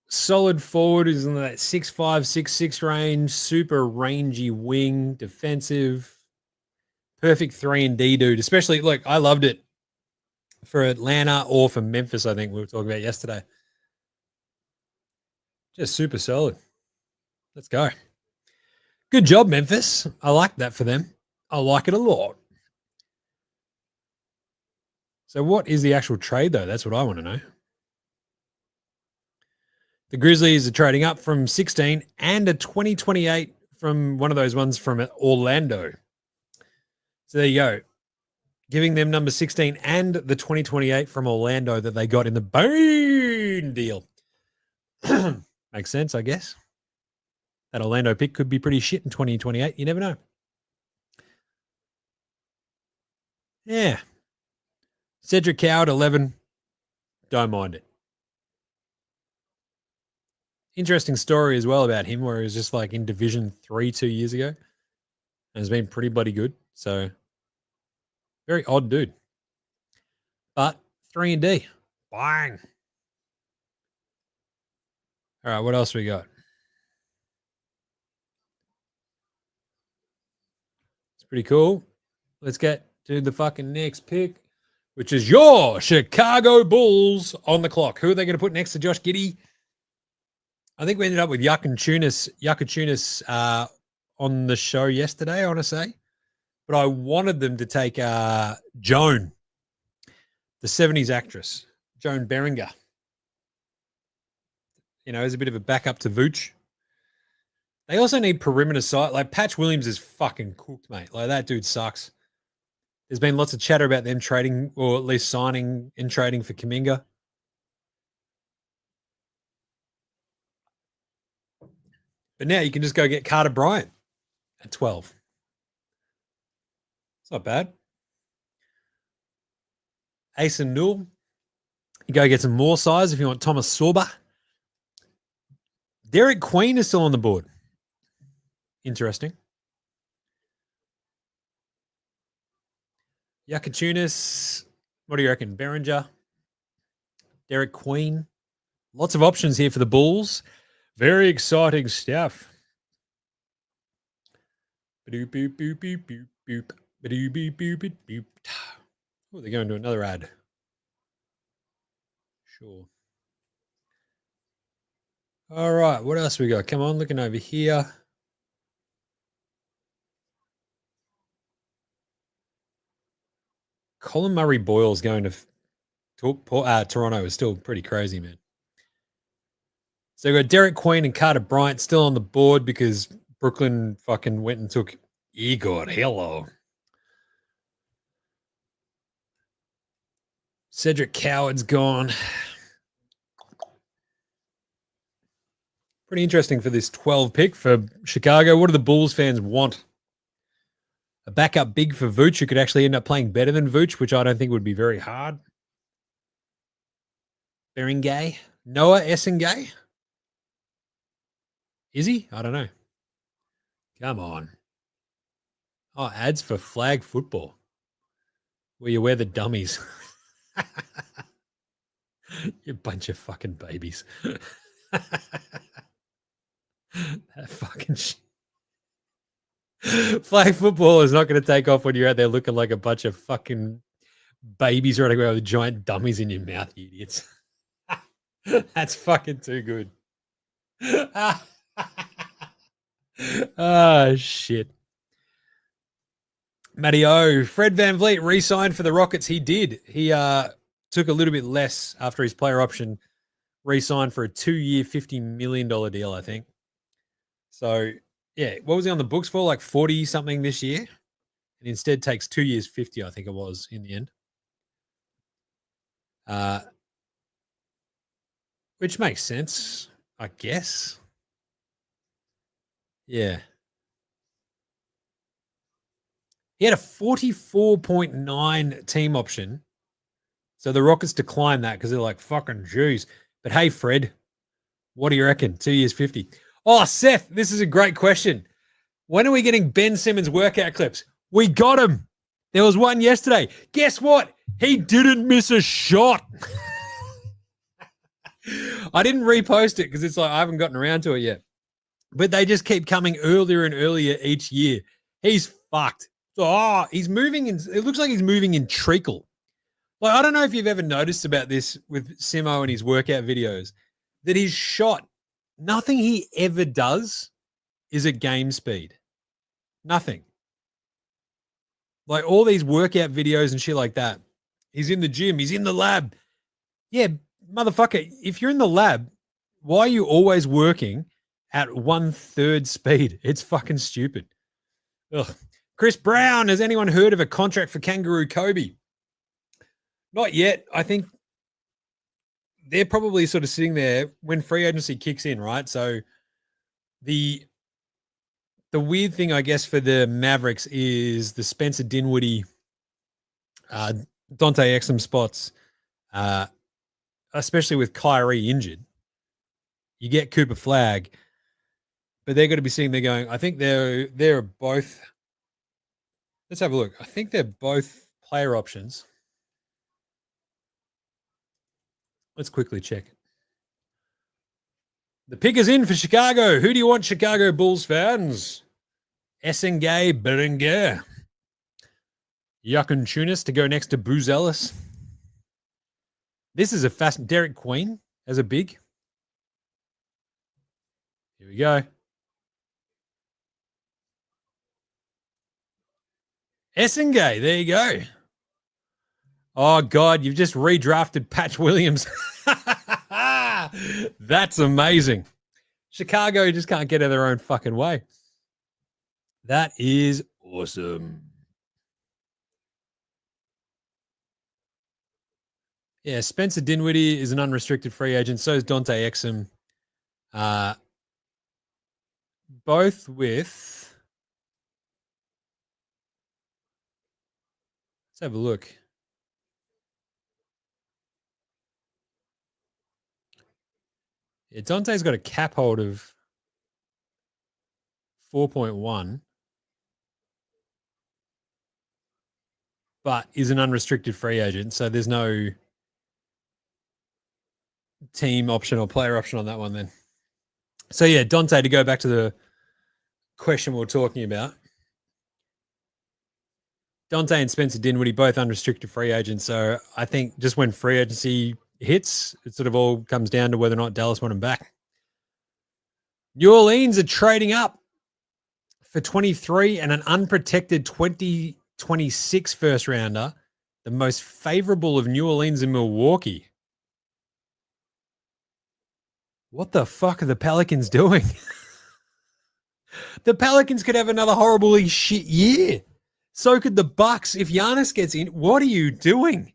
solid forward, is in that 6'5", 6'6" range, super rangy wing, defensive, perfect 3-and-D dude. Especially, look, I loved it for Atlanta or for Memphis, I think we were talking about yesterday. Just super solid. Let's go. Good job, Memphis. I like that for them. I like it a lot. So what is the actual trade, though? That's what I want to know. The Grizzlies are trading up from 16 and a 2028 from one of those ones from Orlando. So there you go. Giving them number 16 and the 2028 from Orlando that they got in the Bone deal. Makes sense, I guess. That Orlando pick could be pretty shit in 2028. You never know. Yeah. Cedric Coward, 11. Don't mind it. Interesting story as well about him, where he was just like in Division 3 2 years ago and has been pretty bloody good. So, very odd dude. But 3-and-D. Bang. All right, what else we got? It's pretty cool. Let's get to the fucking next pick, which is your Chicago Bulls on the clock. Who are they going to put next to Josh Giddey? I think we ended up with Yakachunas on the show yesterday, I want to say. But I wanted them to take Joan, the 70s actress, Joan Beringer. You know, as a bit of a backup to Vooch. They also need perimeter side. Like, Patch Williams is fucking cooked, mate. Like, that dude sucks. There's been lots of chatter about them trading, or at least signing and trading for Kuminga. But now you can just go get Carter Bryant at 12. It's not bad. Ace and Newell. You go get some more size if you want Thomas Sorba. Derek Queen is still on the board. Interesting. Yakachunas. What do you reckon? Beringer. Derek Queen. Lots of options here for the Bulls. Very exciting stuff. Oh, they're going to another ad. Sure. All right. What else we got? Come on, looking over here. Colin Murray Boyle's going to Toronto is still pretty crazy, man. So we've got Derek Queen and Carter Bryant still on the board because Brooklyn fucking went and took Igor. Hello. Cedric Coward's gone. Pretty interesting for this 12 pick for Chicago. What do the Bulls fans want? A backup big for Vooch who could actually end up playing better than Vooch, which I don't think would be very hard. Beringay? Noah Essengay? Is he? I don't know. Come on. Oh, ads for flag football. Where you wear the dummies. You bunch of fucking babies. That fucking shit. Flag football is not going to take off when you're out there looking like a bunch of fucking babies running around with giant dummies in your mouth, you idiots. That's fucking too good. Oh, shit. Matty O, Fred VanVleet re-signed for the Rockets. He did. He took a little bit less after his player option, re-signed for a 2-year, $50 million deal, I think. So, yeah, what was he on the books for? Like 40 something this year? And instead takes 2 years, 50, I think it was in the end. Which makes sense, I guess. Yeah. He had a 44.9 team option. So the Rockets declined that because they're like, fucking Jews. But hey, Fred, what do you reckon? 2 years, 50. Oh, Seth, this is a great question. When are we getting Ben Simmons workout clips? We got him. There was one yesterday. Guess what? He didn't miss a shot. I didn't repost it because it's like I haven't gotten around to it yet. But they just keep coming earlier and earlier each year. He's fucked. Oh, he's moving in. It looks like he's moving in treacle. Like, I don't know if you've ever noticed about this with Simo and his workout videos, that his shot, nothing he ever does is at game speed. Nothing. Like all these workout videos and shit like that. He's in the gym. He's in the lab. Yeah, motherfucker, if you're in the lab, why are you always working at 1/3 speed? It's fucking stupid. Ugh. Chris Brown, has anyone heard of a contract for Kangaroo Kobe? Not yet. I think they're probably sort of sitting there when free agency kicks in, right? So the weird thing, I guess, for the Mavericks is the Spencer Dinwiddie, Dante Exum spots, especially with Kyrie injured. You get Cooper Flag, but they're going to be sitting there going, I think they're both. Let's have a look. I think they're both player options. Let's quickly check it. The pick is in for Chicago. Who do you want, Chicago Bulls fans? Essengay, Berenger. Yakun Tunis to go next to Booz Ellis. This is a fast Derek Queen as a big. Here we go. Essengay, there you go. Oh, God, you've just redrafted Patch Williams. That's amazing. Chicago just can't get out of their own fucking way. That is awesome. Yeah, Spencer Dinwiddie is an unrestricted free agent. So is Dante Exum. Both with... Let's have a look. Yeah, Dante's got a cap hold of 4.1, but is an unrestricted free agent. So there's no team option or player option on that one then. So yeah, Dante, to go back to the question we were talking about. Dante and Spencer Dinwiddie, both unrestricted free agents. So I think just when free agency hits, it sort of all comes down to whether or not Dallas want him back. New Orleans are trading up for 23 and an unprotected 2026 first rounder The most favorable of New Orleans and Milwaukee. What the fuck are the Pelicans doing? The Pelicans could have another horribly shit year. So could the Bucks if Giannis gets in. What are you doing?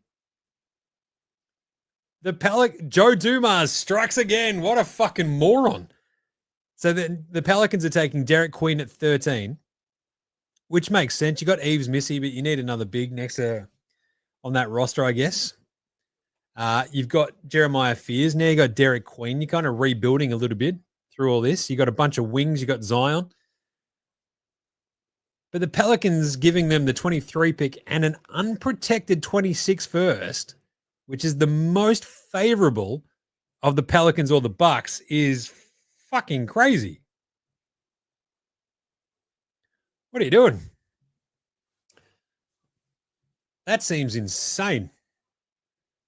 Joe Dumas strikes again. What a fucking moron. So then the Pelicans are taking Derek Queen at 13, which makes sense. You got Eves Missy, but you need another big next to on that roster, I guess. You've got Jeremiah Fears. Now you got Derek Queen. You're kind of rebuilding a little bit through all this. You got a bunch of wings. You got Zion. But the Pelicans giving them the 23 pick and an unprotected 26 first, which is the most favorable of the Pelicans or the Bucks, is fucking crazy. What are you doing? That seems insane.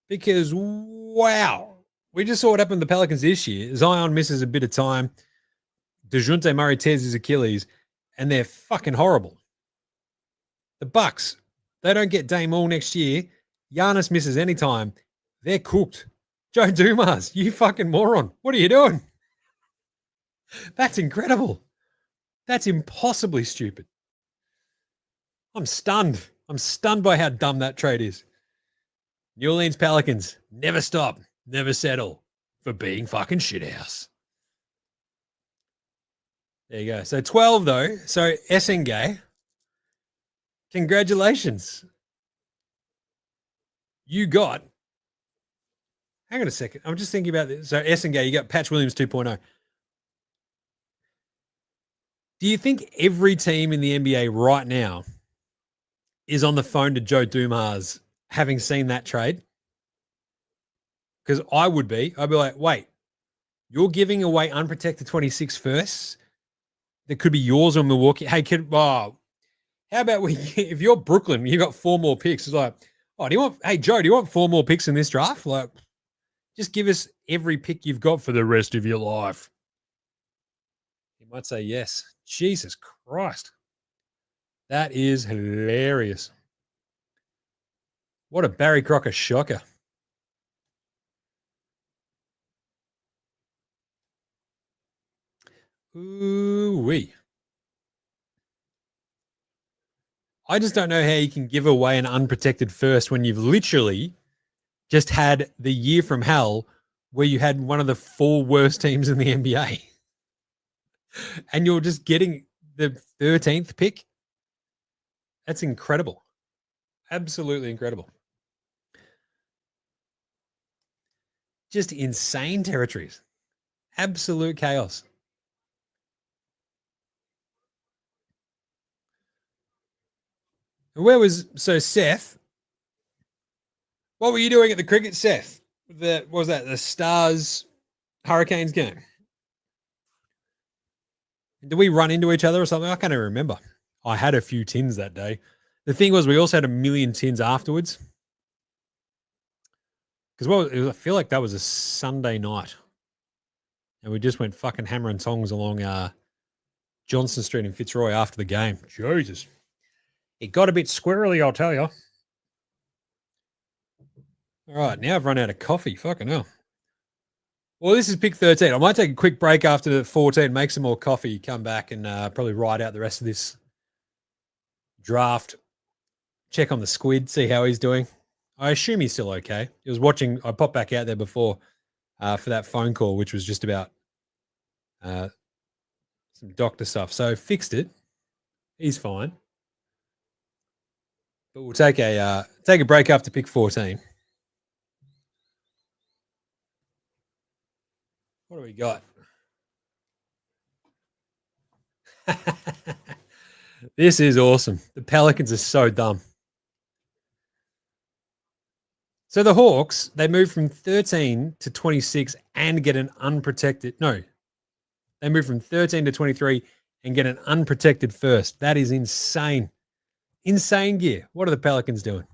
Because, wow, we just saw what happened to the Pelicans this year. Zion misses a bit of time. DeJounte Murray tears his Achilles, and they're fucking horrible. The Bucks, they don't get Dame all next year. Giannis misses any time. They're cooked. Joe Dumas, you fucking moron. What are you doing? That's incredible. That's impossibly stupid. I'm stunned. I'm stunned by how dumb that trade is. New Orleans Pelicans, never stop, never settle for being fucking shithouse. There you go. So 12, though. So Essengay, congratulations. You got, hang on a second. I'm just thinking about this. So Essengay, you got Patch Williams 2.0. Do you think every team in the NBA right now is on the phone to Joe Dumas having seen that trade? Because I would be. I'd be like, wait, you're giving away unprotected 26 firsts that could be yours or Milwaukee. Hey, kid, how about if you're Brooklyn, you got 4 more picks. It's like, hey, Joe, do you want 4 more picks in this draft? Like, just give us every pick you've got for the rest of your life. He might say yes. Jesus Christ. That is hilarious. What a Barry Crocker shocker. Ooh-wee. I just don't know how you can give away an unprotected first when you've literally just had the year from hell where you had one of the 4 worst teams in the NBA. And you're just getting the 13th pick. That's incredible. Absolutely incredible. Just insane territories. Absolute chaos. Seth? What were you doing at the cricket, Seth? What was that? The Stars Hurricanes game? Did we run into each other or something? I can't even remember. I had a few tins that day. The thing was, we also had a million tins afterwards. Because I feel like that was a Sunday night. And we just went fucking hammer and tongs along Johnson Street in Fitzroy after the game. Jesus. It got a bit squirrely, I'll tell you. All right, now I've run out of coffee. Fucking hell. Well, this is pick 13. I might take a quick break after the 14, make some more coffee, come back and probably ride out the rest of this draft. Check on the squid, see how he's doing. I assume he's still okay. He was watching. I popped back out there before for that phone call, which was just about some doctor stuff. So fixed it. He's fine. But we'll take a break after pick 14. What do we got? This is awesome. The Pelicans are so dumb. So the Hawks, they move from 13 to 26 and get an unprotected. No, they move from 13 to 23 and get an unprotected first. That is insane. Insane gear. What are the Pelicans doing?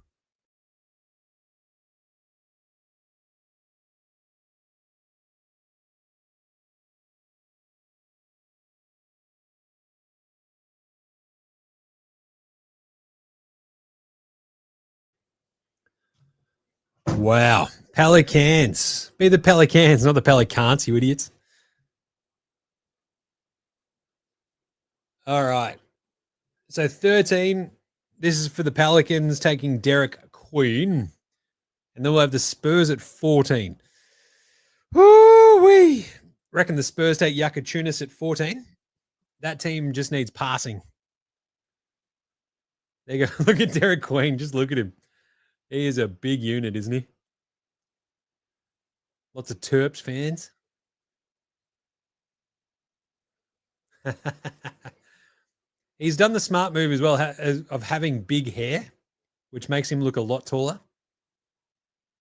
Wow. Pelicans. Be the Pelicans, not the Pelicans, you idiots. All right. So 13. This is for the Pelicans taking Derek Queen. And then we'll have the Spurs at 14. Woo-wee. Reckon the Spurs take Yakachunas at 14. That team just needs passing. There you go. Look at Derek Queen. Just look at him. He is a big unit, isn't he? Lots of Terps fans. He's done the smart move as well of having big hair, which makes him look a lot taller.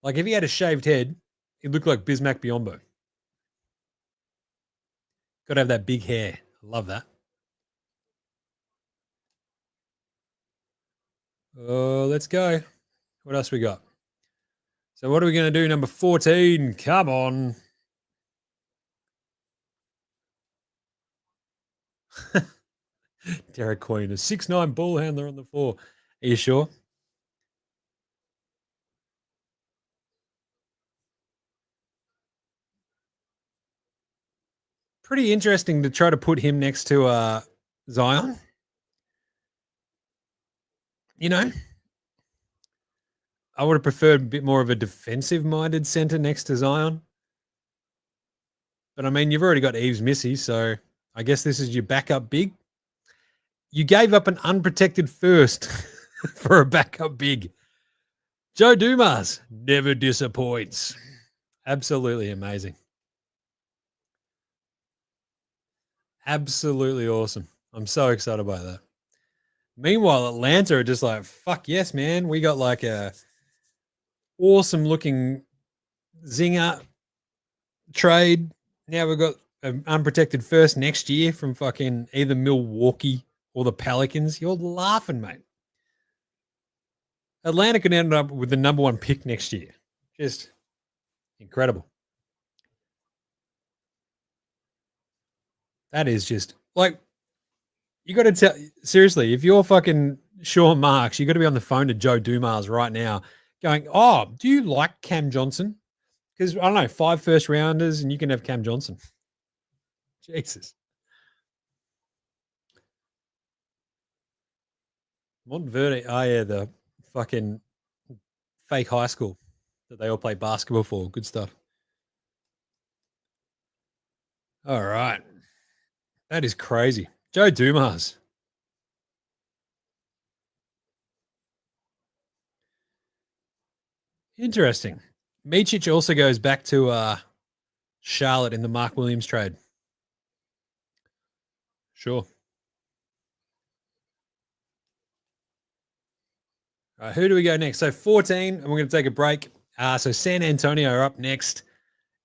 Like if he had a shaved head, he'd look like Bismack Biyombo. Got to have that big hair. I love that. Oh, let's go. What else we got? So what are we going to do? Number 14. Come on. Derek Queen, a 6'9" ball handler on the floor. Are you sure? Pretty interesting to try to put him next to Zion. You know, I would have preferred a bit more of a defensive-minded center next to Zion. But I mean, you've already got Eves Missy, so I guess this is your backup big. You gave up an unprotected first for a backup big. Joe Dumas never disappoints. Absolutely amazing. Absolutely awesome. I'm so excited by that. Meanwhile, Atlanta are just like, fuck yes, man. We got like a awesome looking zinger trade. Now we've got an unprotected first next year from fucking either Milwaukee or the Pelicans. You're laughing, mate. Atlanta could end up with the number one pick next year. Just incredible. That is just like, you got to tell, seriously, if you're fucking Sean Marks, you got to be on the phone to Joe Dumas right now going, oh, do you like Cam Johnson? Because I don't know, 5 first rounders and you can have Cam Johnson. Jesus. Montverde, oh yeah, the fucking fake high school that they all play basketball for. Good stuff. All right. That is crazy. Joe Dumas. Interesting. Micic also goes back to Charlotte in the Mark Williams trade. Sure. All right, who do we go next? So 14, and we're going to take a break. So San Antonio are up next.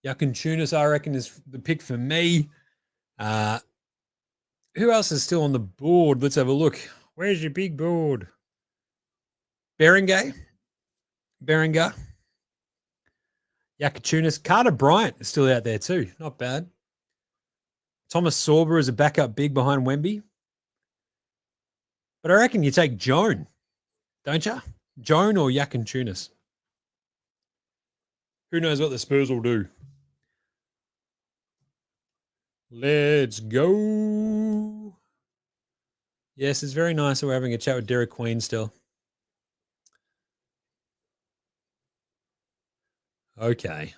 Yakin I reckon, is the pick for me. Who else is still on the board? Let's have a look. Where's your big board? Berenguer. Yakachunas. Carter Bryant is still out there too. Not bad. Thomas Sorber is a backup big behind Wemby. But I reckon you take Joan, don't you? Joan or Yakin Who knows what the Spurs will do? Let's go. Yes, it's very nice that we're having a chat with Derek Queen still. Okay.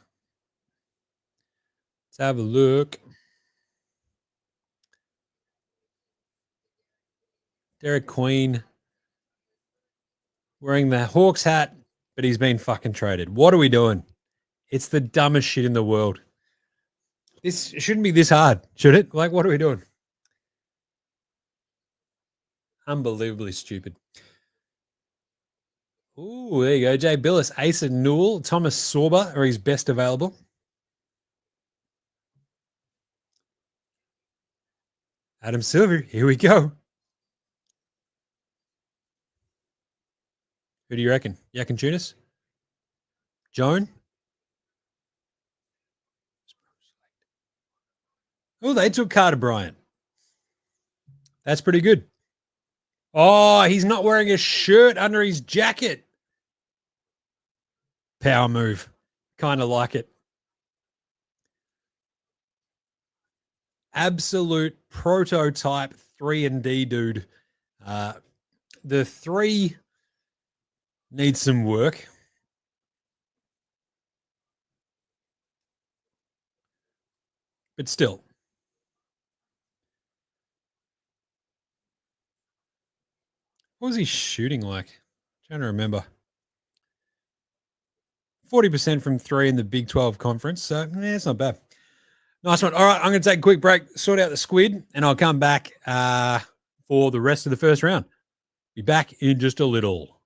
Let's have a look. Derek Queen wearing the Hawks hat, but he's been fucking traded. What are we doing? It's the dumbest shit in the world. This shouldn't be this hard, should it? Like, what are we doing? Unbelievably stupid. Ooh, there you go. Jay Billis, Asa Newell, Thomas Sorber are his best available. Adam Silver, here we go. Who do you reckon? Yakin Joan? Oh, they took Carter Bryant. That's pretty good. Oh, he's not wearing a shirt under his jacket. Power move. Kind of like it. Absolute prototype 3-and-D dude. The 3 needs some work. But still. What was he shooting like? I'm trying to remember. 40% from 3 in the Big 12 conference. So, it's not bad. Nice one. All right, I'm going to take a quick break, sort out the squid, and I'll come back for the rest of the first round. Be back in just a little.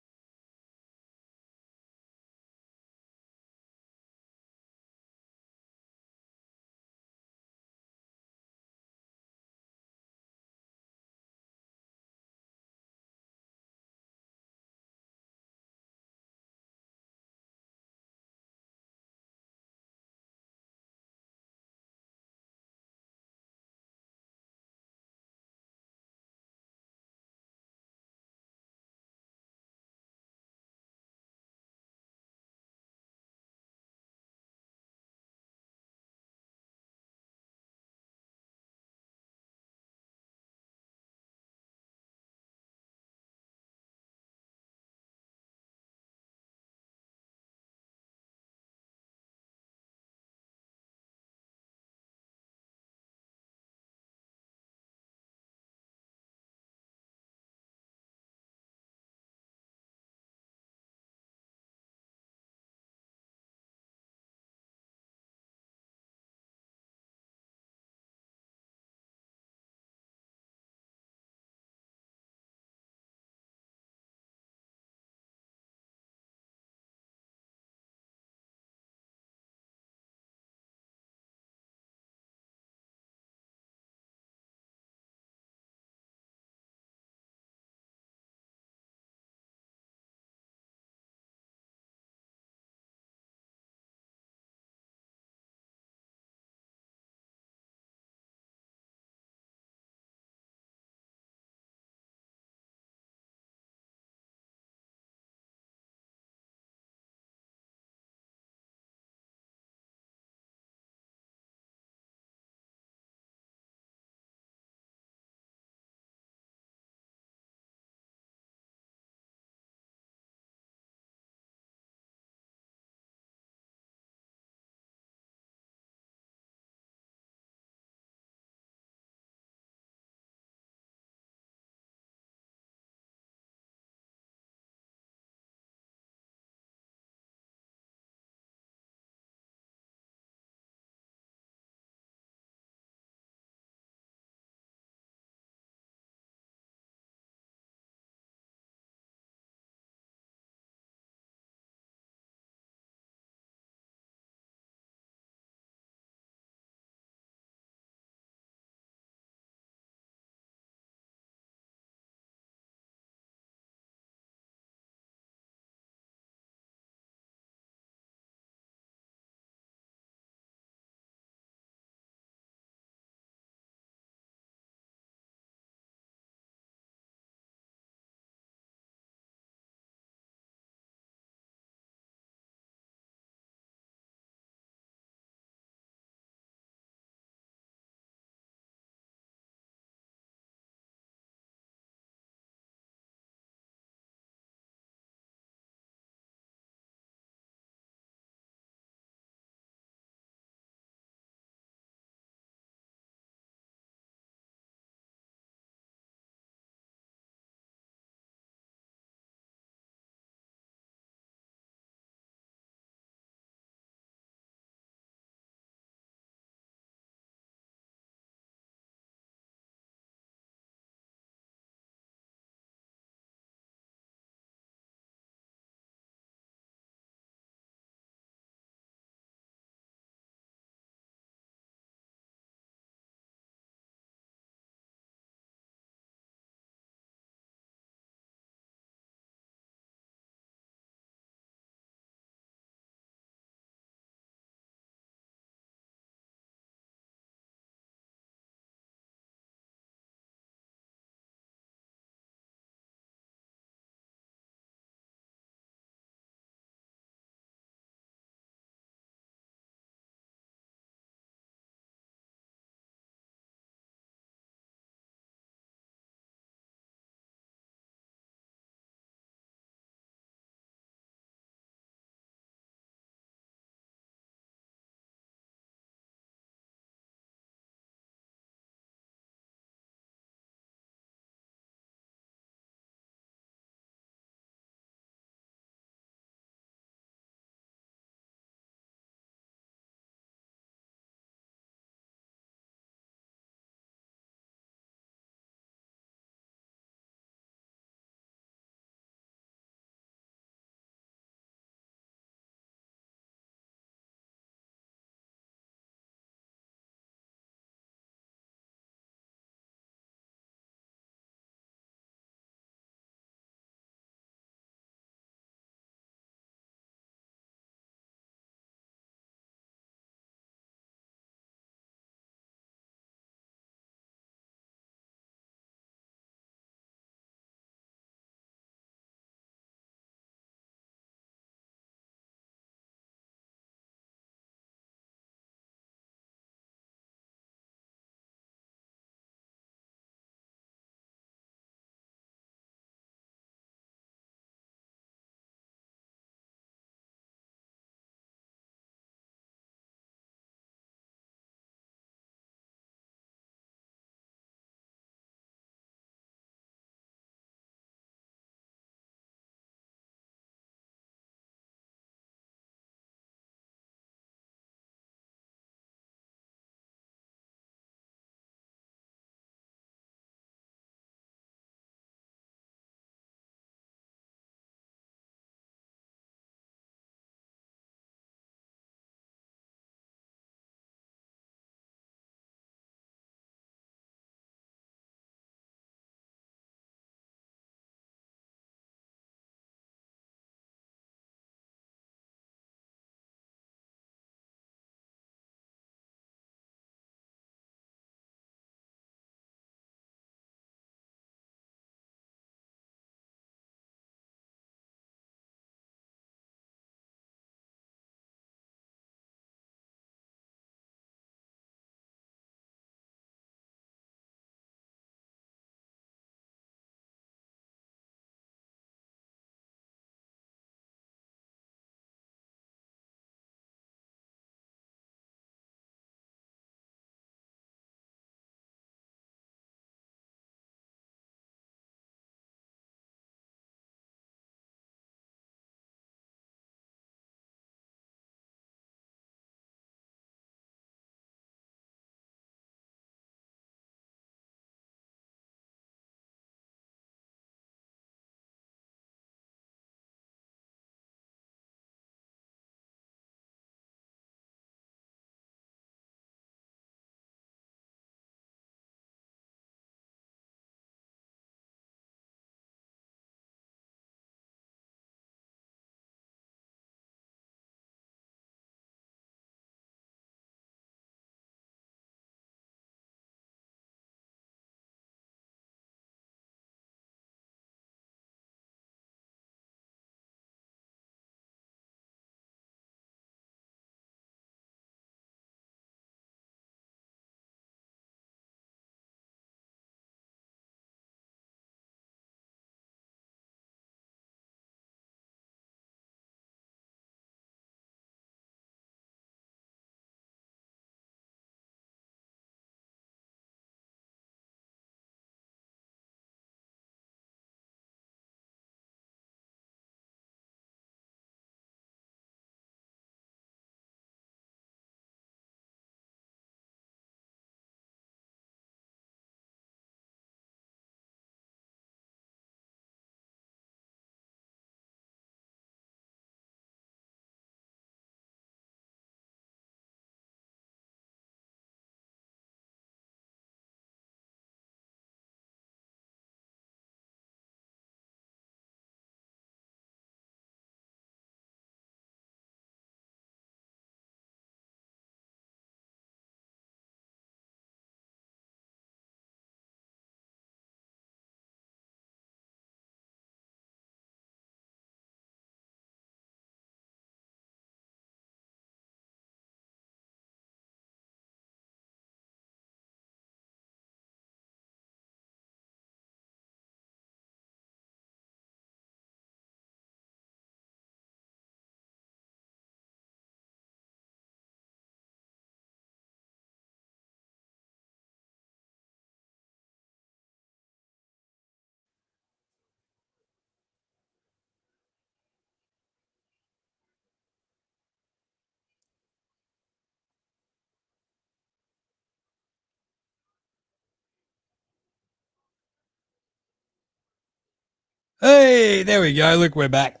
Hey, there we go. Look, we're back.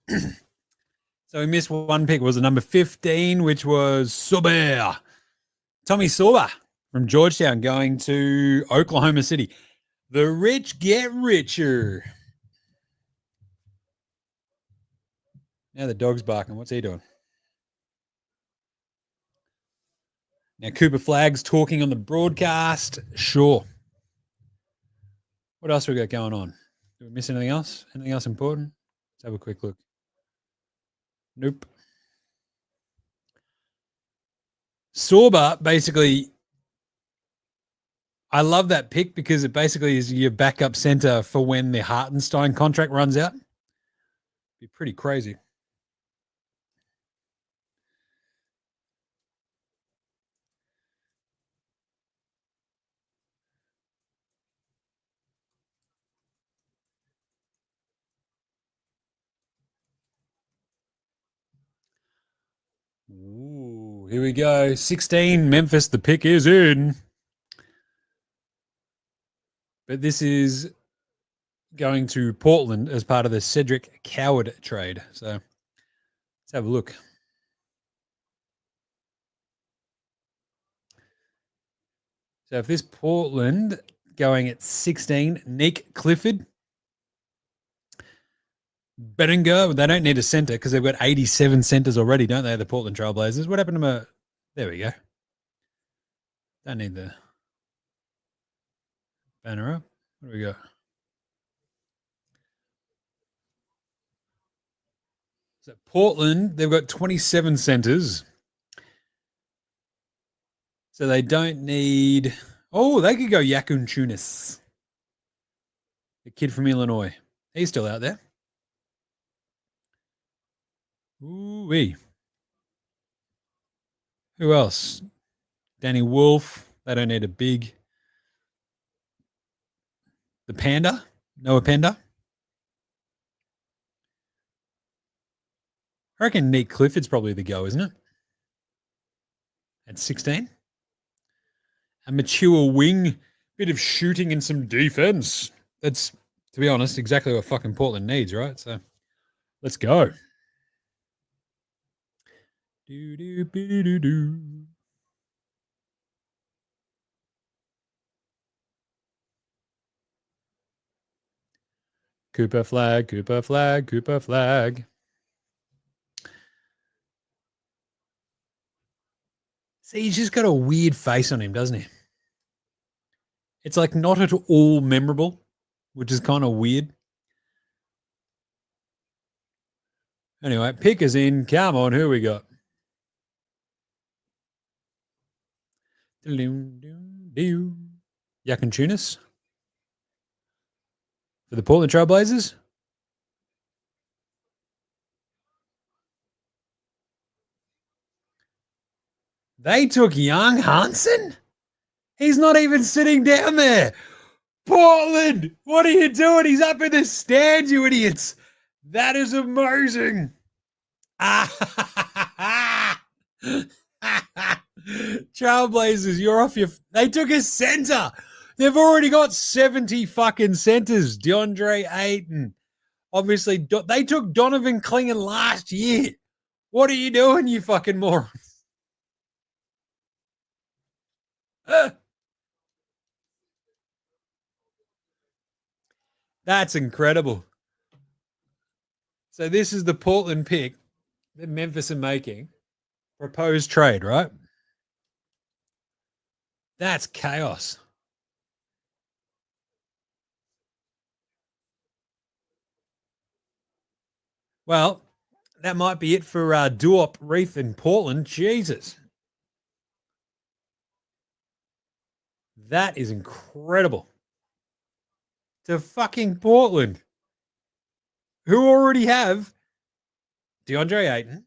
So we missed one pick. It was the number 15, which was Sauber. Tommy Sauber from Georgetown going to Oklahoma City. The rich get richer. Now the dog's barking. What's he doing? Now Cooper Flagg's talking on the broadcast. Sure. What else we got going on? Did we miss anything else? Anything else important? Let's have a quick look. Nope. Sauber, basically, I love that pick because it basically is your backup center for when the Hartenstein contract runs out. Be pretty crazy. Ooh, here we go. 16, Memphis. The pick is in. But this is going to Portland as part of the Cedric Coward trade. So let's have a look. So if this Portland going at 16, Nick Clifford, Beringer, they don't need a center because they've got 87 centers already, don't they? The Portland Trailblazers. What happened to my? There we go. Don't need the banner up. What do we got? So Portland, they've got 27 centers. So they don't need. Oh, they could go Yakun Tunis, the kid from Illinois. He's still out there. Ooh-wee. Who else? Danny Wolf. They don't need a big. The Panda. Noah Panda. I reckon Nick Clifford's probably the go, isn't it? At 16. A mature wing, bit of shooting and some defense. That's, to be honest, exactly what fucking Portland needs, right? So let's go. Do. Cooper Flag, Cooper Flag, Cooper Flag. See, he's just got a weird face on him, doesn't he? It's like not at all memorable, which is kind of weird. Anyway, pick is in. Come on, who we got? Yakin Tunis for the Portland Trailblazers. They took Young Hansen? He's not even sitting down there. Portland, what are you doing? He's up in the stands, you idiots. That is amazing. Trailblazers, you're off your. They took a center. They've already got 70 fucking centers. DeAndre Ayton. Obviously, they took Donovan Clingan last year. What are you doing, you fucking morons? That's incredible. So this is the Portland pick that Memphis are making. Proposed trade, right? That's chaos. Well, that might be it for Duop, Reef, in Portland. Jesus. That is incredible. To fucking Portland, who already have DeAndre Ayton,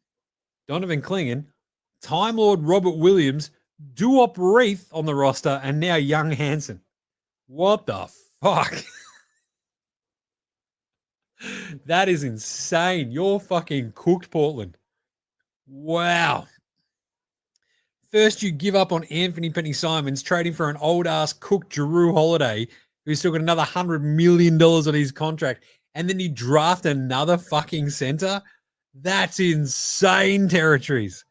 Donovan Clingan, Time Lord Robert Williams, Duop Reef on the roster, and now Young Hansen. What the fuck? That is insane. You're fucking cooked, Portland. Wow. First, you give up on Anthony Penny Simons, trading for an old ass cooked Jrue Holiday, who's still got another $100 million on his contract. and then you draft another fucking center. That's insane territories.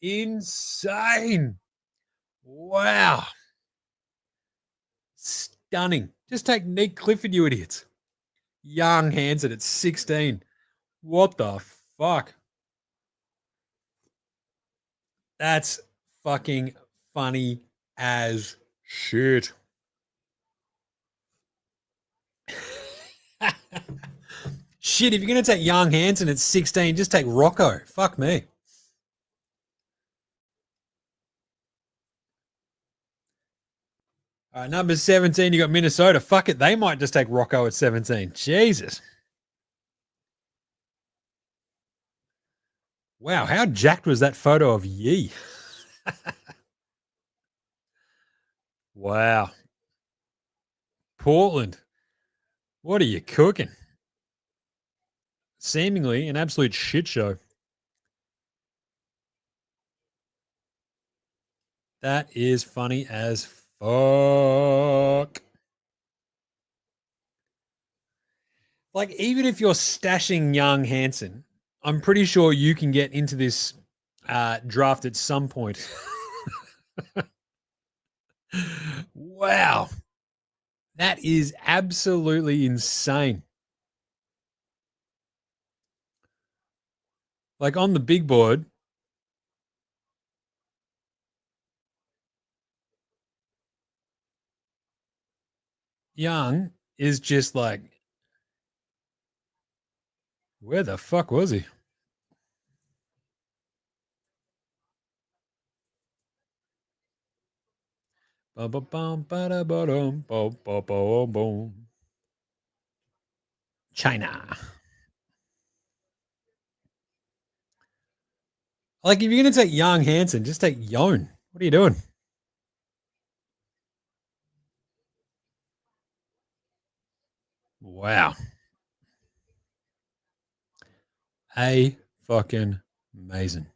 Insane. Wow. Stunning. Just take Nick Clifford, you idiots. Young Hansen at 16. What the fuck? That's fucking funny as shit. Shit, if you're going to take Young Hansen at 16, just take Rocco. Fuck me. All right, number 17, you got Minnesota. Fuck it, they might just take Rocco at 17. Jesus. Wow, how jacked was that photo of Yee? Wow. Portland. What are you cooking? Seemingly an absolute shit show. That is funny as fuck. Like, even if you're stashing Young Hansen, I'm pretty sure you can get into this draft at some point. Wow. That is absolutely insane. Like, on the big board, Young is just like, where the fuck was he? China. Like, if you're going to take Young Hansen, just take Yon. What are you doing? Wow. A fucking amazing.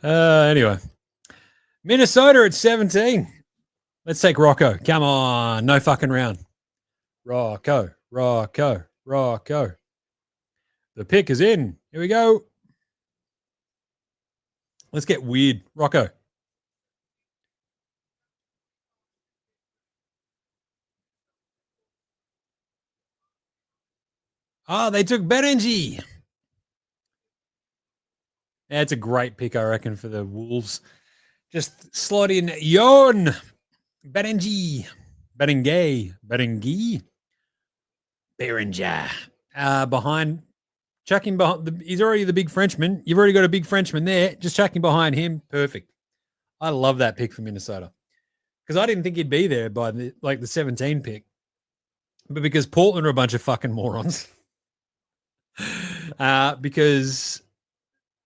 Anyway, Minnesota at 17. Let's take Rocco. Come on. No fucking round. Rocco. The pick is in. Here we go. Let's get weird. Rocco. Oh, they took Berenji. That's a great pick, I reckon, for the Wolves. Just slot in Yon. Berenji. Berengi. Berenger. Behind. Chuck him behind. He's already the big Frenchman. You've already got a big Frenchman there. Just chuck him behind him. Perfect. I love that pick for Minnesota. Because I didn't think he'd be there by the 17 pick. But because Portland are a bunch of fucking morons. Because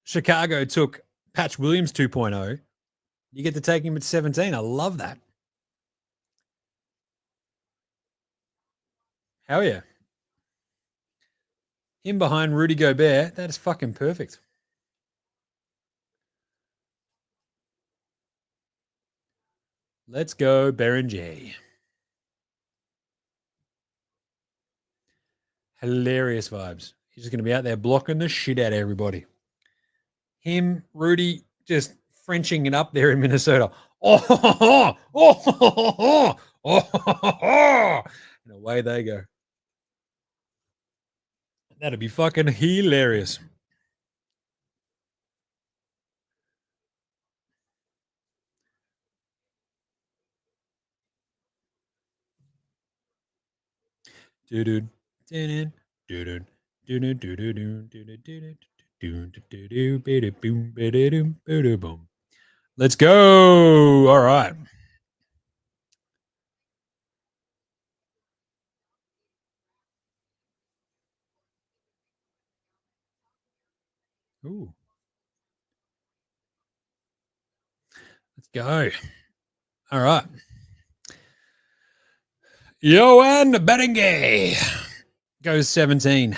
Chicago took Patch Williams 2.0. You get to take him at 17. I love that. Hell yeah. Him behind Rudy Gobert. That is fucking perfect. Let's go, Berenger. Hilarious vibes. He's just going to be out there blocking the shit out of everybody. Him, Rudy, just Frenching it up there in Minnesota. And away they go. That'd be fucking hilarious. Dude. Let's go. All right. Ooh. Let's go. All right. Yoann Berenguer goes 17.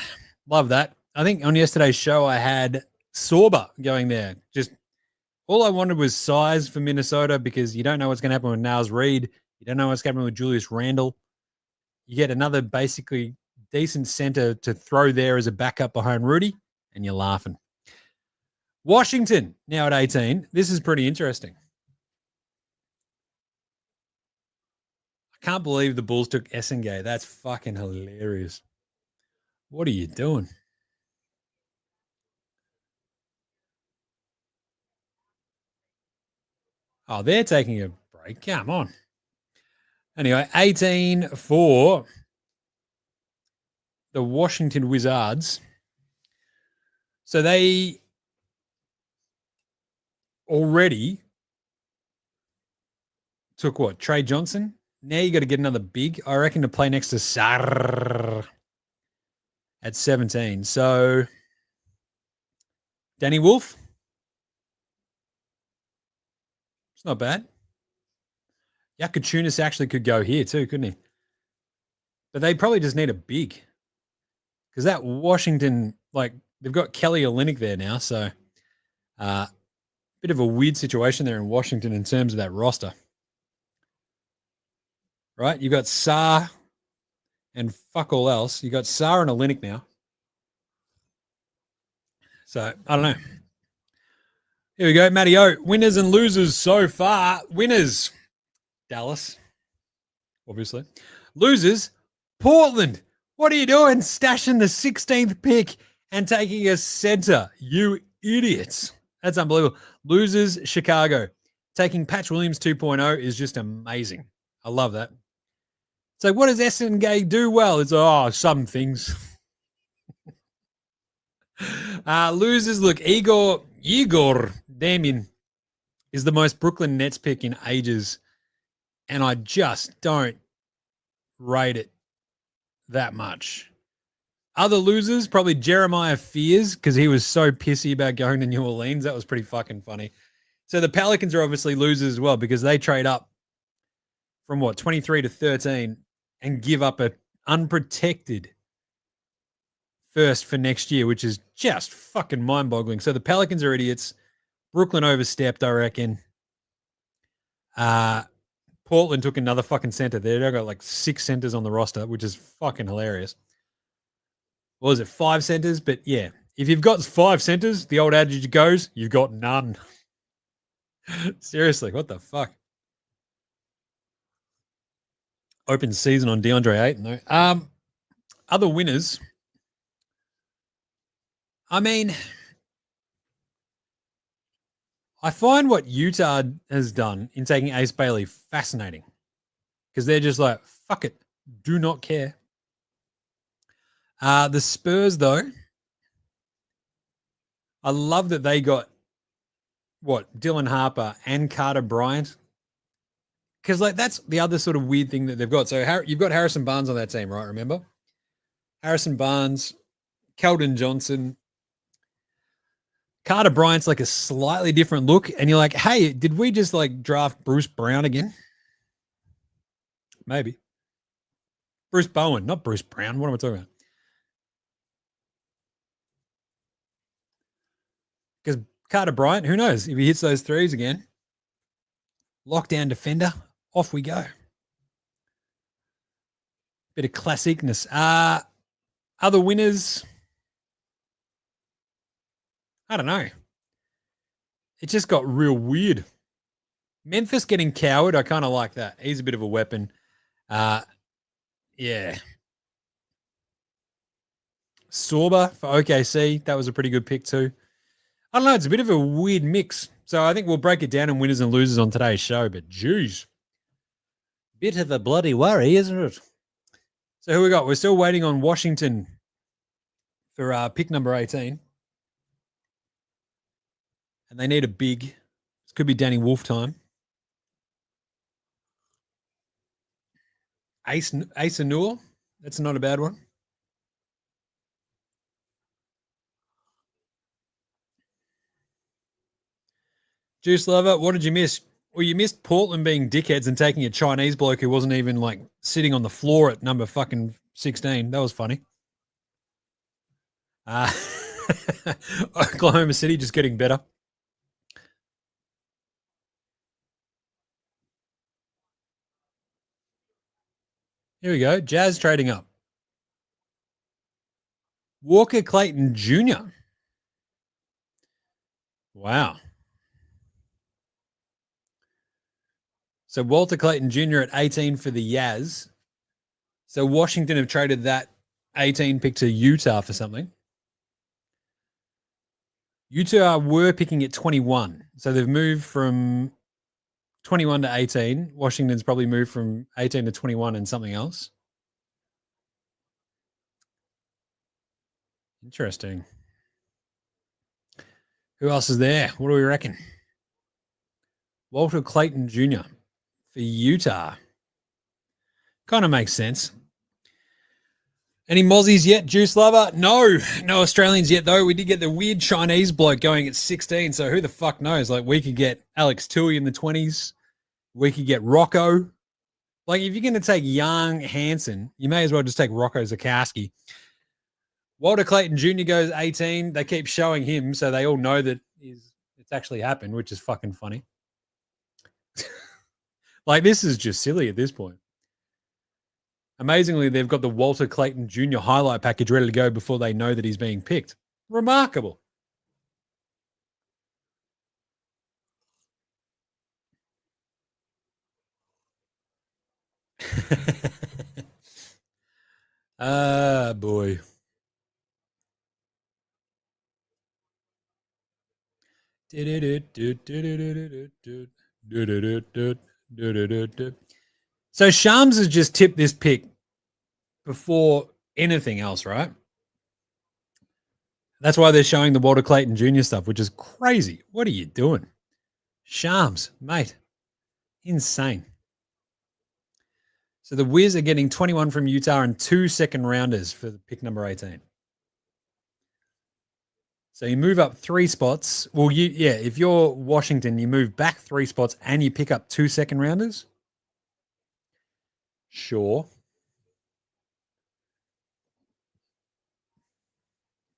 Love that. I think on yesterday's show I had Sorba going there. Just All I wanted was size for Minnesota because you don't know what's going to happen with Niles Reed. You don't know what's going to happen with Julius Randle. You get another basically decent center to throw there as a backup behind Rudy, and you're laughing. Washington, now at 18. This is pretty interesting. I can't believe the Bulls took Essengay. That's fucking hilarious. What are you doing? Oh, they're taking a break. Come on. Anyway, 18 for the Washington Wizards. So they already took what? Trey Johnson? Now you got to get another big, I reckon, to play next to Sar at 17. So Danny Wolf. It's not bad. Yakutunis actually could go here too, couldn't he? But they probably just need a big. Because that Washington, like, they've got Kelly Olynyk there now. So bit of a weird situation there in Washington in terms of that roster. Right? You got Sar and fuck all else. You got Sar and Olynyk now. So, I don't know. Here we go. Matty O. Winners and losers so far. Winners. Dallas. Obviously. Losers. Portland. What are you doing? Stashing the 16th pick and taking a center. You idiots. That's unbelievable. Losers. Chicago. Taking Patch Williams 2.0 is just amazing. I love that. So what does Essengay do well? It's, some things. Losers, look, Igor Damien is the most Brooklyn Nets pick in ages, and I just don't rate it that much. Other losers, probably Jeremiah Fears, because he was so pissy about going to New Orleans. That was pretty fucking funny. So the Pelicans are obviously losers as well because they trade up from 23 to 13 and give up an unprotected first for next year, which is just fucking mind-boggling. So the Pelicans are idiots. Brooklyn overstepped, I reckon. Portland took another fucking center. They've got like 6 centers on the roster, which is fucking hilarious. What was it, 5 centers? But yeah, if you've got 5 centers, the old adage goes, you've got none. Seriously, what the fuck? Open season on DeAndre Ayton, though. Other winners. I mean, I find what Utah has done in taking Ace Bailey fascinating because they're just like, fuck it, do not care. The Spurs, though, I love that they got, Dylan Harper and Carter Bryant. Because, that's the other sort of weird thing that they've got. So you've got Harrison Barnes on that team, right? Remember? Harrison Barnes, Keldon Johnson. Carter Bryant's like a slightly different look. And you're like, hey, did we just draft Bruce Brown again? Maybe. Bruce Bowen, not Bruce Brown. What am I talking about? Because Carter Bryant, who knows if he hits those threes again? Lockdown defender, off we go. Bit of classicness. Other winners, I don't know. It just got real weird. Memphis getting Coward, I kind of like that. He's a bit of a weapon. Yeah. Sorba for OKC, that was a pretty good pick too. I don't know, it's a bit of a weird mix. So I think we'll break it down in winners and losers on today's show, but geez. Bit of a bloody worry, isn't it? So who we got? We're still waiting on Washington for pick number 18. And they need a big. This could be Danny Wolf time. Ace Anua. That's not a bad one. Juice Lover, what did you miss? Well, you missed Portland being dickheads and taking a Chinese bloke who wasn't even sitting on the floor at number fucking 16. That was funny. Oklahoma City just getting better. Here we go. Jazz trading up. Walker Clayton Jr. Wow. So Walter Clayton Jr. at 18 for the Yaz. So Washington have traded that 18 pick to Utah for something. Utah were picking at 21. So they've moved from 21 to 18. Washington's probably moved from 18 to 21 and something else. Interesting. Who else is there? What do we reckon? Walter Clayton Jr. for Utah. Kind of makes sense. Any Mozzies yet, Juice Lover? No Australians yet, though. We did get the weird Chinese bloke going at 16, so who the fuck knows? Like, we could get Alex Tui in the 20s. We could get Rocco. Like, if you're going to take young Hansen, you may as well just take Rocco Zakowski. Walter Clayton Jr. goes 18. They keep showing him, so they all know that it's actually happened, which is fucking funny. Like, this is just silly at this point. Amazingly, they've got the Walter Clayton Jr. highlight package ready to go before they know that he's being picked. Remarkable. Ah, boy. So Shams has just tipped this pick before anything else, right? That's why they're showing the Walter Clayton Jr. stuff, which is crazy. What are you doing? Shams, mate. Insane. So the Wiz are getting 21 from Utah and 2 second rounders for the pick number 18. So you move up 3 spots. Well, if you're Washington, you move back 3 spots and you pick up 2 second rounders. Sure.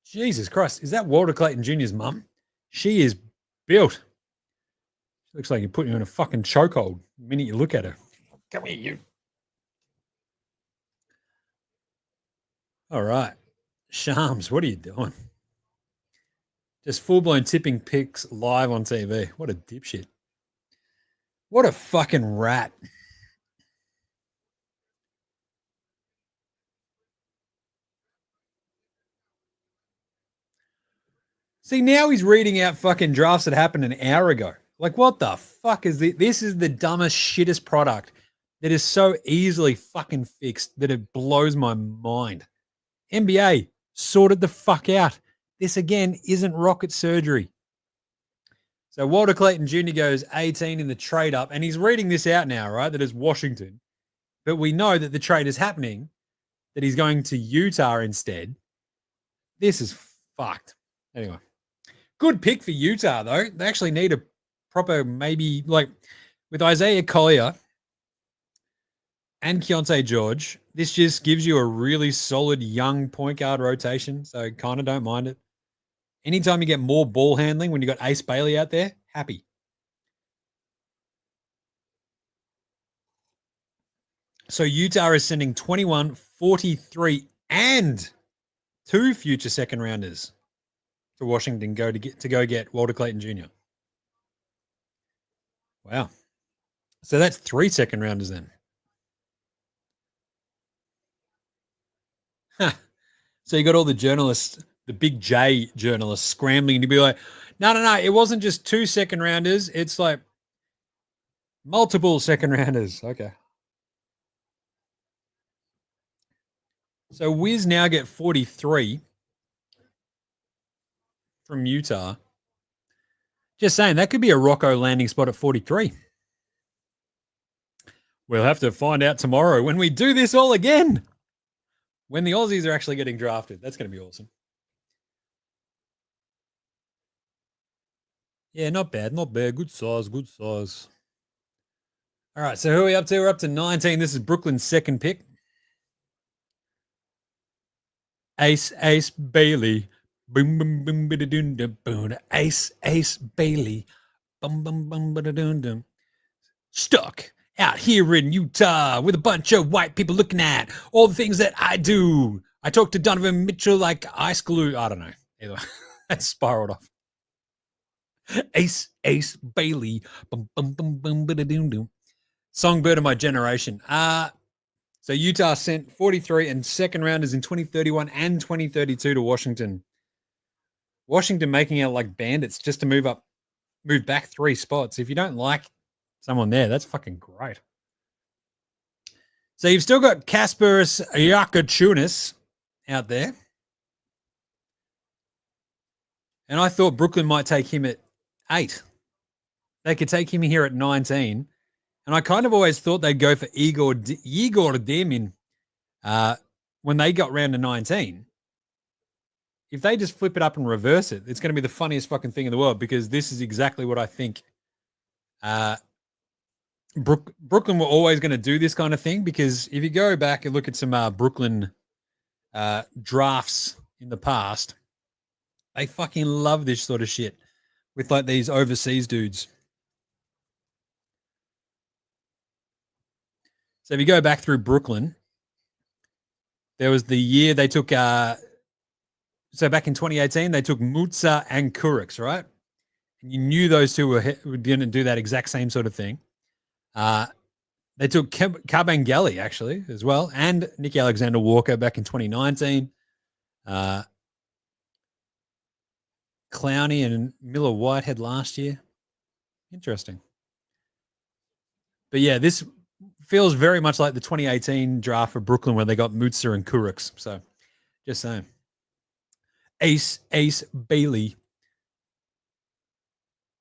Jesus Christ. Is that Walter Clayton Jr.'s mum? She is built. She looks like you're putting her in a fucking chokehold the minute you look at her. Come here, you. All right. Shams, what are you doing? Just full-blown tipping picks live on TV. What a dipshit. What a fucking rat. See, now he's reading out fucking drafts that happened an hour ago. Like, what the fuck is this? This is the dumbest, shittest product that is so easily fucking fixed that it blows my mind. NBA, sort it the fuck out. This, again, isn't rocket surgery. So Walter Clayton Jr. goes 18 in the trade up, and he's reading this out now, right? That is Washington. But we know that the trade is happening, that he's going to Utah instead. This is fucked. Anyway. Good pick for Utah, though. They actually need a proper, maybe, like, with Isaiah Collier and Keontae George, this just gives you a really solid young point guard rotation, so kind of don't mind it. Anytime you get more ball handling when you got Ace Bailey out there, happy. So Utah is sending 21, 43, and 2 future second rounders to Washington to go get Walter Clayton Jr. Wow. So that's 3 second rounders then. Huh. So you got all the journalists, the big J journalists scrambling to be like, no, it wasn't just 2 second rounders. It's like multiple second rounders. Okay. So Wiz now get 43 from Utah. Just saying, that could be a Rocco landing spot at 43. We'll have to find out tomorrow when we do this all again. When the Aussies are actually getting drafted. That's going to be awesome. Yeah, not bad. Not bad. Good size. Good size. All right, so who are we up to? We're up to 19. This is Brooklyn's second pick. Ace Bailey. Boom, boom, boom, ba-da-doom, boom. Ace Bailey. Bum, bum, bum, ba-da-doom, dum. Stuck out here in Utah with a bunch of white people looking at all the things that I do. I talk to Donovan Mitchell like ice glue. I don't know. Either way, that spiraled off. Ace Bailey. Bum, bum, bum, bum, ba-da-doom, doom. Songbird of my generation. So Utah sent 43 and second rounders in 2031 and 2032 to Washington. Washington making out like bandits just to move back 3 spots. If you don't like someone there, that's fucking great. So you've still got Kasparis Yakachunas out there. And I thought Brooklyn might take him at 8. They could take him here at 19. And I kind of always thought they'd go for Igor Demin when they got round to 19. If they just flip it up and reverse it, it's going to be the funniest fucking thing in the world, because this is exactly what I think Brooklyn were always going to do this kind of thing, because if you go back and look at some Brooklyn drafts in the past, they fucking love this sort of shit with like these overseas dudes. So if you go back through Brooklyn, there was the year they took so back in 2018, they took Mutsa and Kuriks, right? And you knew those two were going to do that exact same sort of thing. They took Kabengele, actually, as well, and Nicky Alexander-Walker back in 2019. Clowney and Miller Whitehead last year. Interesting. But yeah, this feels very much like the 2018 draft for Brooklyn where they got Mutsa and Kuriks. So just saying. Ace Bailey.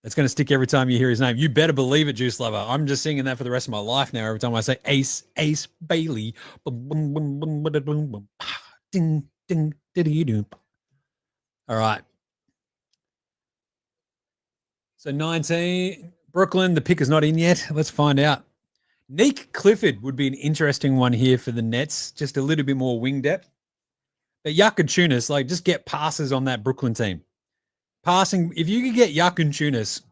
That's going to stick every time you hear his name. You better believe it, Juice Lover. I'm just singing that for the rest of my life now. Every time I say Ace Bailey. Boom, boom, boom, boom, boom, boom. Ding, ding, diddy, doo. All right. So 19, Brooklyn, the pick is not in yet. Let's find out. Nick Clifford would be an interesting one here for the Nets. Just a little bit more wing depth. But Yakachunas, like, just get passes on that Brooklyn team. Passing, if you could get Yakachunas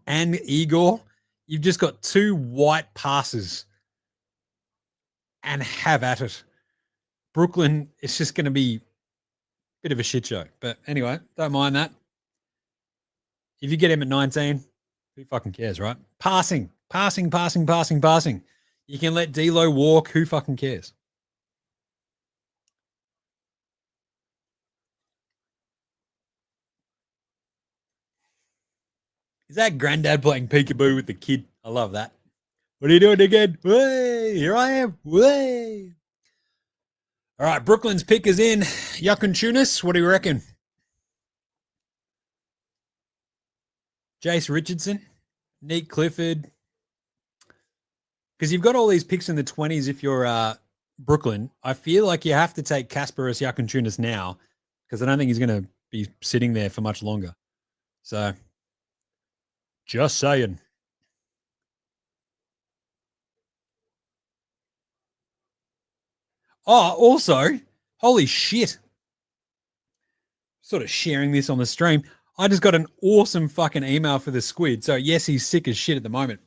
and Igor, you've just got 2 white passes and have at it. Brooklyn, it's just going to be a bit of a shit show. But anyway, don't mind that. If you get him at 19, who fucking cares, right? Passing. You can let D'Lo walk. Who fucking cares? Is that granddad playing peekaboo with the kid? I love that. What are you doing again? Way, here I am. Way. All right, Brooklyn's pick is in. Yakunchunas, what do you reckon? Jace Richardson, Nick Clifford. Because you've got all these picks in the 20s if you're Brooklyn. I feel like you have to take Kasparis Yakunchunas now, because I don't think he's going to be sitting there for much longer. So, just saying. Oh, also, holy shit. Sort of sharing this on the stream. I just got an awesome fucking email for the squid. So, yes, he's sick as shit at the moment.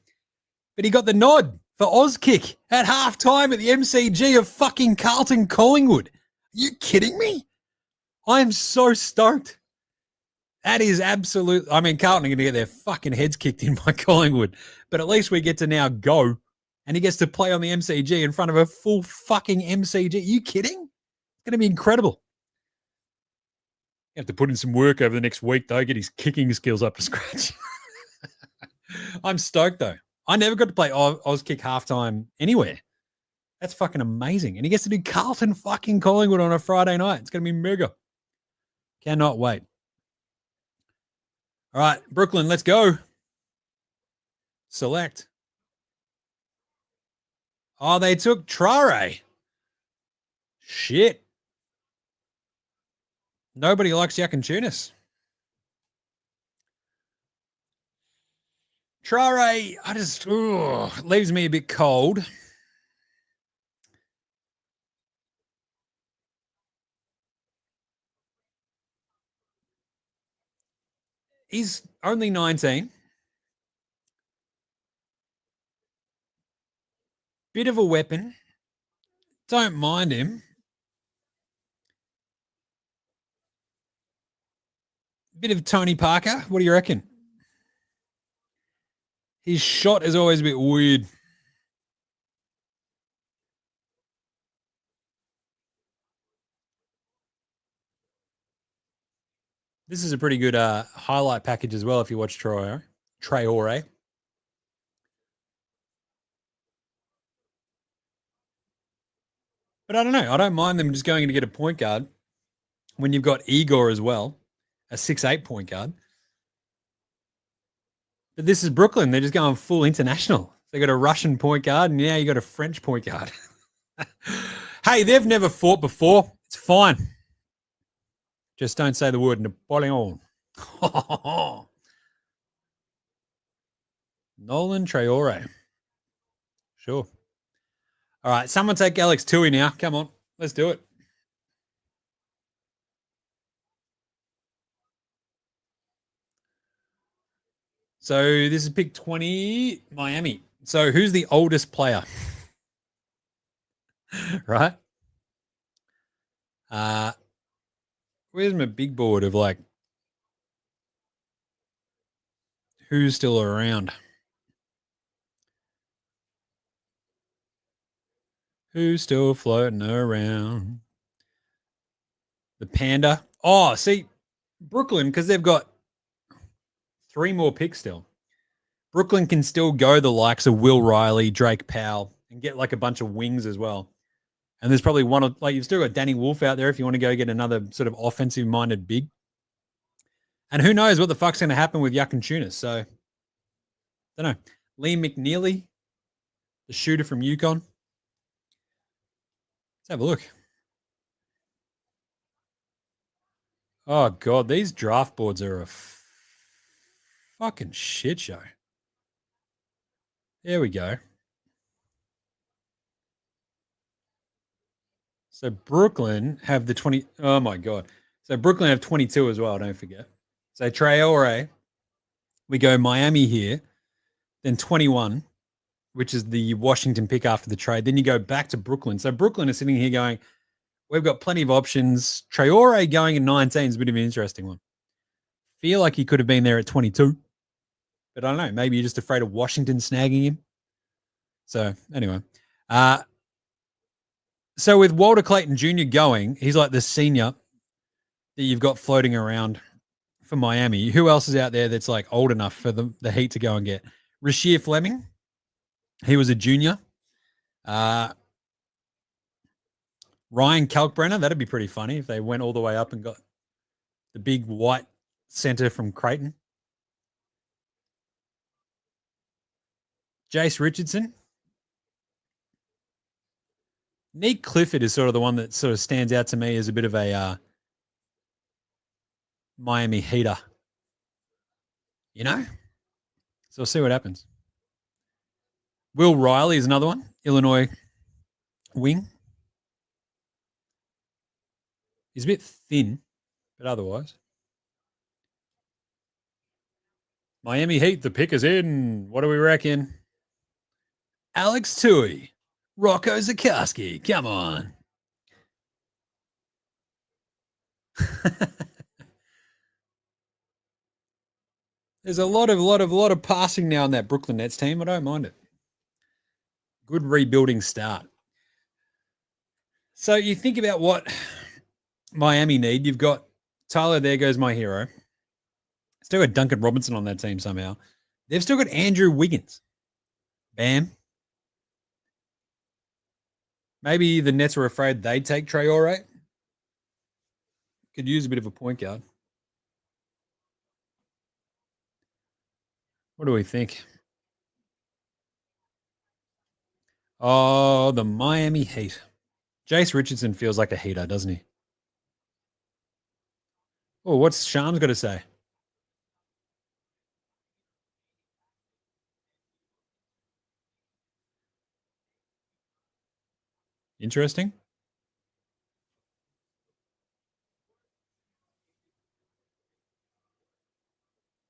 But he got the nod for Auskick at halftime at the MCG of fucking Carlton Collingwood. Are you kidding me? I am so stoked. That is absolute. I mean, Carlton are going to get their fucking heads kicked in by Collingwood. But at least we get to now go. And he gets to play on the MCG in front of a full fucking MCG. Are you kidding? It's going to be incredible. You have to put in some work over the next week, though. Get his kicking skills up to scratch. I'm stoked, though. I never got to play Auskick halftime anywhere. That's fucking amazing. And he gets to do Carlton fucking Collingwood on a Friday night. It's going to be mega. Cannot wait. All right, Brooklyn, let's go. Select. Oh, they took Trare. Shit. Nobody likes Yakunchunas. Trare, leaves me a bit cold. He's only 19. Bit of a weapon. Don't mind him. Bit of Tony Parker. What do you reckon? His shot is always a bit weird. This is a pretty good highlight package as well if you watch Traore. But I don't know. I don't mind them just going to get a point guard when you've got Igor as well, a 6'8" point guard. But this is Brooklyn. They're just going full international. They got a Russian point guard, and now you got a French point guard. Hey, they've never fought before. It's fine. Just don't say the word Napoleon. Nolan Traore. Sure. All right, someone take Alex Tui now. Come on, let's do it. So this is pick 20, Miami. So who's the oldest player? Right? Where's my big board of like who's still around? Who's still floating around? The Panda. Oh, see, Brooklyn, because they've got 3 more picks still. Brooklyn can still go the likes of Will Riley, Drake Powell, and get like a bunch of wings as well. And there's probably one of, like, you've still got Danny Wolf out there if you want to go get another sort of offensive minded big. And who knows what the fuck's going to happen with Yuck and Tunis. So, don't know. Lee McNeely, the shooter from UConn. Let's have a look. Oh, God, these draft boards are a fucking shit show. There we go. So Brooklyn have the 20. Oh, my God. So Brooklyn have 22 as well, don't forget. So Traore, we go Miami here, then 21, which is the Washington pick after the trade. Then you go back to Brooklyn. So Brooklyn is sitting here going, we've got plenty of options. Traore going at 19 is a bit of an interesting one. Feel like he could have been there at 22. But I don't know. Maybe you're just afraid of Washington snagging him. So anyway. So with Walter Clayton Jr. going, he's like the senior that you've got floating around for Miami. Who else is out there that's like old enough for the Heat to go and get? Rasheer Fleming. He was a junior. Ryan Kalkbrenner. That'd be pretty funny if they went all the way up and got the big white center from Creighton. Jace Richardson. Nick Clifford is sort of the one that sort of stands out to me as a bit of a Miami Heater. You know? So we'll see what happens. Will Riley is another one. Illinois wing. He's a bit thin, but otherwise. Miami Heat, the pick is in. What do we reckon? Alex Tui. Rocco Zukowski. Come on. There's a lot of passing now in that Brooklyn Nets team. I don't mind it. Good rebuilding start. So you think about what Miami need. You've got Tyler, there goes my hero. Still got Duncan Robinson on that team somehow. They've still got Andrew Wiggins. Bam. Maybe the Nets were afraid they'd take Traore. Could use a bit of a point guard. What do we think? Oh, the Miami Heat. Jace Richardson feels like a heater, doesn't he? Oh, what's Shams got to say? Interesting.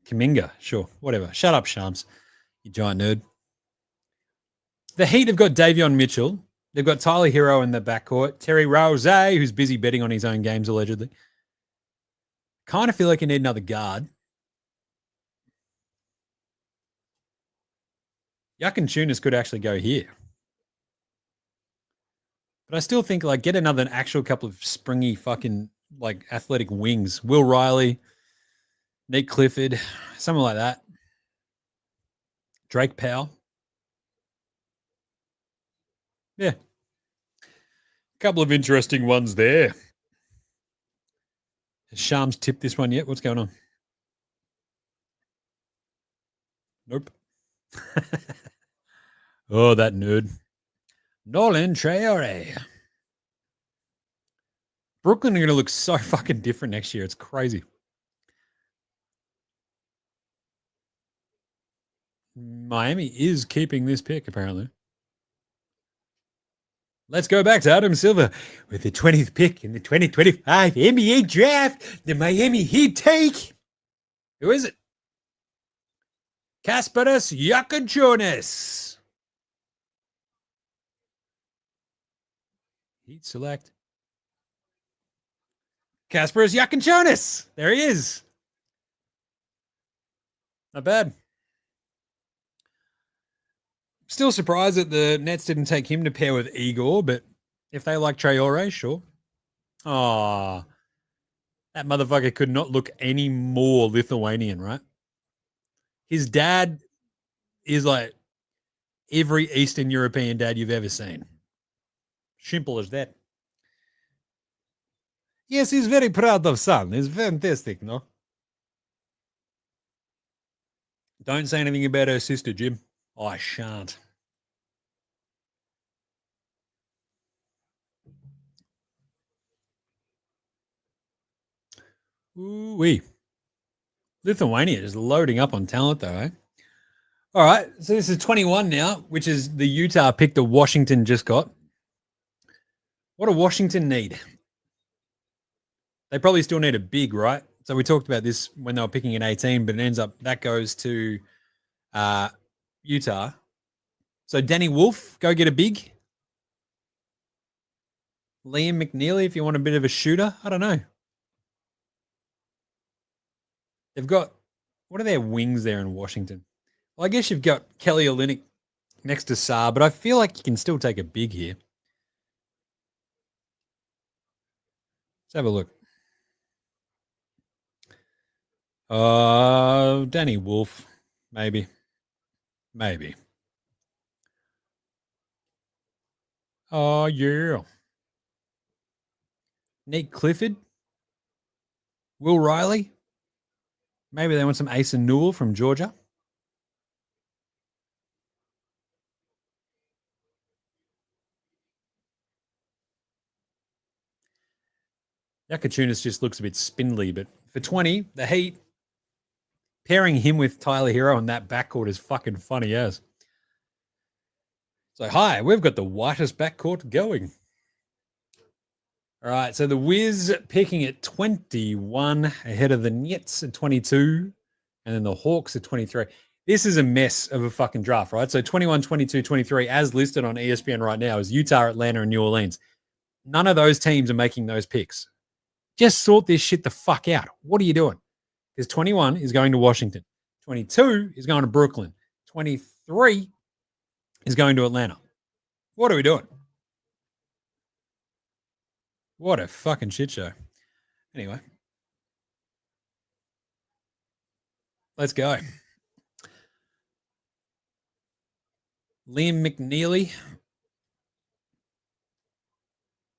Kaminga, sure, whatever. Shut up, Shams, you giant nerd. The Heat have got Davion Mitchell. They've got Tyler Hero in the backcourt. Terry Rouse, who's busy betting on his own games, allegedly. Kind of feel like you need another guard. Yakin Tunis could actually go here. But I still think, like, get another actual couple of springy fucking, like, athletic wings. Will Riley, Nate Clifford, something like that. Drake Powell. Yeah. A couple of interesting ones there. Has Shams tipped this one yet? What's going on? Nope. Oh, that nerd. Nolan Traore. Brooklyn are going to look so fucking different next year. It's crazy. Miami is keeping this pick, apparently. Let's go back to Adam Silver with the 20th pick in the 2025 NBA draft. The Miami Heat take. Who is it? Kasparas Yakajonas. Heat select. Kasparas Yakajonas. There he is. Not bad. Still surprised that the Nets didn't take him to pair with Igor, but if they like Traore, sure. Oh, that motherfucker could not look any more Lithuanian, right? His dad is like every Eastern European dad you've ever seen. Simple as that. Yes, he's very proud of son. He's fantastic, no? Don't say anything about her sister, Jim. I shan't. Ooh-wee. Lithuania is loading up on talent, though, eh? All right, so this is 21 now, which is the Utah pick that Washington just got. What do Washington need? They probably still need a big, right? So we talked about this when they were picking an 18, but it ends up that goes to Utah. So Danny Wolf, go get a big. Liam McNeely, if you want a bit of a shooter. I don't know. They've got, what are their wings there in Washington? Well, I guess you've got Kelly Olynyk next to Saar, but I feel like you can still take a big here. Let's have a look. Danny Wolf, maybe. Maybe. Oh, yeah. Nate Clifford. Will Riley. Maybe they want some Ace and Newell from Georgia. Yakachunas just looks a bit spindly, but for 20, the Heat, pairing him with Tyler Hero on that backcourt is fucking funny as. So, hi, we've got the whitest backcourt going. All right, so the Wiz picking at 21 ahead of the Nets at 22, and then the Hawks at 23. This is a mess of a fucking draft, right? So 21, 22, 23, as listed on ESPN right now, is Utah, Atlanta, and New Orleans. None of those teams are making those picks. Just sort this shit the fuck out. What are you doing? Because 21 is going to Washington. 22 is going to Brooklyn. 23 is going to Atlanta. What are we doing? What a fucking shit show. Anyway. Let's go. Liam McNeely.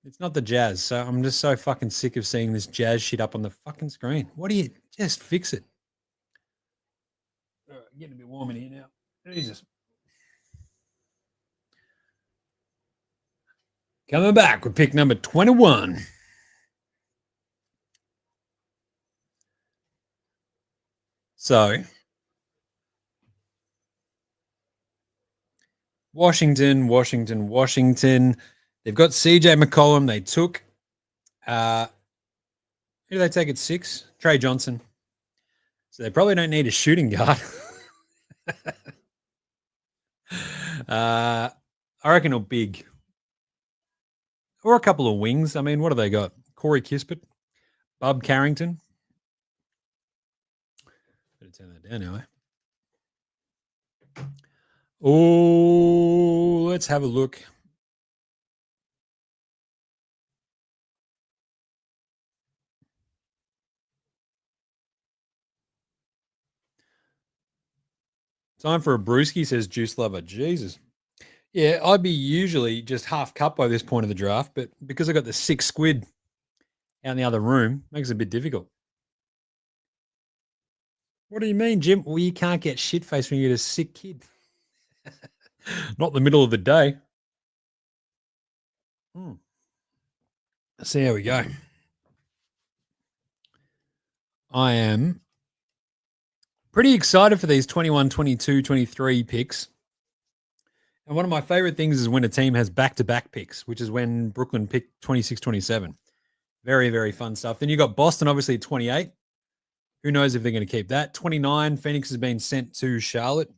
It's not the Jazz, so I'm just so fucking sick of seeing this Jazz shit up on the fucking screen. What do you just fix it? All right, getting a bit warm in here now. Jesus. Coming back with pick number 21. So, Washington. They've got CJ McCollum. They took, who do they take at 6? Trey Johnson. So they probably don't need a shooting guard. I reckon it'll big. Or a couple of wings. I mean, what have they got? Corey Kispert, Bub Carrington. Better turn that down now, eh? Oh, let's have a look. Time for a brewski, says Juice Lover. Jesus. Yeah, I'd be usually just half cup by this point of the draft, but because I got the 6 squid out in the other room, makes it a bit difficult. What do you mean, Jim? Well, you can't get shit faced when you get a sick kid. Not the middle of the day. See how we go. I am pretty excited for these 21, 22, 23 picks. And one of my favorite things is when a team has back-to-back picks, which is when Brooklyn picked 26, 27. Very, very fun stuff. Then you got Boston, obviously, at 28. Who knows if they're going to keep that? 29, Phoenix has been sent to Charlotte.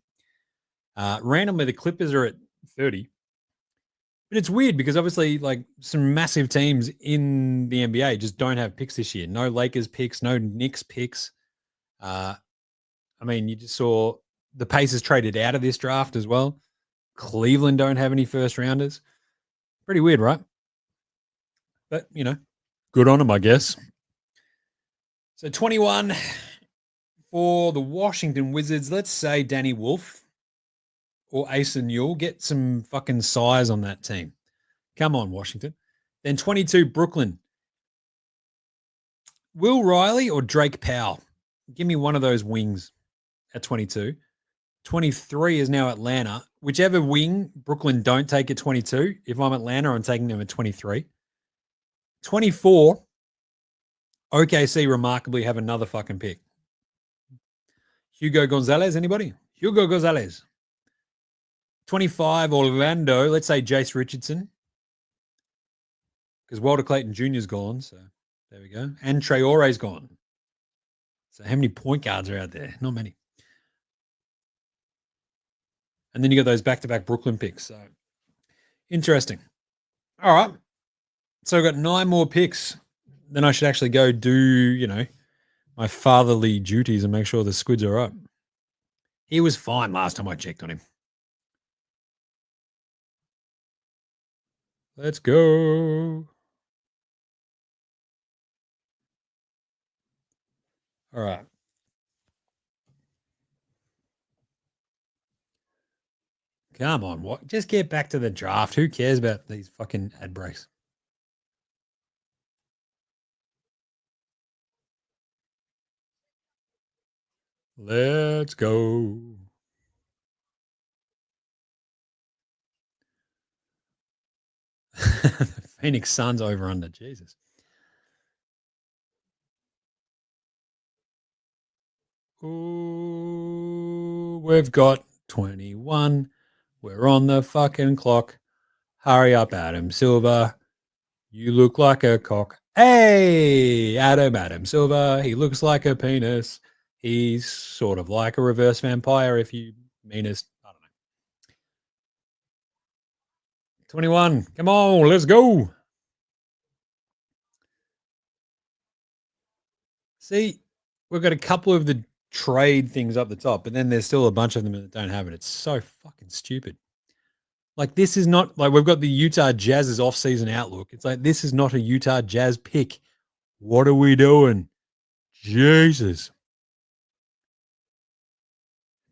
Randomly, the Clippers are at 30. But it's weird because obviously, like some massive teams in the NBA just don't have picks this year. No Lakers picks, no Knicks picks. I mean, you just saw the Pacers traded out of this draft as well. Cleveland don't have any first rounders. Pretty weird, right? But, you know, good on them, I guess. So 21 for the Washington Wizards. Let's say Danny Wolf or Asa Newell. Get some fucking size on that team. Come on, Washington. Then 22, Brooklyn. Will Riley or Drake Powell? Give me one of those wings at 22. 23 is now Atlanta. Whichever wing Brooklyn don't take at 22, if I'm Atlanta, I'm taking them at 23. 24, OKC remarkably have another fucking pick. Hugo Gonzalez, anybody? Hugo Gonzalez. 25, Orlando. Let's say Jace Richardson. Because Walter Clayton Jr. is gone. So there we go. And Traore's gone. So how many point guards are out there? Not many. And then you got those back-to-back Brooklyn picks. So interesting. All right. So I've got 9 more picks. Then I should actually go do, you know, my fatherly duties and make sure the squid's all right. He was fine last time I checked on him. Let's go. All right. Come on. What? Just get back to the draft. Who cares about these fucking ad breaks? Let's go. The Phoenix Suns over under. Jesus. Ooh, we've got 21. We're on the fucking clock. Hurry up, Adam Silver. You look like a cock. Hey, Adam Silver. He looks like a penis. He's sort of like a reverse vampire if you meanest. I don't know. 21. Come on, let's go. See, we've got a couple of the trade things up the top, but then there's still a bunch of them that don't have it. It's so fucking stupid. Like, this is not like we've got the Utah Jazz's off-season outlook. It's like, this is not a Utah Jazz pick. What are we doing? Jesus.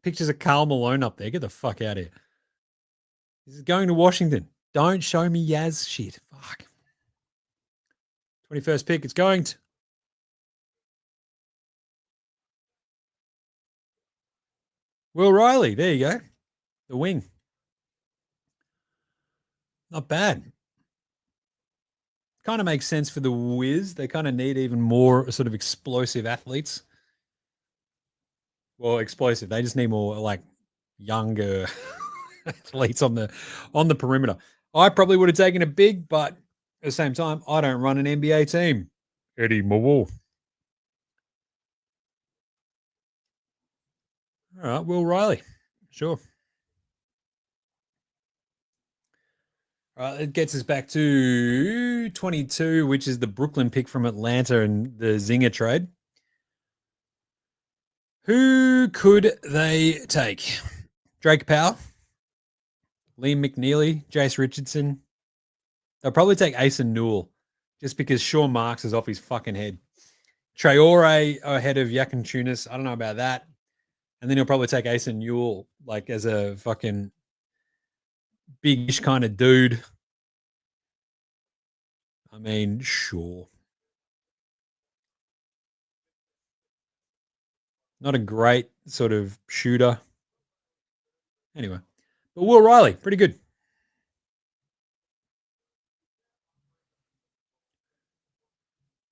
Pictures of Karl Malone up there. Get the fuck out of here. This is going to Washington. Don't show me Yaz shit. Fuck. 21st pick. It's going to Will Riley. There you go. The wing. Not bad. Kind of makes sense for the Wiz. They kind of need even more sort of explosive athletes. Well, explosive. They just need more like younger athletes on the perimeter. I probably would have taken a big, but at the same time, I don't run an NBA team. Eddie Mawul. All right, Will Riley. Sure. It gets us back to 22, which is the Brooklyn pick from Atlanta and the Zinger trade. Who could they take? Drake Powell, Liam McNeely, Jace Richardson. They'll probably take Asen Newell just because Sean Marks is off his fucking head. Traore ahead of Yakin Tunis. I don't know about that. And then he'll probably take Asen Newell like as a fucking big-ish kind of dude. I mean, sure. Not a great sort of shooter. Anyway, but Will Riley, pretty good.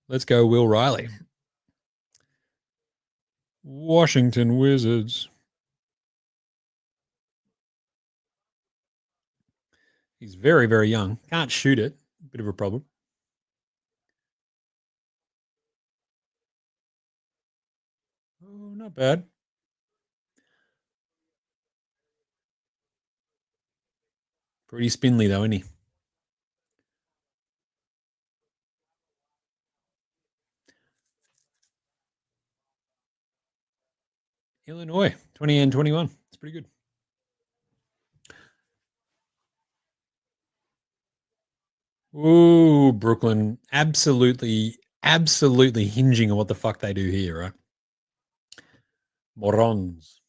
Let's go, Will Riley. Washington Wizards. He's very, very young. Can't shoot it. Bit of a problem. Oh, not bad. Pretty spindly, though, isn't he? Illinois, 20 and 21. It's pretty good. Ooh, Brooklyn. Absolutely, absolutely hinging on what the fuck they do here, right? Morons.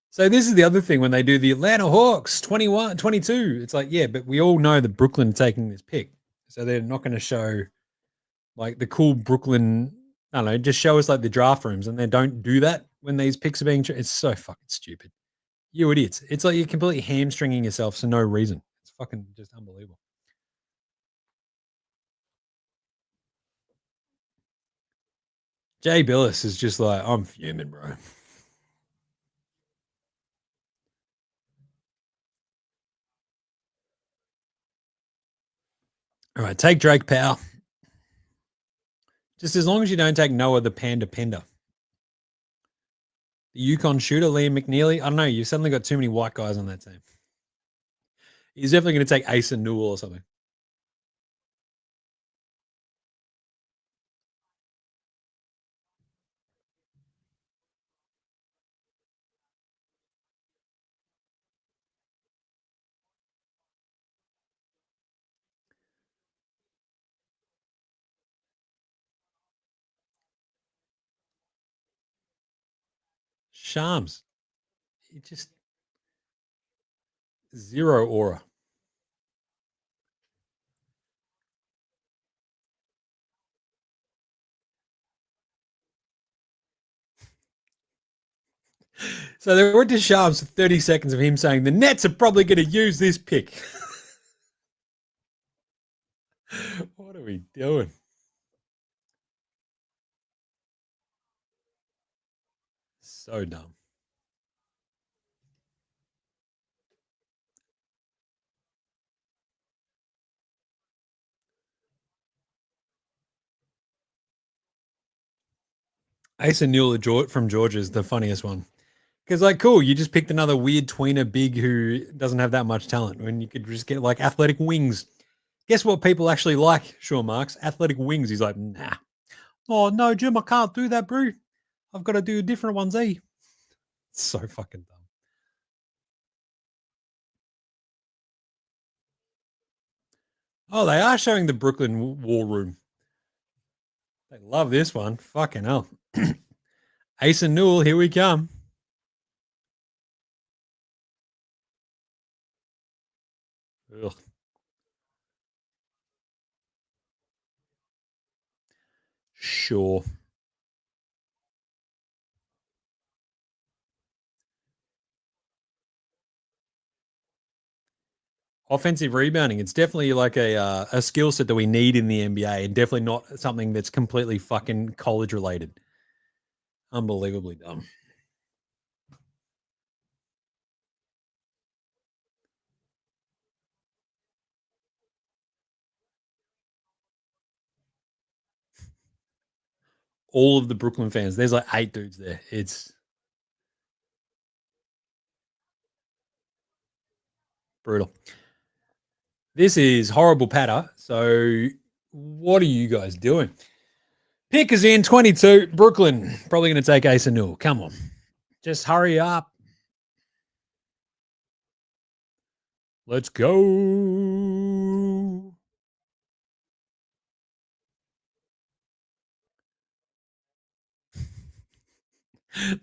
So this is the other thing when they do the Atlanta Hawks 21, 22. It's like, yeah, but we all know that Brooklyn are taking this pick. So they're not going to show like the cool Brooklyn, I don't know, just show us like the draft rooms and they don't do that when these picks are being, it's so fucking stupid. You idiots. It's like you're completely hamstringing yourself for no reason. It's fucking just unbelievable. Jay Billis is just like, I'm fuming, bro. All right, take Drake Powell. Just as long as you don't take Noah the Panda Pender. The Yukon shooter, Liam McNeely. I don't know. You've suddenly got too many white guys on that team. He's definitely going to take Asa Newell or something. Shams. He just zero aura. So they went to Shams for 30 seconds of him saying the Nets are probably going to use this pick. What are we doing? So dumb. Asa Newell from Georgia is the funniest one. Because, like, cool, you just picked another weird tweener big who doesn't have that much talent when you could just get, like, athletic wings. Guess what people actually like, Sean Marks? Athletic wings. He's like, nah. Oh, no, Jim, I can't do that, bro. I've got to do different ones, eh? It's so fucking dumb. Oh, they are showing the Brooklyn War Room. They love this one. Fucking hell. Ace and Newell, here we come. Ugh. Sure. Offensive rebounding. It's definitely like a skill set that we need in the NBA and definitely not something that's completely fucking college related. Unbelievably dumb. All of the Brooklyn fans, there's like 8 dudes there. It's Brutal. This is horrible patter. So, what are you guys doing? Pick is in 22. Brooklyn. Probably going to take Ace and Newell. Come on. Just hurry up. Let's go.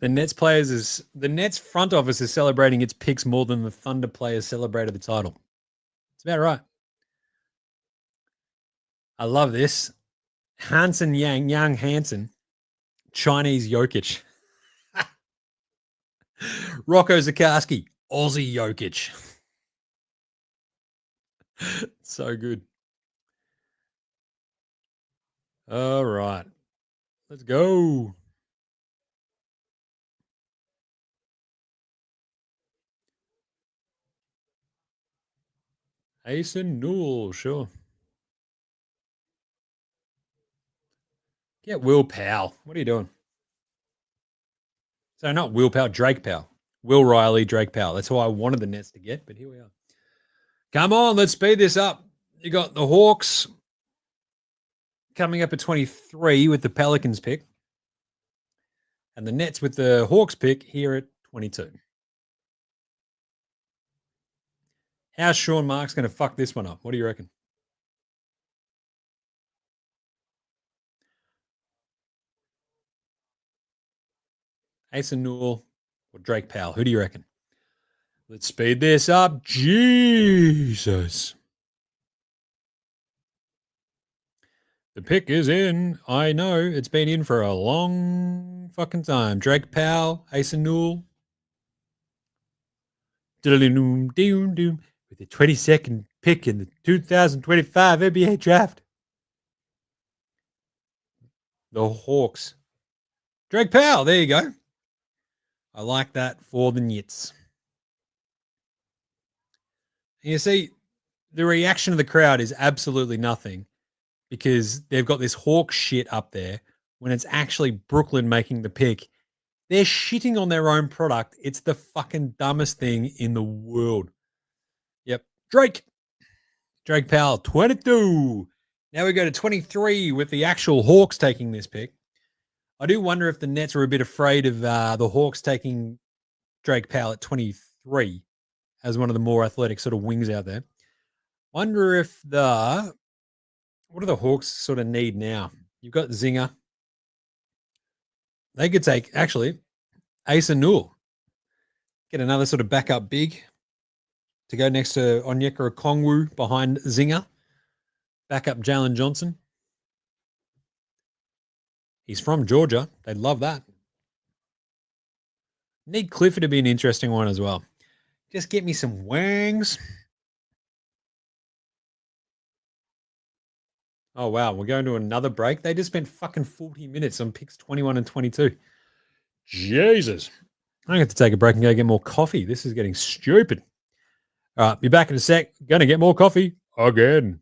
The Nets front office is celebrating its picks more than the Thunder players celebrated the title. It's about right. I love this. Hansen Young Hansen, Chinese Jokic. Rocco Zakarsky, Aussie Jokic. So good. All right. Let's go. Ace and Newell, sure. Get Will Powell. What are you doing? So not Will Powell, Drake Powell. Will Riley, Drake Powell. That's who I wanted the Nets to get, but here we are. Come on, let's speed this up. You got the Hawks coming up at 23 with the Pelicans pick, and the Nets with the Hawks pick here at 22. How's Sean Marks going to fuck this one up? What do you reckon? Ace and Newell or Drake Powell? Who do you reckon? Let's speed this up. Jesus. The pick is in. I know. It's been in for a long fucking time. Drake Powell, Ace and Newell. With the 22nd pick in the 2025 NBA draft. The Hawks. Drake Powell. There you go. I like that for the Nets. You see, the reaction of the crowd is absolutely nothing because they've got this Hawk shit up there when it's actually Brooklyn making the pick. They're shitting on their own product. It's the fucking dumbest thing in the world. Yep. Drake Powell, 22. Now we go to 23 with the actual Hawks taking this pick. I do wonder if the Nets are a bit afraid of the Hawks taking Drake Powell at 23 as one of the more athletic sort of wings out there. Wonder if what do the Hawks sort of need now? You've got Zinger. They could take, actually, Ace and Newell. Get another sort of backup big to go next to Onyeka Okongwu behind Zinger. Backup Jalen Johnson. He's from Georgia. They'd love that. Need Clifford to be an interesting one as well. Just get me some wings. Oh, wow. We're going to another break. They just spent fucking 40 minutes on picks 21 and 22. Jesus. I have to take a break and go get more coffee. This is getting stupid. All right. Be back in a sec. Going to get more coffee again.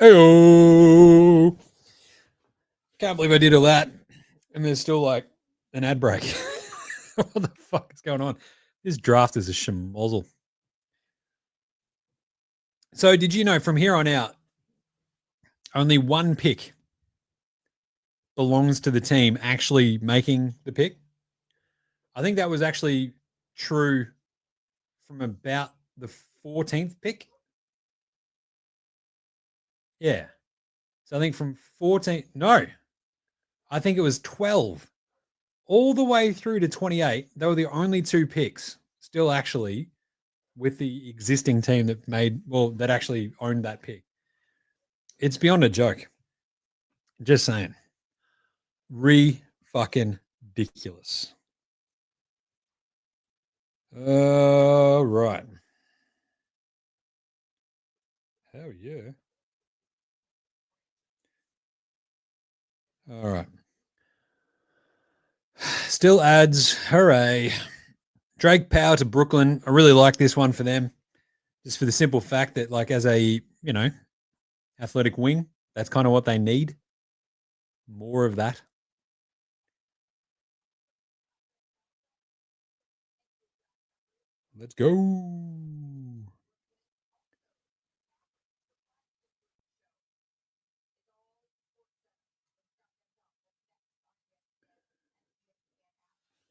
Hey, can't believe I did all that. And there's still like an ad break. What the fuck is going on? This draft is a schmozzle. So, did you know from here on out, only one pick belongs to the team actually making the pick? I think that was actually true from about the 14th pick. Yeah. So I think from 14, no, I think it was 12 all the way through to 28. They were the only two picks still actually with the existing team that that actually owned that pick. It's beyond a joke. Just saying. Fucking ridiculous. Right. Hell yeah. All right. Still adds. Hooray. Drake Power to Brooklyn. I really like this one for them. Just for the simple fact that, like, as a, athletic wing, that's kind of what they need. More of that. Let's go.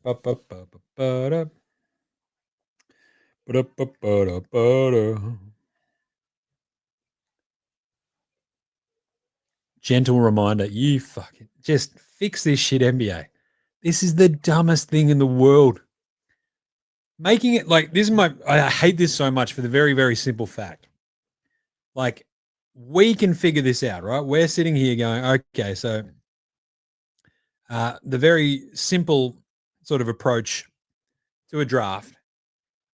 Ba-ba-ba-ba-ba-da. Ba-da-ba-ba-da-ba-da. Gentle reminder, you fucking just fix this shit, NBA. This is the dumbest thing in the world. Making it like this is I hate this so much for the very, very simple fact. Like, we can figure this out, right? We're sitting here going, okay, so the very simple sort of approach to a draft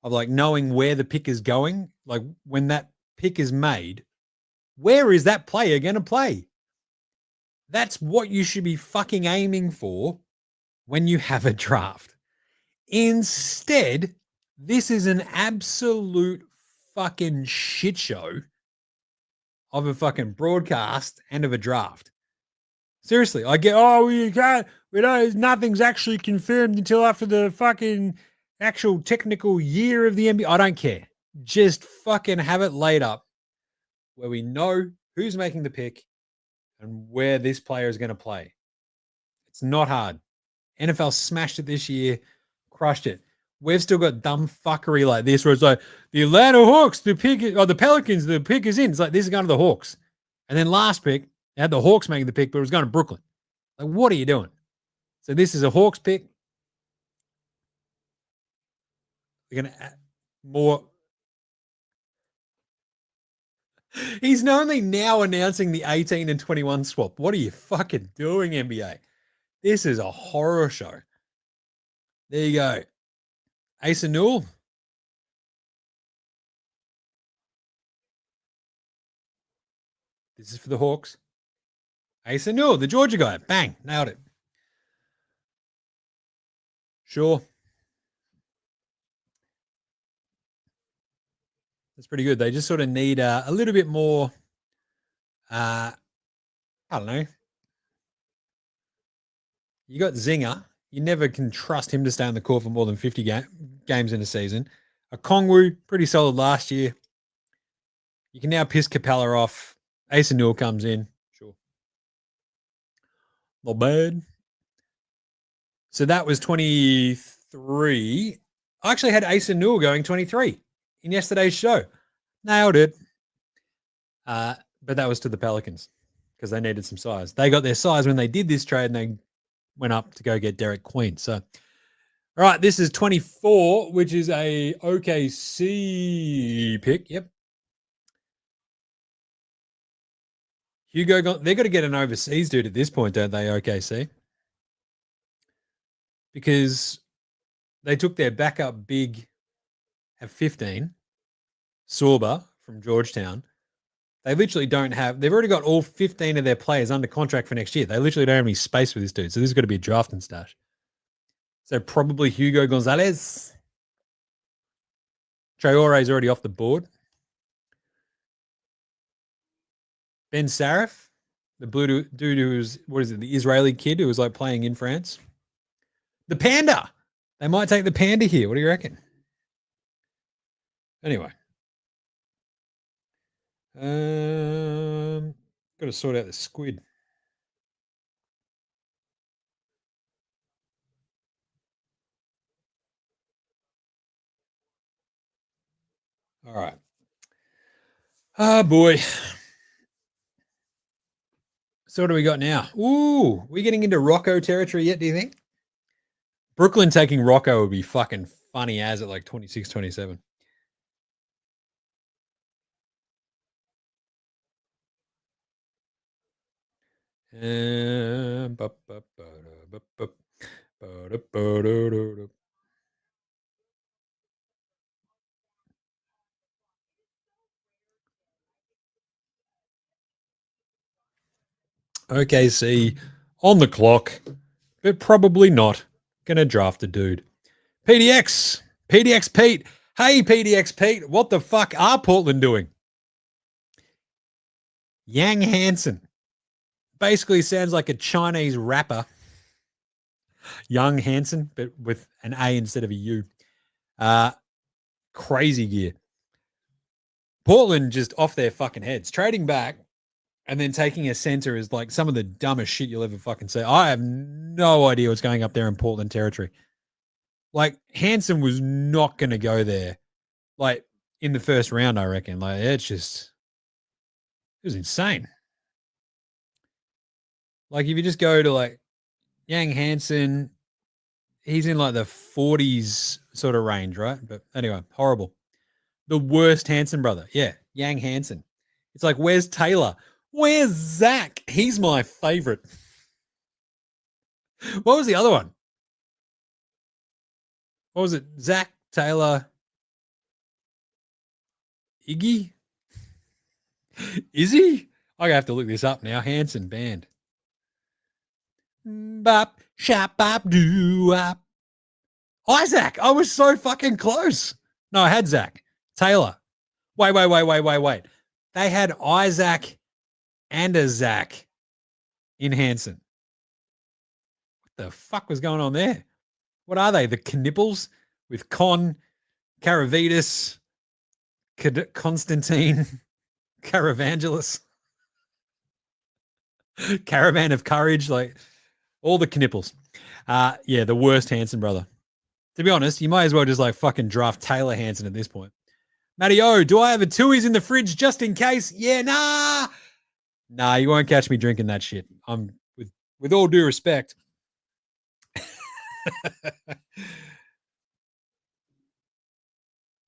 of like knowing where the pick is going, like when that pick is made, where is that player going to play? That's what you should be fucking aiming for when you have a draft. Instead, this is an absolute fucking shit show of a fucking broadcast and of a draft. Seriously, I get, you can't, nothing's actually confirmed until after the fucking actual technical year of the NBA. I don't care. Just fucking have it laid up where we know who's making the pick and where this player is going to play. It's not hard. NFL smashed it this year, crushed it. We've still got dumb fuckery like this where it's like the Atlanta Hawks, the Pelicans, the pick is in. It's like this is going to the Hawks. And then last pick, they had the Hawks making the pick, but it was going to Brooklyn. Like, what are you doing? So this is a Hawks pick. We're going to add more. He's only now announcing the 18 and 21 swap. What are you fucking doing, NBA? This is a horror show. There you go. Asa Newell. This is for the Hawks. Asa Newell, the Georgia guy. Bang. Nailed it. Sure. That's pretty good. They just sort of need a little bit more, I don't know. You got Zinger. You never can trust him to stay on the court for more than 50 games in a season. A Kongwu, pretty solid last year. You can now piss Capella off. Asa Newell comes in. Sure. Not bad. So that was 23. I actually had Asa Newell going 23 in yesterday's show. Nailed it. But that was to the Pelicans because they needed some size. They got their size when they did this trade and they went up to go get Derek Queen. So, all right, this is 24, which is a OKC pick. Yep. Hugo, they're going to get an overseas dude at this point, don't they, OKC? Because they took their backup big at 15, Sorba from Georgetown. They literally don't have, they've already got all 15 of their players under contract for next year. They literally don't have any space for this dude. So this is going to be a draft and stash. So probably Hugo Gonzalez. Traore is already off the board. Ben Sarif, the blue dude who's, what is it, the Israeli kid who was like playing in France. The Panda. They might take the Panda here. What do you reckon? Anyway. Got to sort out the squid. All right. Oh boy. So what do we got now? Ooh, we getting into Rocco territory yet, do you think? Brooklyn taking Rocco would be fucking funny as at like 26, 27. OKC on the clock, but probably not gonna draft a dude. PDX Pete. Hey PDX Pete, what the fuck are Portland doing? Yang Hansen basically sounds like a Chinese rapper. Young Hansen, but with an A instead of a U. Crazy gear. Portland just off their fucking heads. Trading back and then taking a center is like some of the dumbest shit you'll ever fucking see. I have no idea what's going up there in Portland territory. Like Hansen was not going to go there, like in the first round. I reckon. Like it was insane. Like if you just go to like Yang Hansen, he's in like the 40s sort of range, right? But anyway, horrible. The worst Hansen brother. Yeah, Yang Hansen. It's like, where's Taylor? Where's Zach? He's my favorite. What was the other one? What was it? Zach, Taylor, Iggy? Is he? I have to look this up now. Hanson band. Bop, shop, bop, doo, wop. Isaac. I was so fucking close. No, I had Zach. Taylor. Wait. They had Isaac and a Zach in Hanson. What the fuck was going on there? What are they? The Knipples with Con, Caravitas, Constantine, Caravangelus, Caravan of Courage, like all the Knipples. Yeah, the worst Hanson brother. To be honest, you might as well just like fucking draft Taylor Hanson at this point. Matty O, do I have a Tui's in the fridge just in case? Yeah, nah. Nah, you won't catch me drinking that shit. I'm with all due respect.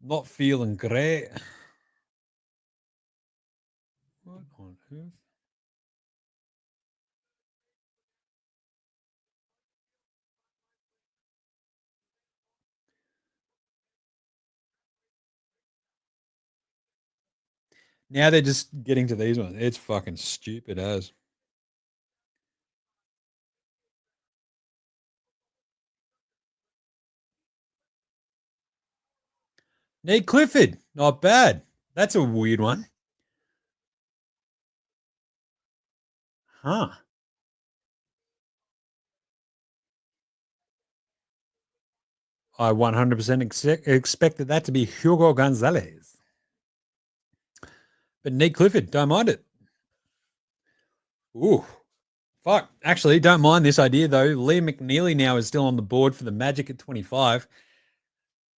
Not feeling great. What on earth? Now they're just getting to these ones. It's fucking stupid as. Nate Clifford, not bad. That's a weird one. Huh. I 100% expected that to be Hugo Gonzalez. But Nate Clifford, don't mind it. Ooh, fuck. Actually, don't mind this idea, though. Liam McNeely now is still on the board for the Magic at 25.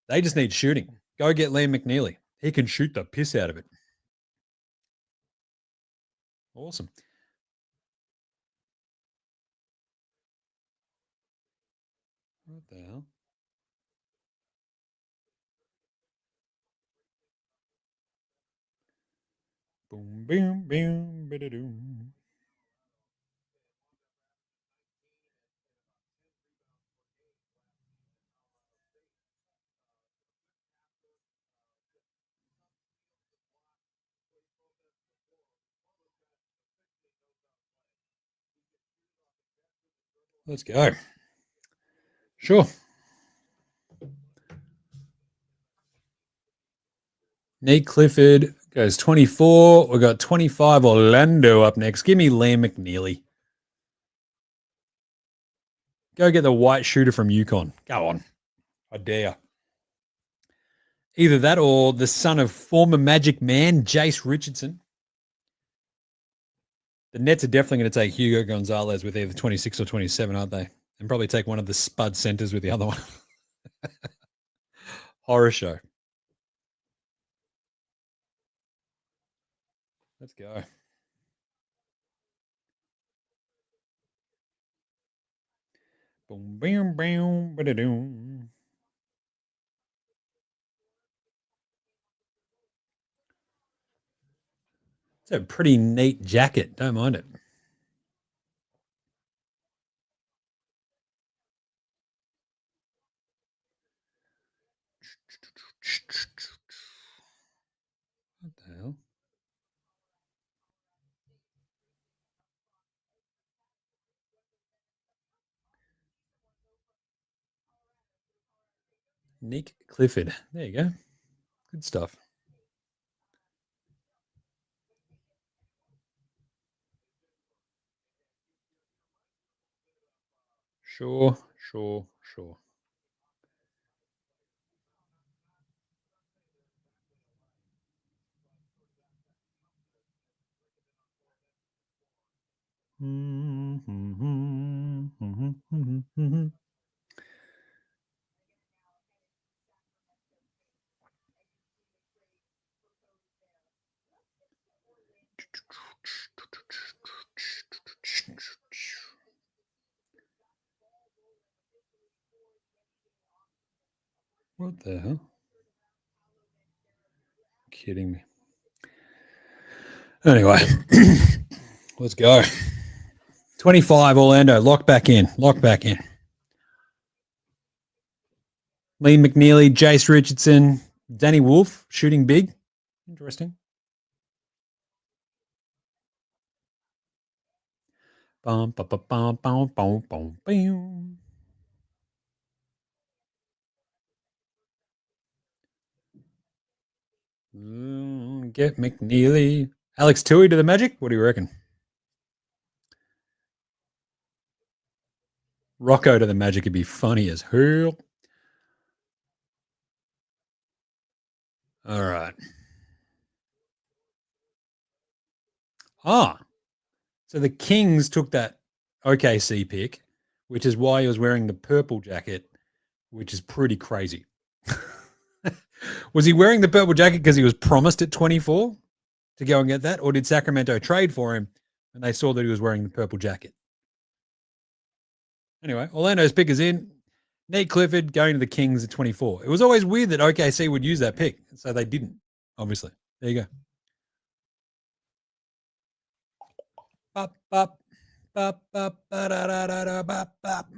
They just need shooting. Go get Liam McNeely. He can shoot the piss out of it. Awesome. What the hell? Boom, boom, boom, ba-da-doom. Let's go. Sure. Nate Clifford Goes 24. We got 25 Orlando up next. Give me Liam McNeely. Go get the white shooter from UConn. Go on. I dare. Either that or the son of former Magic man, Jace Richardson. The Nets are definitely going to take Hugo Gonzalez with either 26 or 27, aren't they? And probably take one of the spud centers with the other one. Horror show. Let's go. Boom, bam, bam, ba-da-doom. It's a pretty neat jacket. Don't mind it. What the hell? Nick Clifford. There you go. Good stuff. Sure. What the hell? Kidding me. Anyway, let's go. 25 Orlando. Lock back in. Lee McNeely, Jace Richardson, Danny Wolf shooting big. Interesting. Bum, bum, bum, bum, bum, bum, bum, bum. Get McNeely. Alex Tui to the Magic? What do you reckon? Rocco to the Magic would be funny as hell. All right. So the Kings took that OKC pick, which is why he was wearing the purple jacket, which is pretty crazy. Was he wearing the purple jacket because he was promised at 24 to go and get that? Or did Sacramento trade for him and they saw that he was wearing the purple jacket? Anyway, Orlando's pick is in. Nate Clifford going to the Kings at 24. It was always weird that OKC would use that pick, so they didn't, obviously. There you go. Bop, bop, bop, bop, ba-da-da-da-da, bop, bop.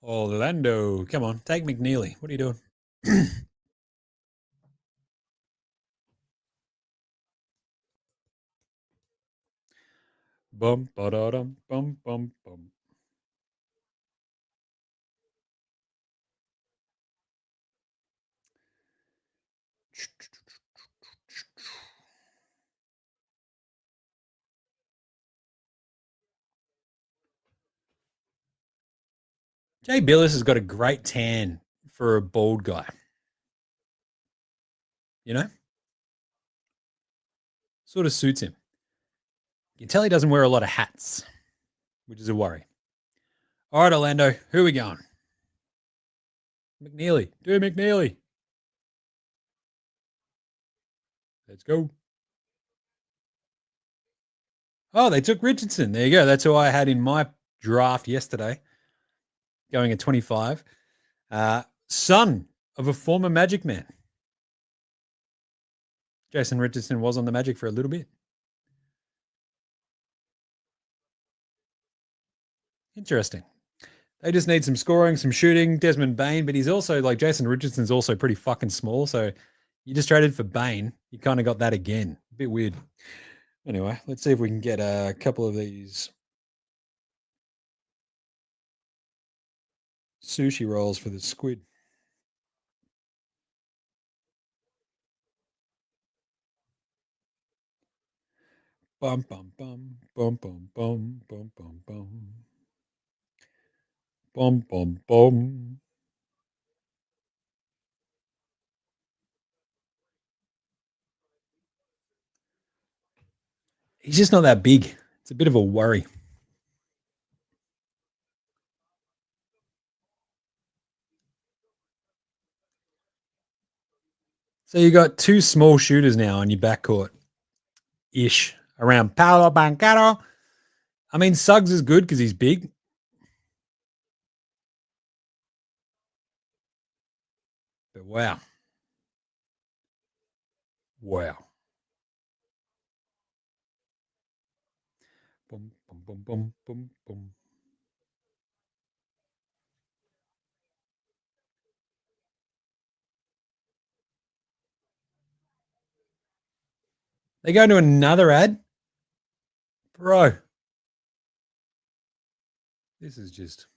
Orlando, come on, take McNeely. What are you doing? Bum, ba-da-dum, bum, bum, bum. Jay Billis has got a great tan for a bald guy. You know? Sort of suits him. You can tell he doesn't wear a lot of hats, which is a worry. All right, Orlando, who are we going? McNeely. Do McNeely. Let's go. Oh, they took Richardson. There you go. That's who I had in my draft yesterday, going at 25. Son of a former Magic man. Jason Richardson was on the Magic for a little bit. Interesting. They just need some scoring, some shooting. Desmond Bain, but he's also like Jason Richardson's also pretty fucking small. So you just traded for Bain. You kind of got that again. A bit weird. Anyway, let's see if we can get a couple of these sushi rolls for the squid. Bum bum bum bum bum bum bum bum bum bum bum bum. He's just not that big. It's a bit of a worry. So you got two small shooters now on your backcourt ish around Paolo Bancaro. I mean, Suggs is good because he's big. But wow. Wow. Boom, boom, boom, boom, boom, boom. They go to another ad? Bro. This is just.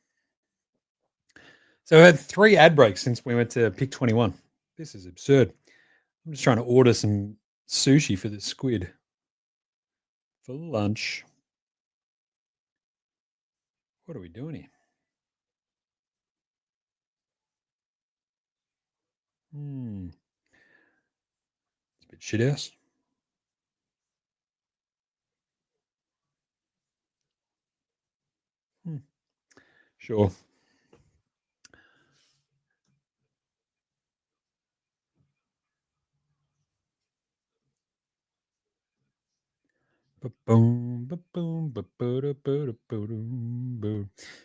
So I had 3 ad breaks since we went to pick 21. This is absurd. I'm just trying to order some sushi for the squid for lunch. What are we doing here? It's a bit shit house. Sure.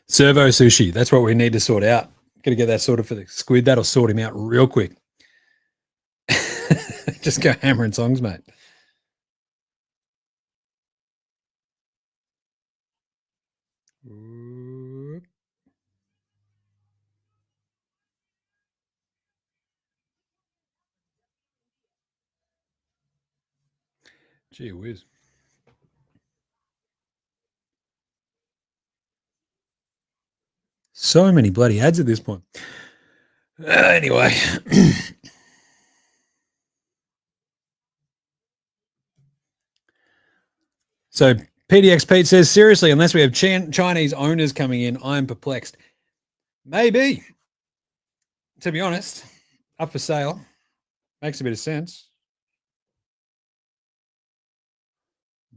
Servo sushi. That's what we need to sort out. Got to get that sorted for the squid. That'll sort him out real quick. Just go hammering songs, mate. Gee whiz. So many bloody ads at this point. Anyway. So PDX Pete says, seriously, unless we have Chinese owners coming in, I'm perplexed. Maybe. To be honest, up for sale. Makes a bit of sense.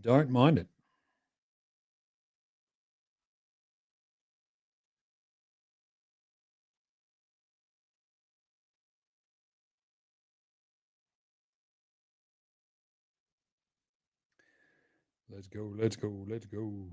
Don't mind it. Let's go, let's go, let's go.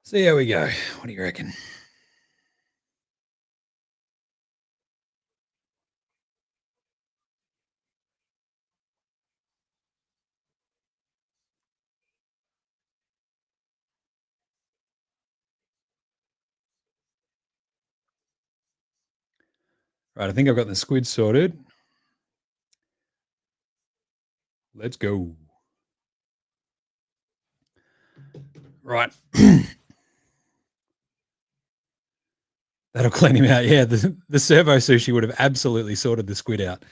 See how we go. What do you reckon? Right, I think I've got the squid sorted. Let's go. Right. That'll clean him out. Yeah, the servo sushi would have absolutely sorted the squid out.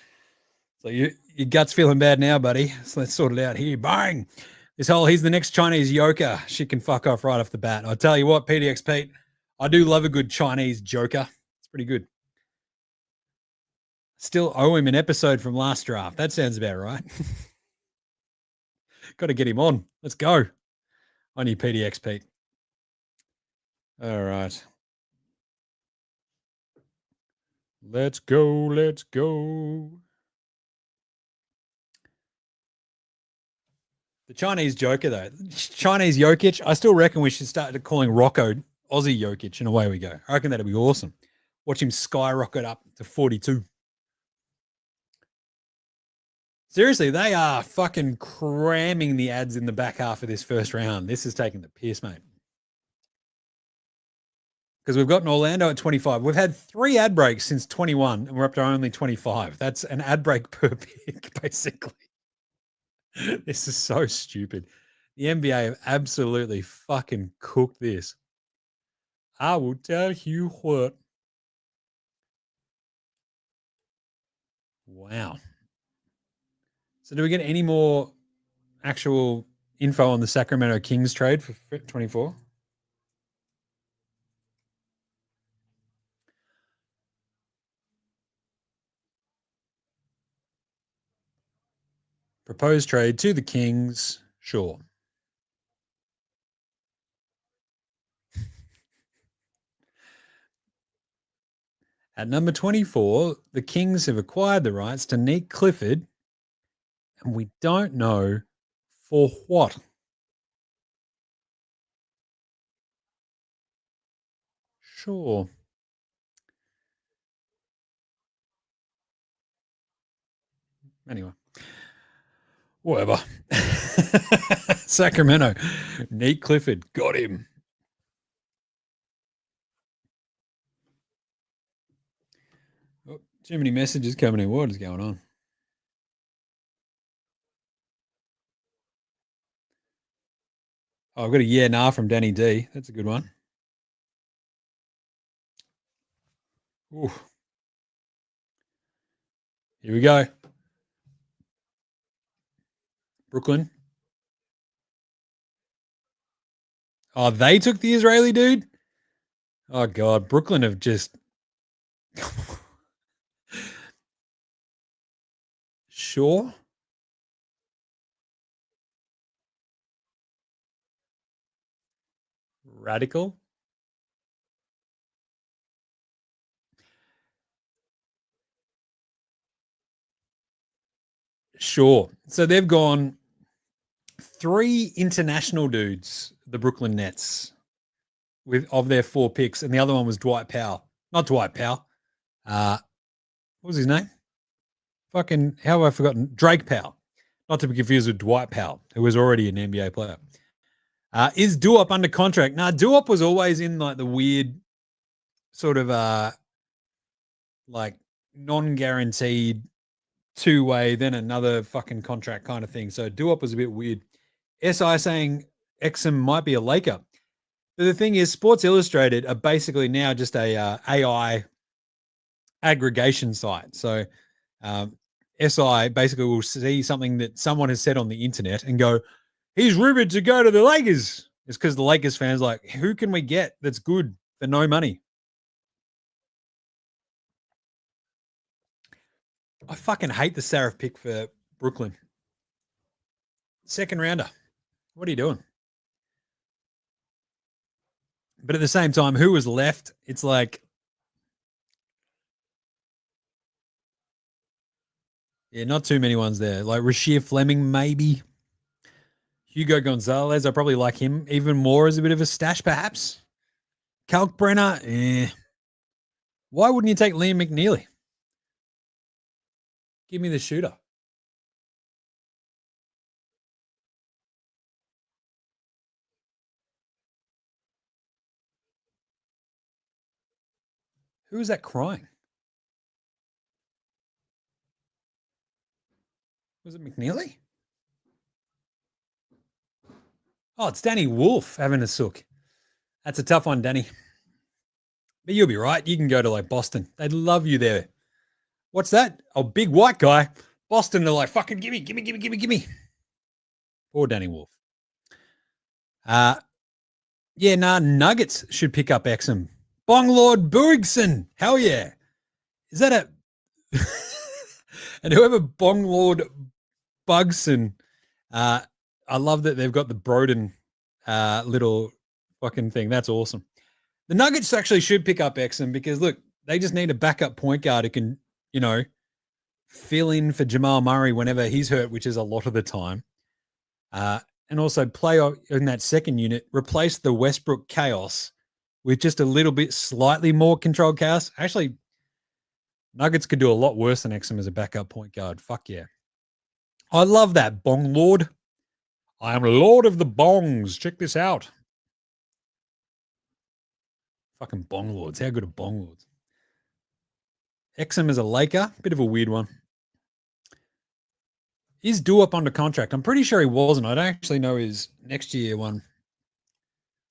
So your gut's feeling bad now, buddy. So let's sort it out here. Bang. He's the next Chinese yoker. She can fuck off right off the bat. I'll tell you what, PDX Pete, I do love a good Chinese joker. It's pretty good. Still owe him an episode from last draft. That sounds about right. Got to get him on. Let's go. On your PDX Pete. All right. Let's go. Let's go. The Chinese Joker, though, Chinese Jokic, I still reckon we should start calling Rocco Aussie Jokic, and away we go. I reckon that'd be awesome. Watch him skyrocket up to 42. Seriously, they are fucking cramming the ads in the back half of this first round. This is taking the piss, mate. Because we've got an Orlando at 25. We've had 3 ad breaks since 21, and we're up to only 25. That's an ad break per pick, basically. This is so stupid. The NBA have absolutely fucking cooked this. I will tell you what. Wow. So do we get any more actual info on the Sacramento Kings trade for 24? Proposed trade to the Kings, sure. At number 24, the Kings have acquired the rights to Nick Clifford, and we don't know for what. Sure. Anyway. Whatever. Sacramento. Nick Clifford. Got him. Oh, too many messages coming in. What is going on? Oh, I've got a yeah, nah from Danny D. That's a good one. Ooh. Here we go. Brooklyn. Oh, they took the Israeli dude? Oh, God. Brooklyn have just. Sure. Radical. Sure. So they've gone 3 international dudes, the Brooklyn Nets, with of their 4 picks, and the other one was Dwight Powell. Not Dwight Powell. What was his name? Fucking how have I forgotten? Drake Powell. Not to be confused with Dwight Powell, who was already an NBA player. Is Duop under contract? Nah, Duop was always in like the weird sort of like non-guaranteed 2-way, then another fucking contract kind of thing. So Duop was a bit weird. SI saying Exum might be a Laker. But the thing is, Sports Illustrated are basically now just a AI aggregation site. So SI basically will see something that someone has said on the internet and go, he's rumored to go to the Lakers. It's because the Lakers fans like, who can we get that's good for no money? I fucking hate the Sarif pick for Brooklyn. Second rounder. What are you doing? But at the same time, who was left? It's like, yeah, not too many ones there. Like Rasheer Fleming, maybe. Hugo Gonzalez, I probably like him even more as a bit of a stash, perhaps. Kalkbrenner, Why wouldn't you take Liam McNeely? Give me the shooter. Who is that crying? Was it McNeely? Oh, it's Danny Wolf having a sook. That's a tough one, Danny. But you'll be right. You can go to like Boston. They'd love you there. What's that? Oh, big white guy. Boston are like, fucking gimme, gimme, gimme, gimme, gimme. Poor Danny Wolf. Nuggets should pick up Exum. Bong Lord Burgson. Hell yeah. Is that a and whoever Bong Lord Bugson, I love that they've got the Broden little fucking thing. That's awesome. The Nuggets actually should pick up Exum because look, they just need a backup point guard who can, fill in for Jamal Murray whenever he's hurt, which is a lot of the time. And also play in that second unit, replace the Westbrook chaos with just a little bit slightly more controlled chaos. Actually, Nuggets could do a lot worse than Exum as a backup point guard. Fuck yeah. I love that bong lord. I am lord of the bongs. Check this out. Fucking bong lords. How good are bong lords? Exum is a Laker. Bit of a weird one. Is Duop under contract? I'm pretty sure he wasn't. I don't actually know his next year one.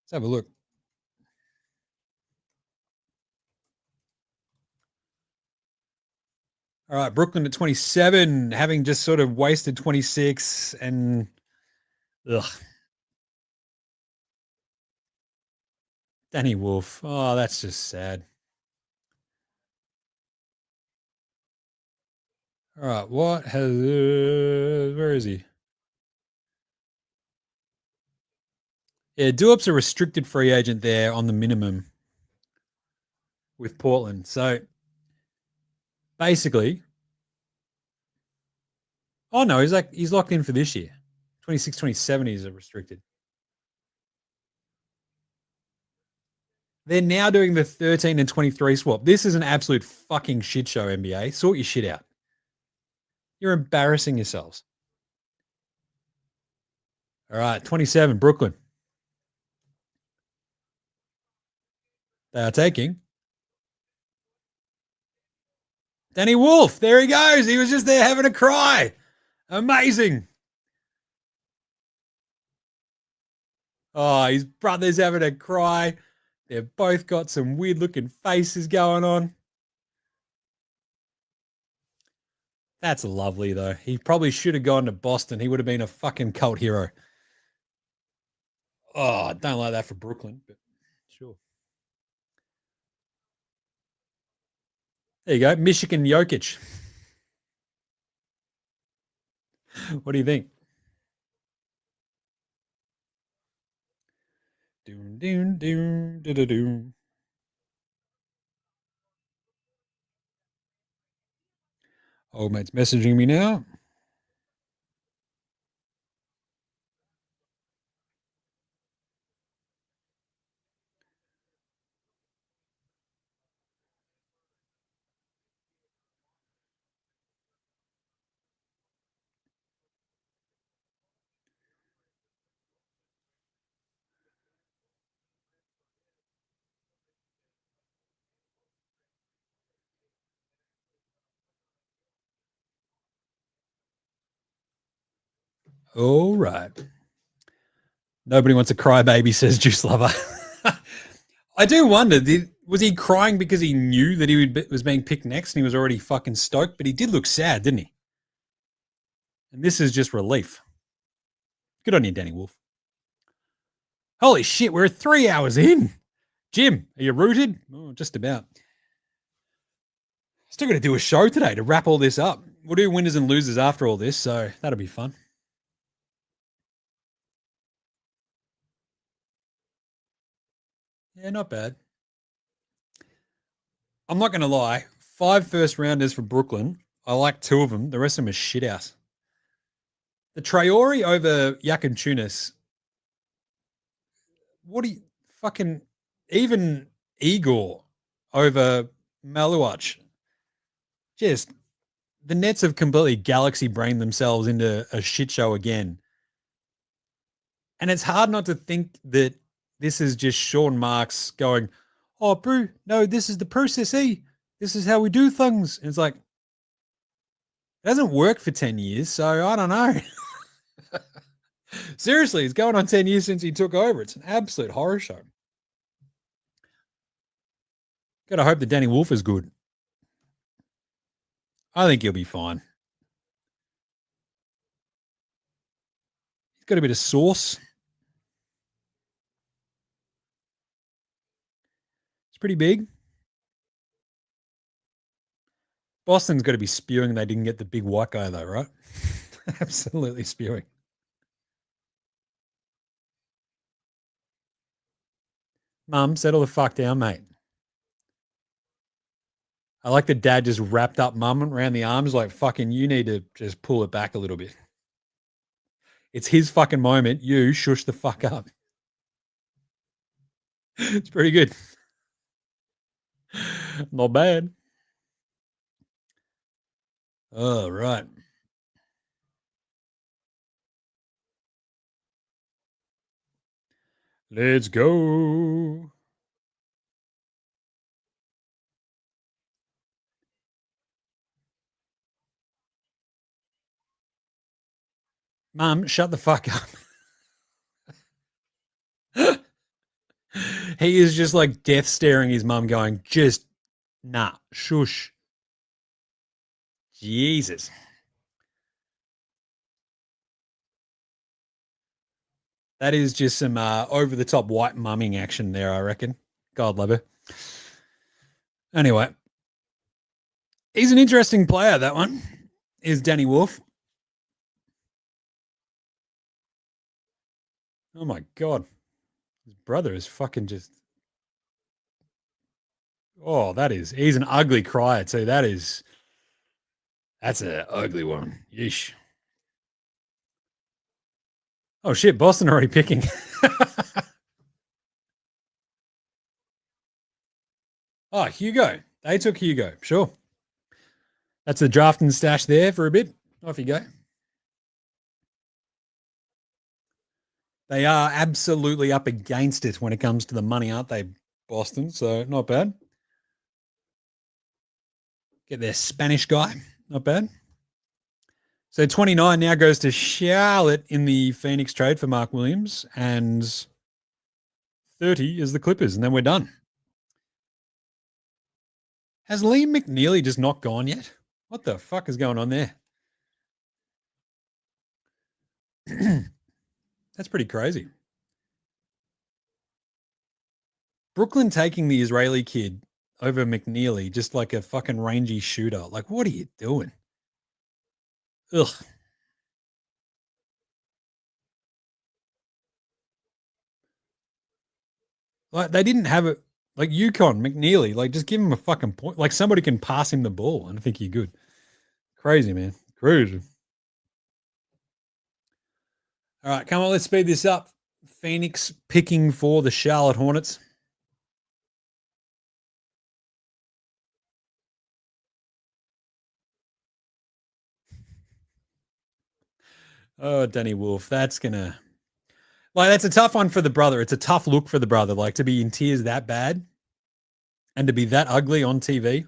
Let's have a look. All right, Brooklyn at 27, having just sort of wasted 26 and ugh. Danny Wolf. Oh, that's just sad. All right, what has where is he? Yeah, Duop's a restricted free agent there on the minimum with Portland. So basically, oh no, he's locked in for this year. 26, 27 is a restricted. They're now doing the 13 and 23 swap. This is an absolute fucking shit show, NBA. Sort your shit out. You're embarrassing yourselves. All right, 27, Brooklyn. They are taking Danny Wolf. There he goes. He was just there having a cry. Amazing. Oh, his brother's having a cry. They've both got some weird looking faces going on. That's lovely, though. He probably should have gone to Boston. He would have been a fucking cult hero. Oh, I don't like that for Brooklyn, but sure. There you go. Michigan Jokic. What do you think? Doom, doom, doom, doom, doom. Old mate's messaging me now. All right. Nobody wants a crybaby, says Juice Lover. I do wonder, was he crying because he knew that was being picked next and he was already fucking stoked? But he did look sad, didn't he? And this is just relief. Good on you, Danny Wolf. Holy shit, we're 3 hours in. Jim, are you rooted? Oh, just about. Still got to do a show today to wrap all this up. We'll do winners and losers after all this, so that'll be fun. Yeah, not bad. I'm not going to lie. 5 first rounders for Brooklyn. I like 2 of them. The rest of them are shit house. The Traore over Yakintunis. What do you fucking even Igor over Maluach? Just the Nets have completely galaxy brained themselves into a shit show again. And it's hard not to think that this is just Sean Marks going, oh, bro, no, this is the process, eh? This is how we do things. And it's like, it hasn't worked for 10 years, so I don't know. Seriously, it's going on 10 years since he took over. It's an absolute horror show. Got to hope that Danny Wolf is good. I think he'll be fine. He's got a bit of sauce. It's pretty big. Boston's got to be spewing they didn't get the big white guy, though, right? Absolutely spewing. Mum, settle the fuck down, mate. I like the dad just wrapped up mum around the arms, like, fucking, you need to just pull it back a little bit. It's his fucking moment. You shush the fuck up. It's pretty good. Not bad. Oh, right. Let's go. Mum, shut the fuck up. He is just like death staring his mum, going, just nah, shush. Jesus. That is just some over the top white mumming action there, I reckon. God love her. Anyway, he's an interesting player, that one is Danny Wolf. Oh my God. His brother is fucking just. Oh, he's an ugly crier too. That's an ugly one. Yeesh. Oh shit, Boston already picking. Oh, Hugo. They took Hugo. Sure. That's the draft and stash there for a bit. Off you go. They are absolutely up against it when it comes to the money, aren't they, Boston? So not bad. Get their Spanish guy. Not bad. So 29 now goes to Charlotte in the Phoenix trade for Mark Williams, and 30 is the Clippers, and then we're done. Has Liam McNeely just not gone yet? What the fuck is going on there? That's pretty crazy. Brooklyn taking the Israeli kid over McNeely, just like a fucking rangy shooter. Like, what are you doing? Ugh. Like, they didn't have it. Like, UConn, McNeely, like, just give him a fucking point. Like, somebody can pass him the ball, and I think you're good. Crazy, man. Crazy. All right, come on, let's speed this up. Phoenix picking for the Charlotte Hornets. Oh, Danny Wolf. That's a tough one for the brother. It's a tough look for the brother. Like, to be in tears that bad and to be that ugly on TV.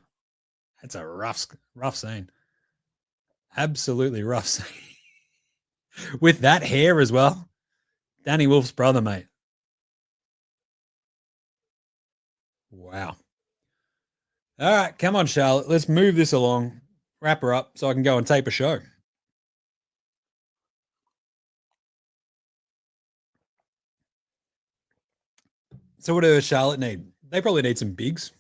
That's a rough scene. Absolutely rough scene. With that hair as well. Danny Wolf's brother, mate. Wow. All right, come on, Charlotte. Let's move this along. Wrap her up so I can go and tape a show. So what does Charlotte need? They probably need some bigs.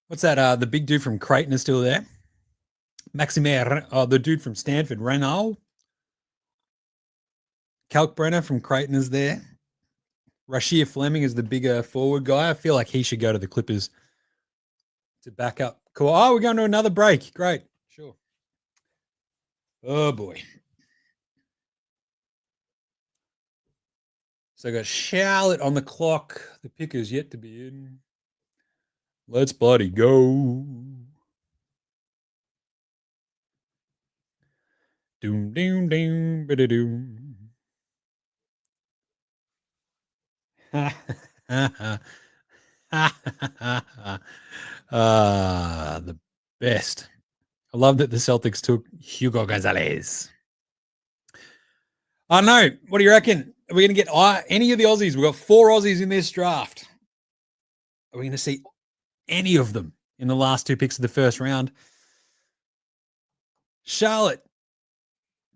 What's that? The big dude from Creighton is still there. Maxime, the dude from Stanford, Renal. Kalkbrenner from Creighton is there. Rashir Fleming is the bigger forward guy. I feel like he should go to the Clippers to back up. Cool. Oh, we're going to another break. Great. Sure. Oh, boy. So I got Charlotte on the clock. The pick is yet to be in. Let's bloody go. Doom, doom, doom, bida doom. The best. I love that the Celtics took Hugo Gonzalez. I know. What do you reckon? Are we going to get any of the Aussies? We've got 4 Aussies in this draft. Are we going to see any of them in the last 2 picks of the first round? Charlotte,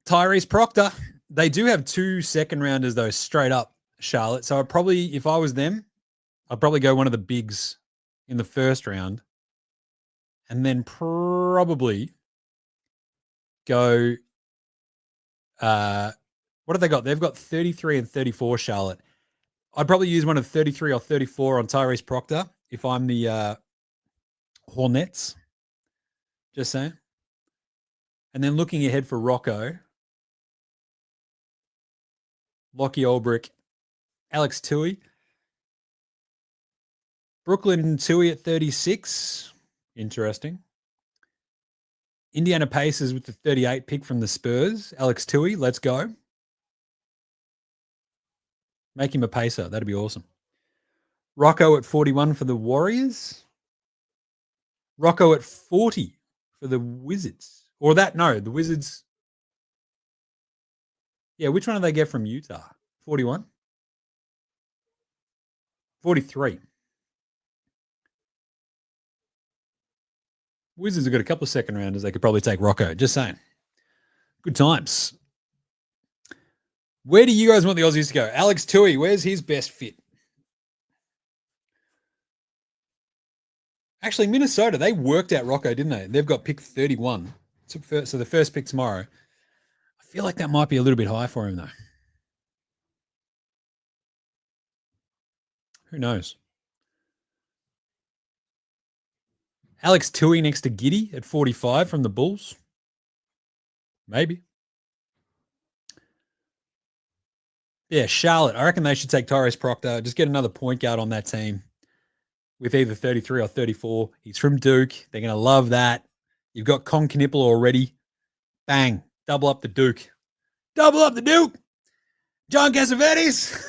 Tyrese Proctor. They do have 2 second rounders, though, straight up, Charlotte. So I'd probably, if I was them, I'd probably go one of the bigs in the first round. And then probably go what have they got? They've got 33 and 34 Charlotte. I'd probably use one of 33 or 34 on Tyrese Proctor if I'm the Hornets. Just saying. And then looking ahead for Rocco, Lockie Olbrick, Alex Tui. Brooklyn Tui at 36. Interesting. Indiana Pacers with the 38 pick from the Spurs. Alex Tui, let's go. Make him a pacer. That'd be awesome. Rocco at 41 for the Warriors. Rocco at 40 for the Wizards. Or that, no, the Wizards. Yeah, which one do they get from Utah? 41? 43. Wizards have got a couple of second rounders. They could probably take Rocco. Just saying. Good times. Where do you guys want the Aussies to go? Alex Tui, where's his best fit? Actually, Minnesota, they worked out Rocco, didn't they? They've got pick 31. So the first pick tomorrow. I feel like that might be a little bit high for him, though. Who knows? Alex Tui next to Giddy at 45 from the Bulls. Maybe. Yeah, Charlotte. I reckon they should take Tyrese Proctor. Just get another point guard on that team with either 33 or 34. He's from Duke. They're going to love that. You've got Con Knipple already. Bang. Double up the Duke. Double up the Duke. John Cassavetes.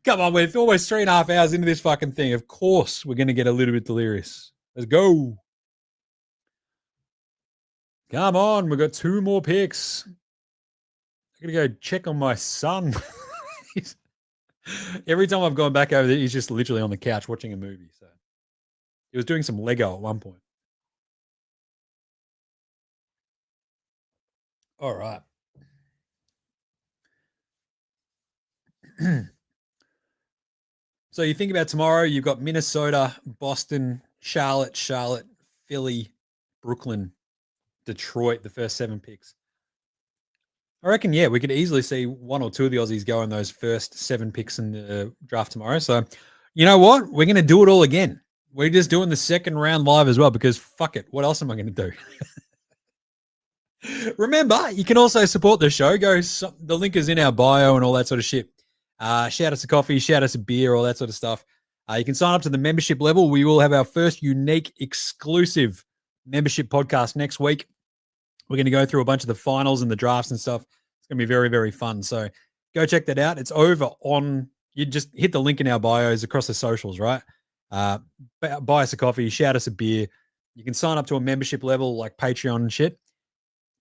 Come on, we're almost 3.5 hours into this fucking thing. Of course, we're going to get a little bit delirious. Let's go. Come on, we've got 2 more picks. I'm going to go check on my son. Every time I've gone back over there, he's just literally on the couch watching a movie. So he was doing some Lego at one point. All right. So you think about tomorrow, you've got Minnesota, Boston, Charlotte, Philly, Brooklyn, Detroit, the first 7 picks. I reckon, yeah, we could easily see 1 or 2 of the Aussies go in those first 7 picks in the draft tomorrow. So, you know what? We're going to do it all again. We're just doing the second round live as well because fuck it. What else am I going to do? Remember, you can also support the show. The link is in our bio and all that sort of shit. Shout us a coffee, shout us a beer, all that sort of stuff. You can sign up to the membership level. We will have our first unique exclusive membership podcast next week. We're going to go through a bunch of the finals and the drafts and stuff. It's going to be very, very fun. So go check that out. It's over on, you just hit the link in our bios across the socials, right? Buy us a coffee, shout us a beer. You can sign up to a membership level like Patreon and shit.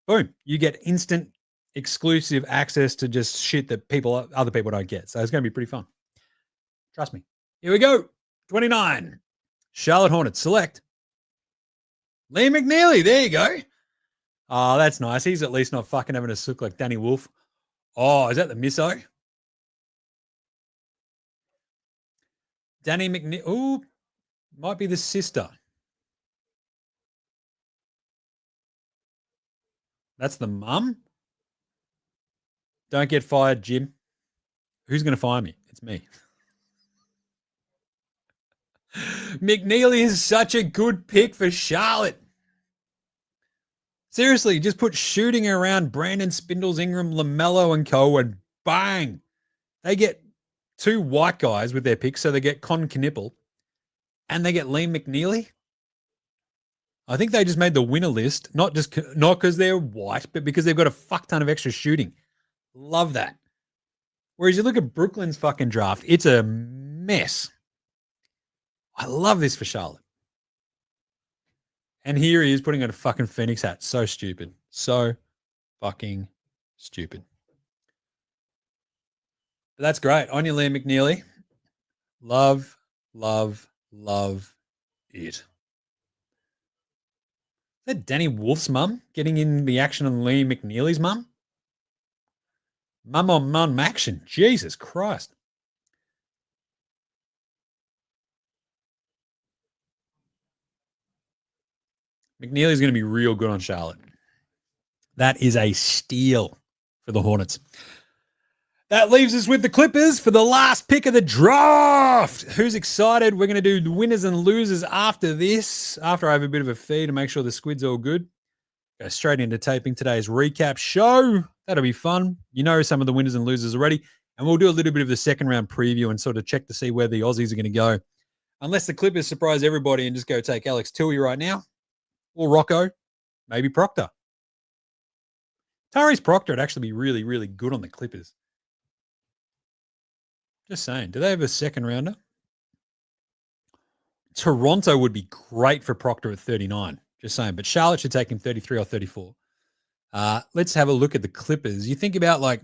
Boom. You get instant exclusive access to just shit that other people don't get. So it's going to be pretty fun. Trust me. Here we go. 29. Charlotte Hornets select Lee McNeely. There you go. Oh, that's nice. He's at least not fucking having a sook like Danny Wolf. Oh, is that the misso? Danny McNeely. Ooh, might be the sister. That's the mum? Don't get fired, Jim. Who's going to fire me? It's me. McNeely is such a good pick for Charlotte. Seriously, just put shooting around Brandon Spindles, Ingram, LaMelo, and co, and bang. They get 2 white guys with their picks, so they get Con Knipple, and they get Liam McNeely. I think they just made the winner list, not because they're white, but because they've got a fuck ton of extra shooting. Love that. Whereas you look at Brooklyn's fucking draft, it's a mess. I love this for Charlotte. And here he is putting on a fucking Phoenix hat. So stupid. So fucking stupid. But that's great. On your Liam McNeely. Love, love, love it. Is that Danny Wolf's mum getting in the action on Liam McNeely's mum? Mum on mum action. Jesus Christ. McNeely's going to be real good on Charlotte. That is a steal for the Hornets. That leaves us with the Clippers for the last pick of the draft. Who's excited? We're going to do the winners and losers after this, after I have a bit of a feed to make sure the squid's all good. Go straight into taping today's recap show. That'll be fun. You know some of the winners and losers already. And we'll do a little bit of the second round preview and sort of check to see where the Aussies are going to go. Unless the Clippers surprise everybody and just go take Alex Tui right now. Or Rocco. Maybe Proctor. Tyrese Proctor would actually be really, really good on the Clippers. Just saying. Do they have a second rounder? Toronto would be great for Proctor at 39. Just saying. But Charlotte should take him 33 or 34. Let's have a look at the Clippers. You think about like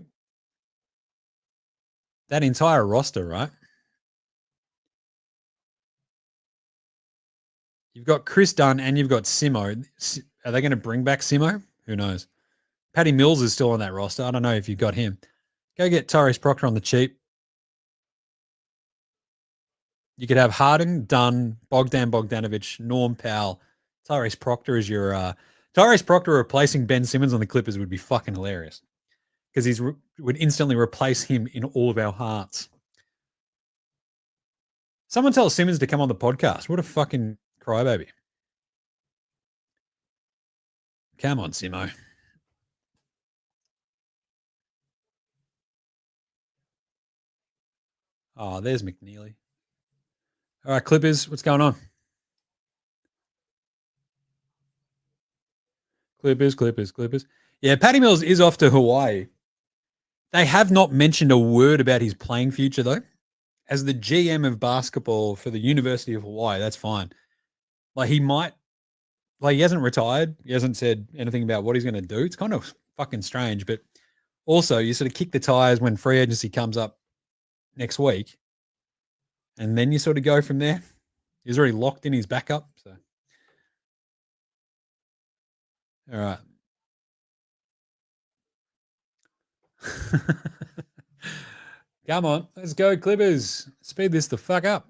that entire roster, right? You've got Chris Dunn and you've got Simo. Are they going to bring back Simo? Who knows? Patty Mills is still on that roster. I don't know if you've got him. Go get Tyrese Proctor on the cheap. You could have Harden, Dunn, Bogdan Bogdanovic, Norm Powell. Tyrese Proctor is your Tyrese Proctor replacing Ben Simmons on the Clippers would be fucking hilarious because he's would instantly replace him in all of our hearts. Someone tell Simmons to come on the podcast. What a fucking crybaby. Come on, Simo. Oh, there's McNeely. All right, Clippers, what's going on? Clippers. Yeah, Patty Mills is off to Hawaii. They have not mentioned a word about his playing future, though. As the GM of basketball for the University of Hawaii, that's fine. Like, he might, like, he hasn't retired. He hasn't said anything about what he's going to do. It's kind of fucking strange, but also you sort of kick the tires when free agency comes up next week, and then you sort of go from there. He's already locked in his backup, so. All right. Come on, let's go, Clippers. Speed this the fuck up.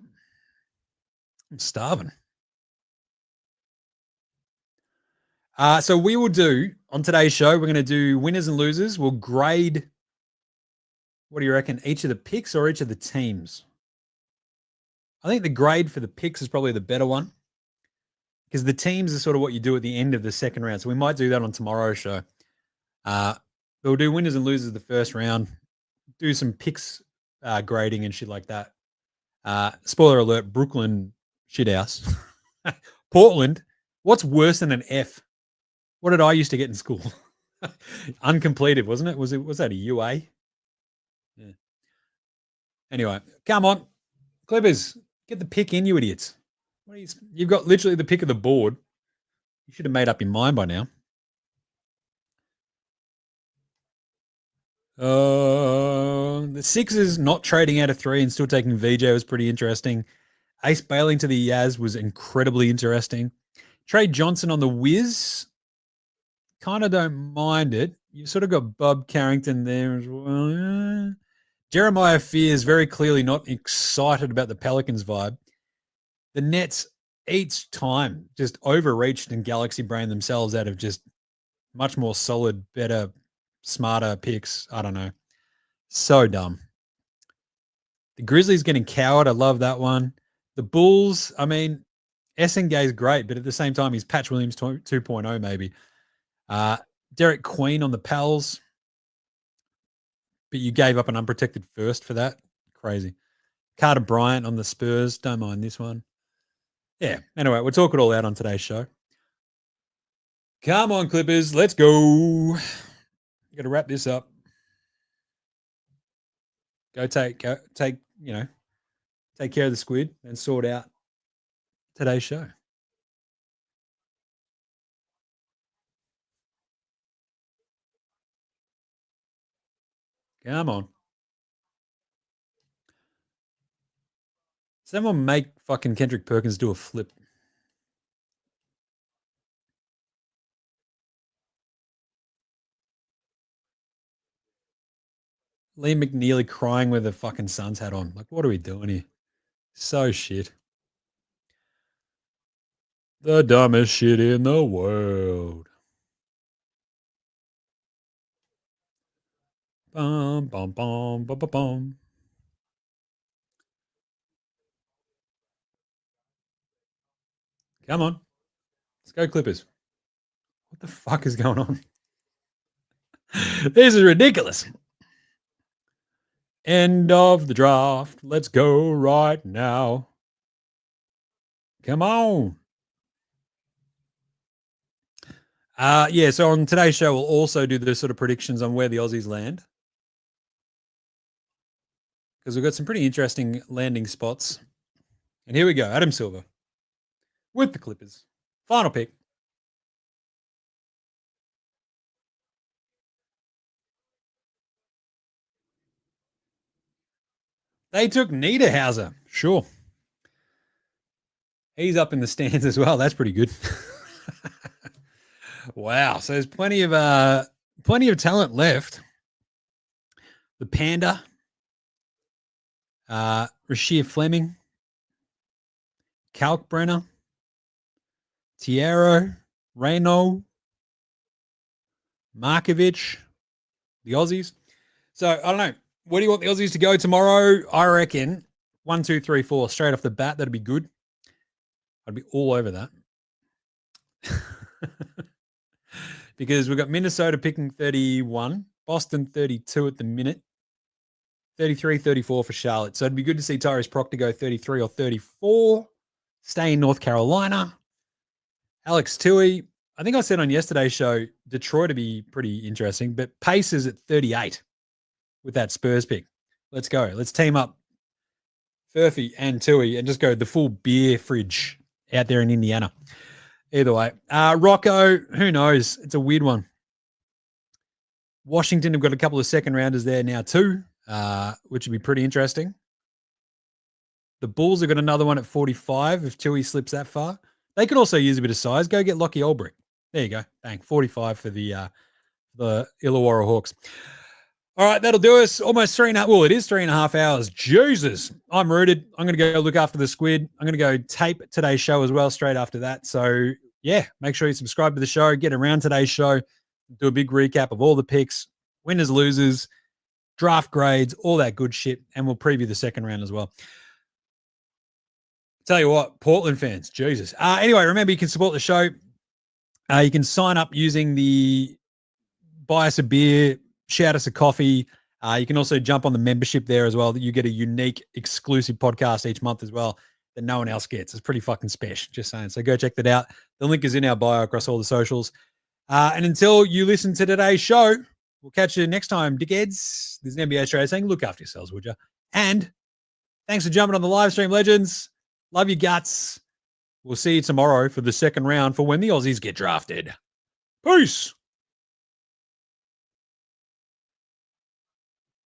I'm starving. So we will do on today's show, we're going to do winners and losers. We'll grade, what do you reckon, each of the picks or each of the teams? I think the grade for the picks is probably the better one because the teams are sort of what you do at the end of the second round. So we might do that on tomorrow's show. We'll do winners and losers the first round, do some picks grading and shit like that. Spoiler alert, Brooklyn shithouse. Portland, what's worse than an F? What did I used to get in school? Uncompleted, wasn't it? Was that a UA? Yeah. Anyway, come on. Clippers, get the pick in, you idiots. You've got literally the pick of the board. You should have made up your mind by now. The Sixers not trading out of 3 and still taking VJ was pretty interesting. Ace bailing to the Yaz was incredibly interesting. Trade Johnson on the Wiz. Kind of don't mind it. You've sort of got Bob Carrington there as well. Jeremiah Fears very clearly not excited about the Pelicans vibe. The Nets each time just overreached and galaxy brain themselves out of just much more solid, better, smarter picks. I don't know. So dumb. The Grizzlies getting cowed. I love that one. The Bulls, I mean, Essengay's great, but at the same time, he's Patch Williams 2.0 maybe. Derek Queen on the Pels, but you gave up an unprotected first for that. Crazy. Carter Bryant on the Spurs. Don't mind this one. Yeah. Anyway, we'll talk it all out on today's show. Come on, Clippers. Let's go. Got to wrap this up. Go take, take care of the squid and sort out today's show. Come on. Someone make fucking Kendrick Perkins do a flip. Lee McNeely crying with a fucking Suns hat on. Like, what are we doing here? So shit. The dumbest shit in the world. Bum, bum, bum, bum, bum, bum. Come on. Let's go, Clippers. What the fuck is going on? This is ridiculous. End of the draft. Let's go right now. Come on. Yeah, so on today's show, we'll also do the sort of predictions on where the Aussies land. because we've got some pretty interesting landing spots. And here we go. Adam Silver with the Clippers. Final pick. They took Niederhauser. Sure. He's up in the stands as well. That's pretty good. Wow. So there's plenty of talent left. The Panda, Rashir Fleming, Kalkbrenner, Tiero, Reyno, Markovic, the Aussies. So I don't know. Where do you want the Aussies to go tomorrow? I reckon 1, 2, 3, 4 straight off the bat. That'd be good. I'd be all over that. Because we've got Minnesota picking 31, Boston 32 at the minute, 33, 34 for Charlotte. So it'd be good to see Tyrese Proctor go 33 or 34, stay in North Carolina. Alex Tui, I think I said on yesterday's show, Detroit to be pretty interesting, but Pacers at 38 with that Spurs pick. Let's go. Let's team up Furphy and Tui and just go the full beer fridge out there in Indiana. Either way. Rocco, who knows? It's a weird one. Washington have got a couple of second rounders there now too, which would be pretty interesting. The Bulls have got another one at 45 if Tui slips that far. They could also use a bit of size. Go get Lockie Olbrich. There you go. Bang. 45 for the Illawarra Hawks. All right, that'll do us. Almost 3.5. Well, it is 3.5 hours. Jesus. I'm rooted. I'm going to go look after the squid. I'm going to go tape today's show as well straight after that. So, yeah, make sure you subscribe to the show. Get around today's show. Do a big recap of all the picks, winners, losers, draft grades, all that good shit. And we'll preview the second round as well. Tell you what, Portland fans, Jesus. Anyway, remember you can support the show. You can sign up using the buy us a beer, shout us a coffee. You can also jump on the membership there as well. You get a unique exclusive podcast each month as well that no one else gets. It's pretty fucking special, just saying. So go check that out. The link is in our bio across all the socials. And until you listen to today's show, we'll catch you next time, dickheads. This is NBA Straya saying, look after yourselves, would you? And thanks for jumping on the live stream, legends. Love your guts. We'll see you tomorrow for the second round for when the Aussies get drafted. Peace.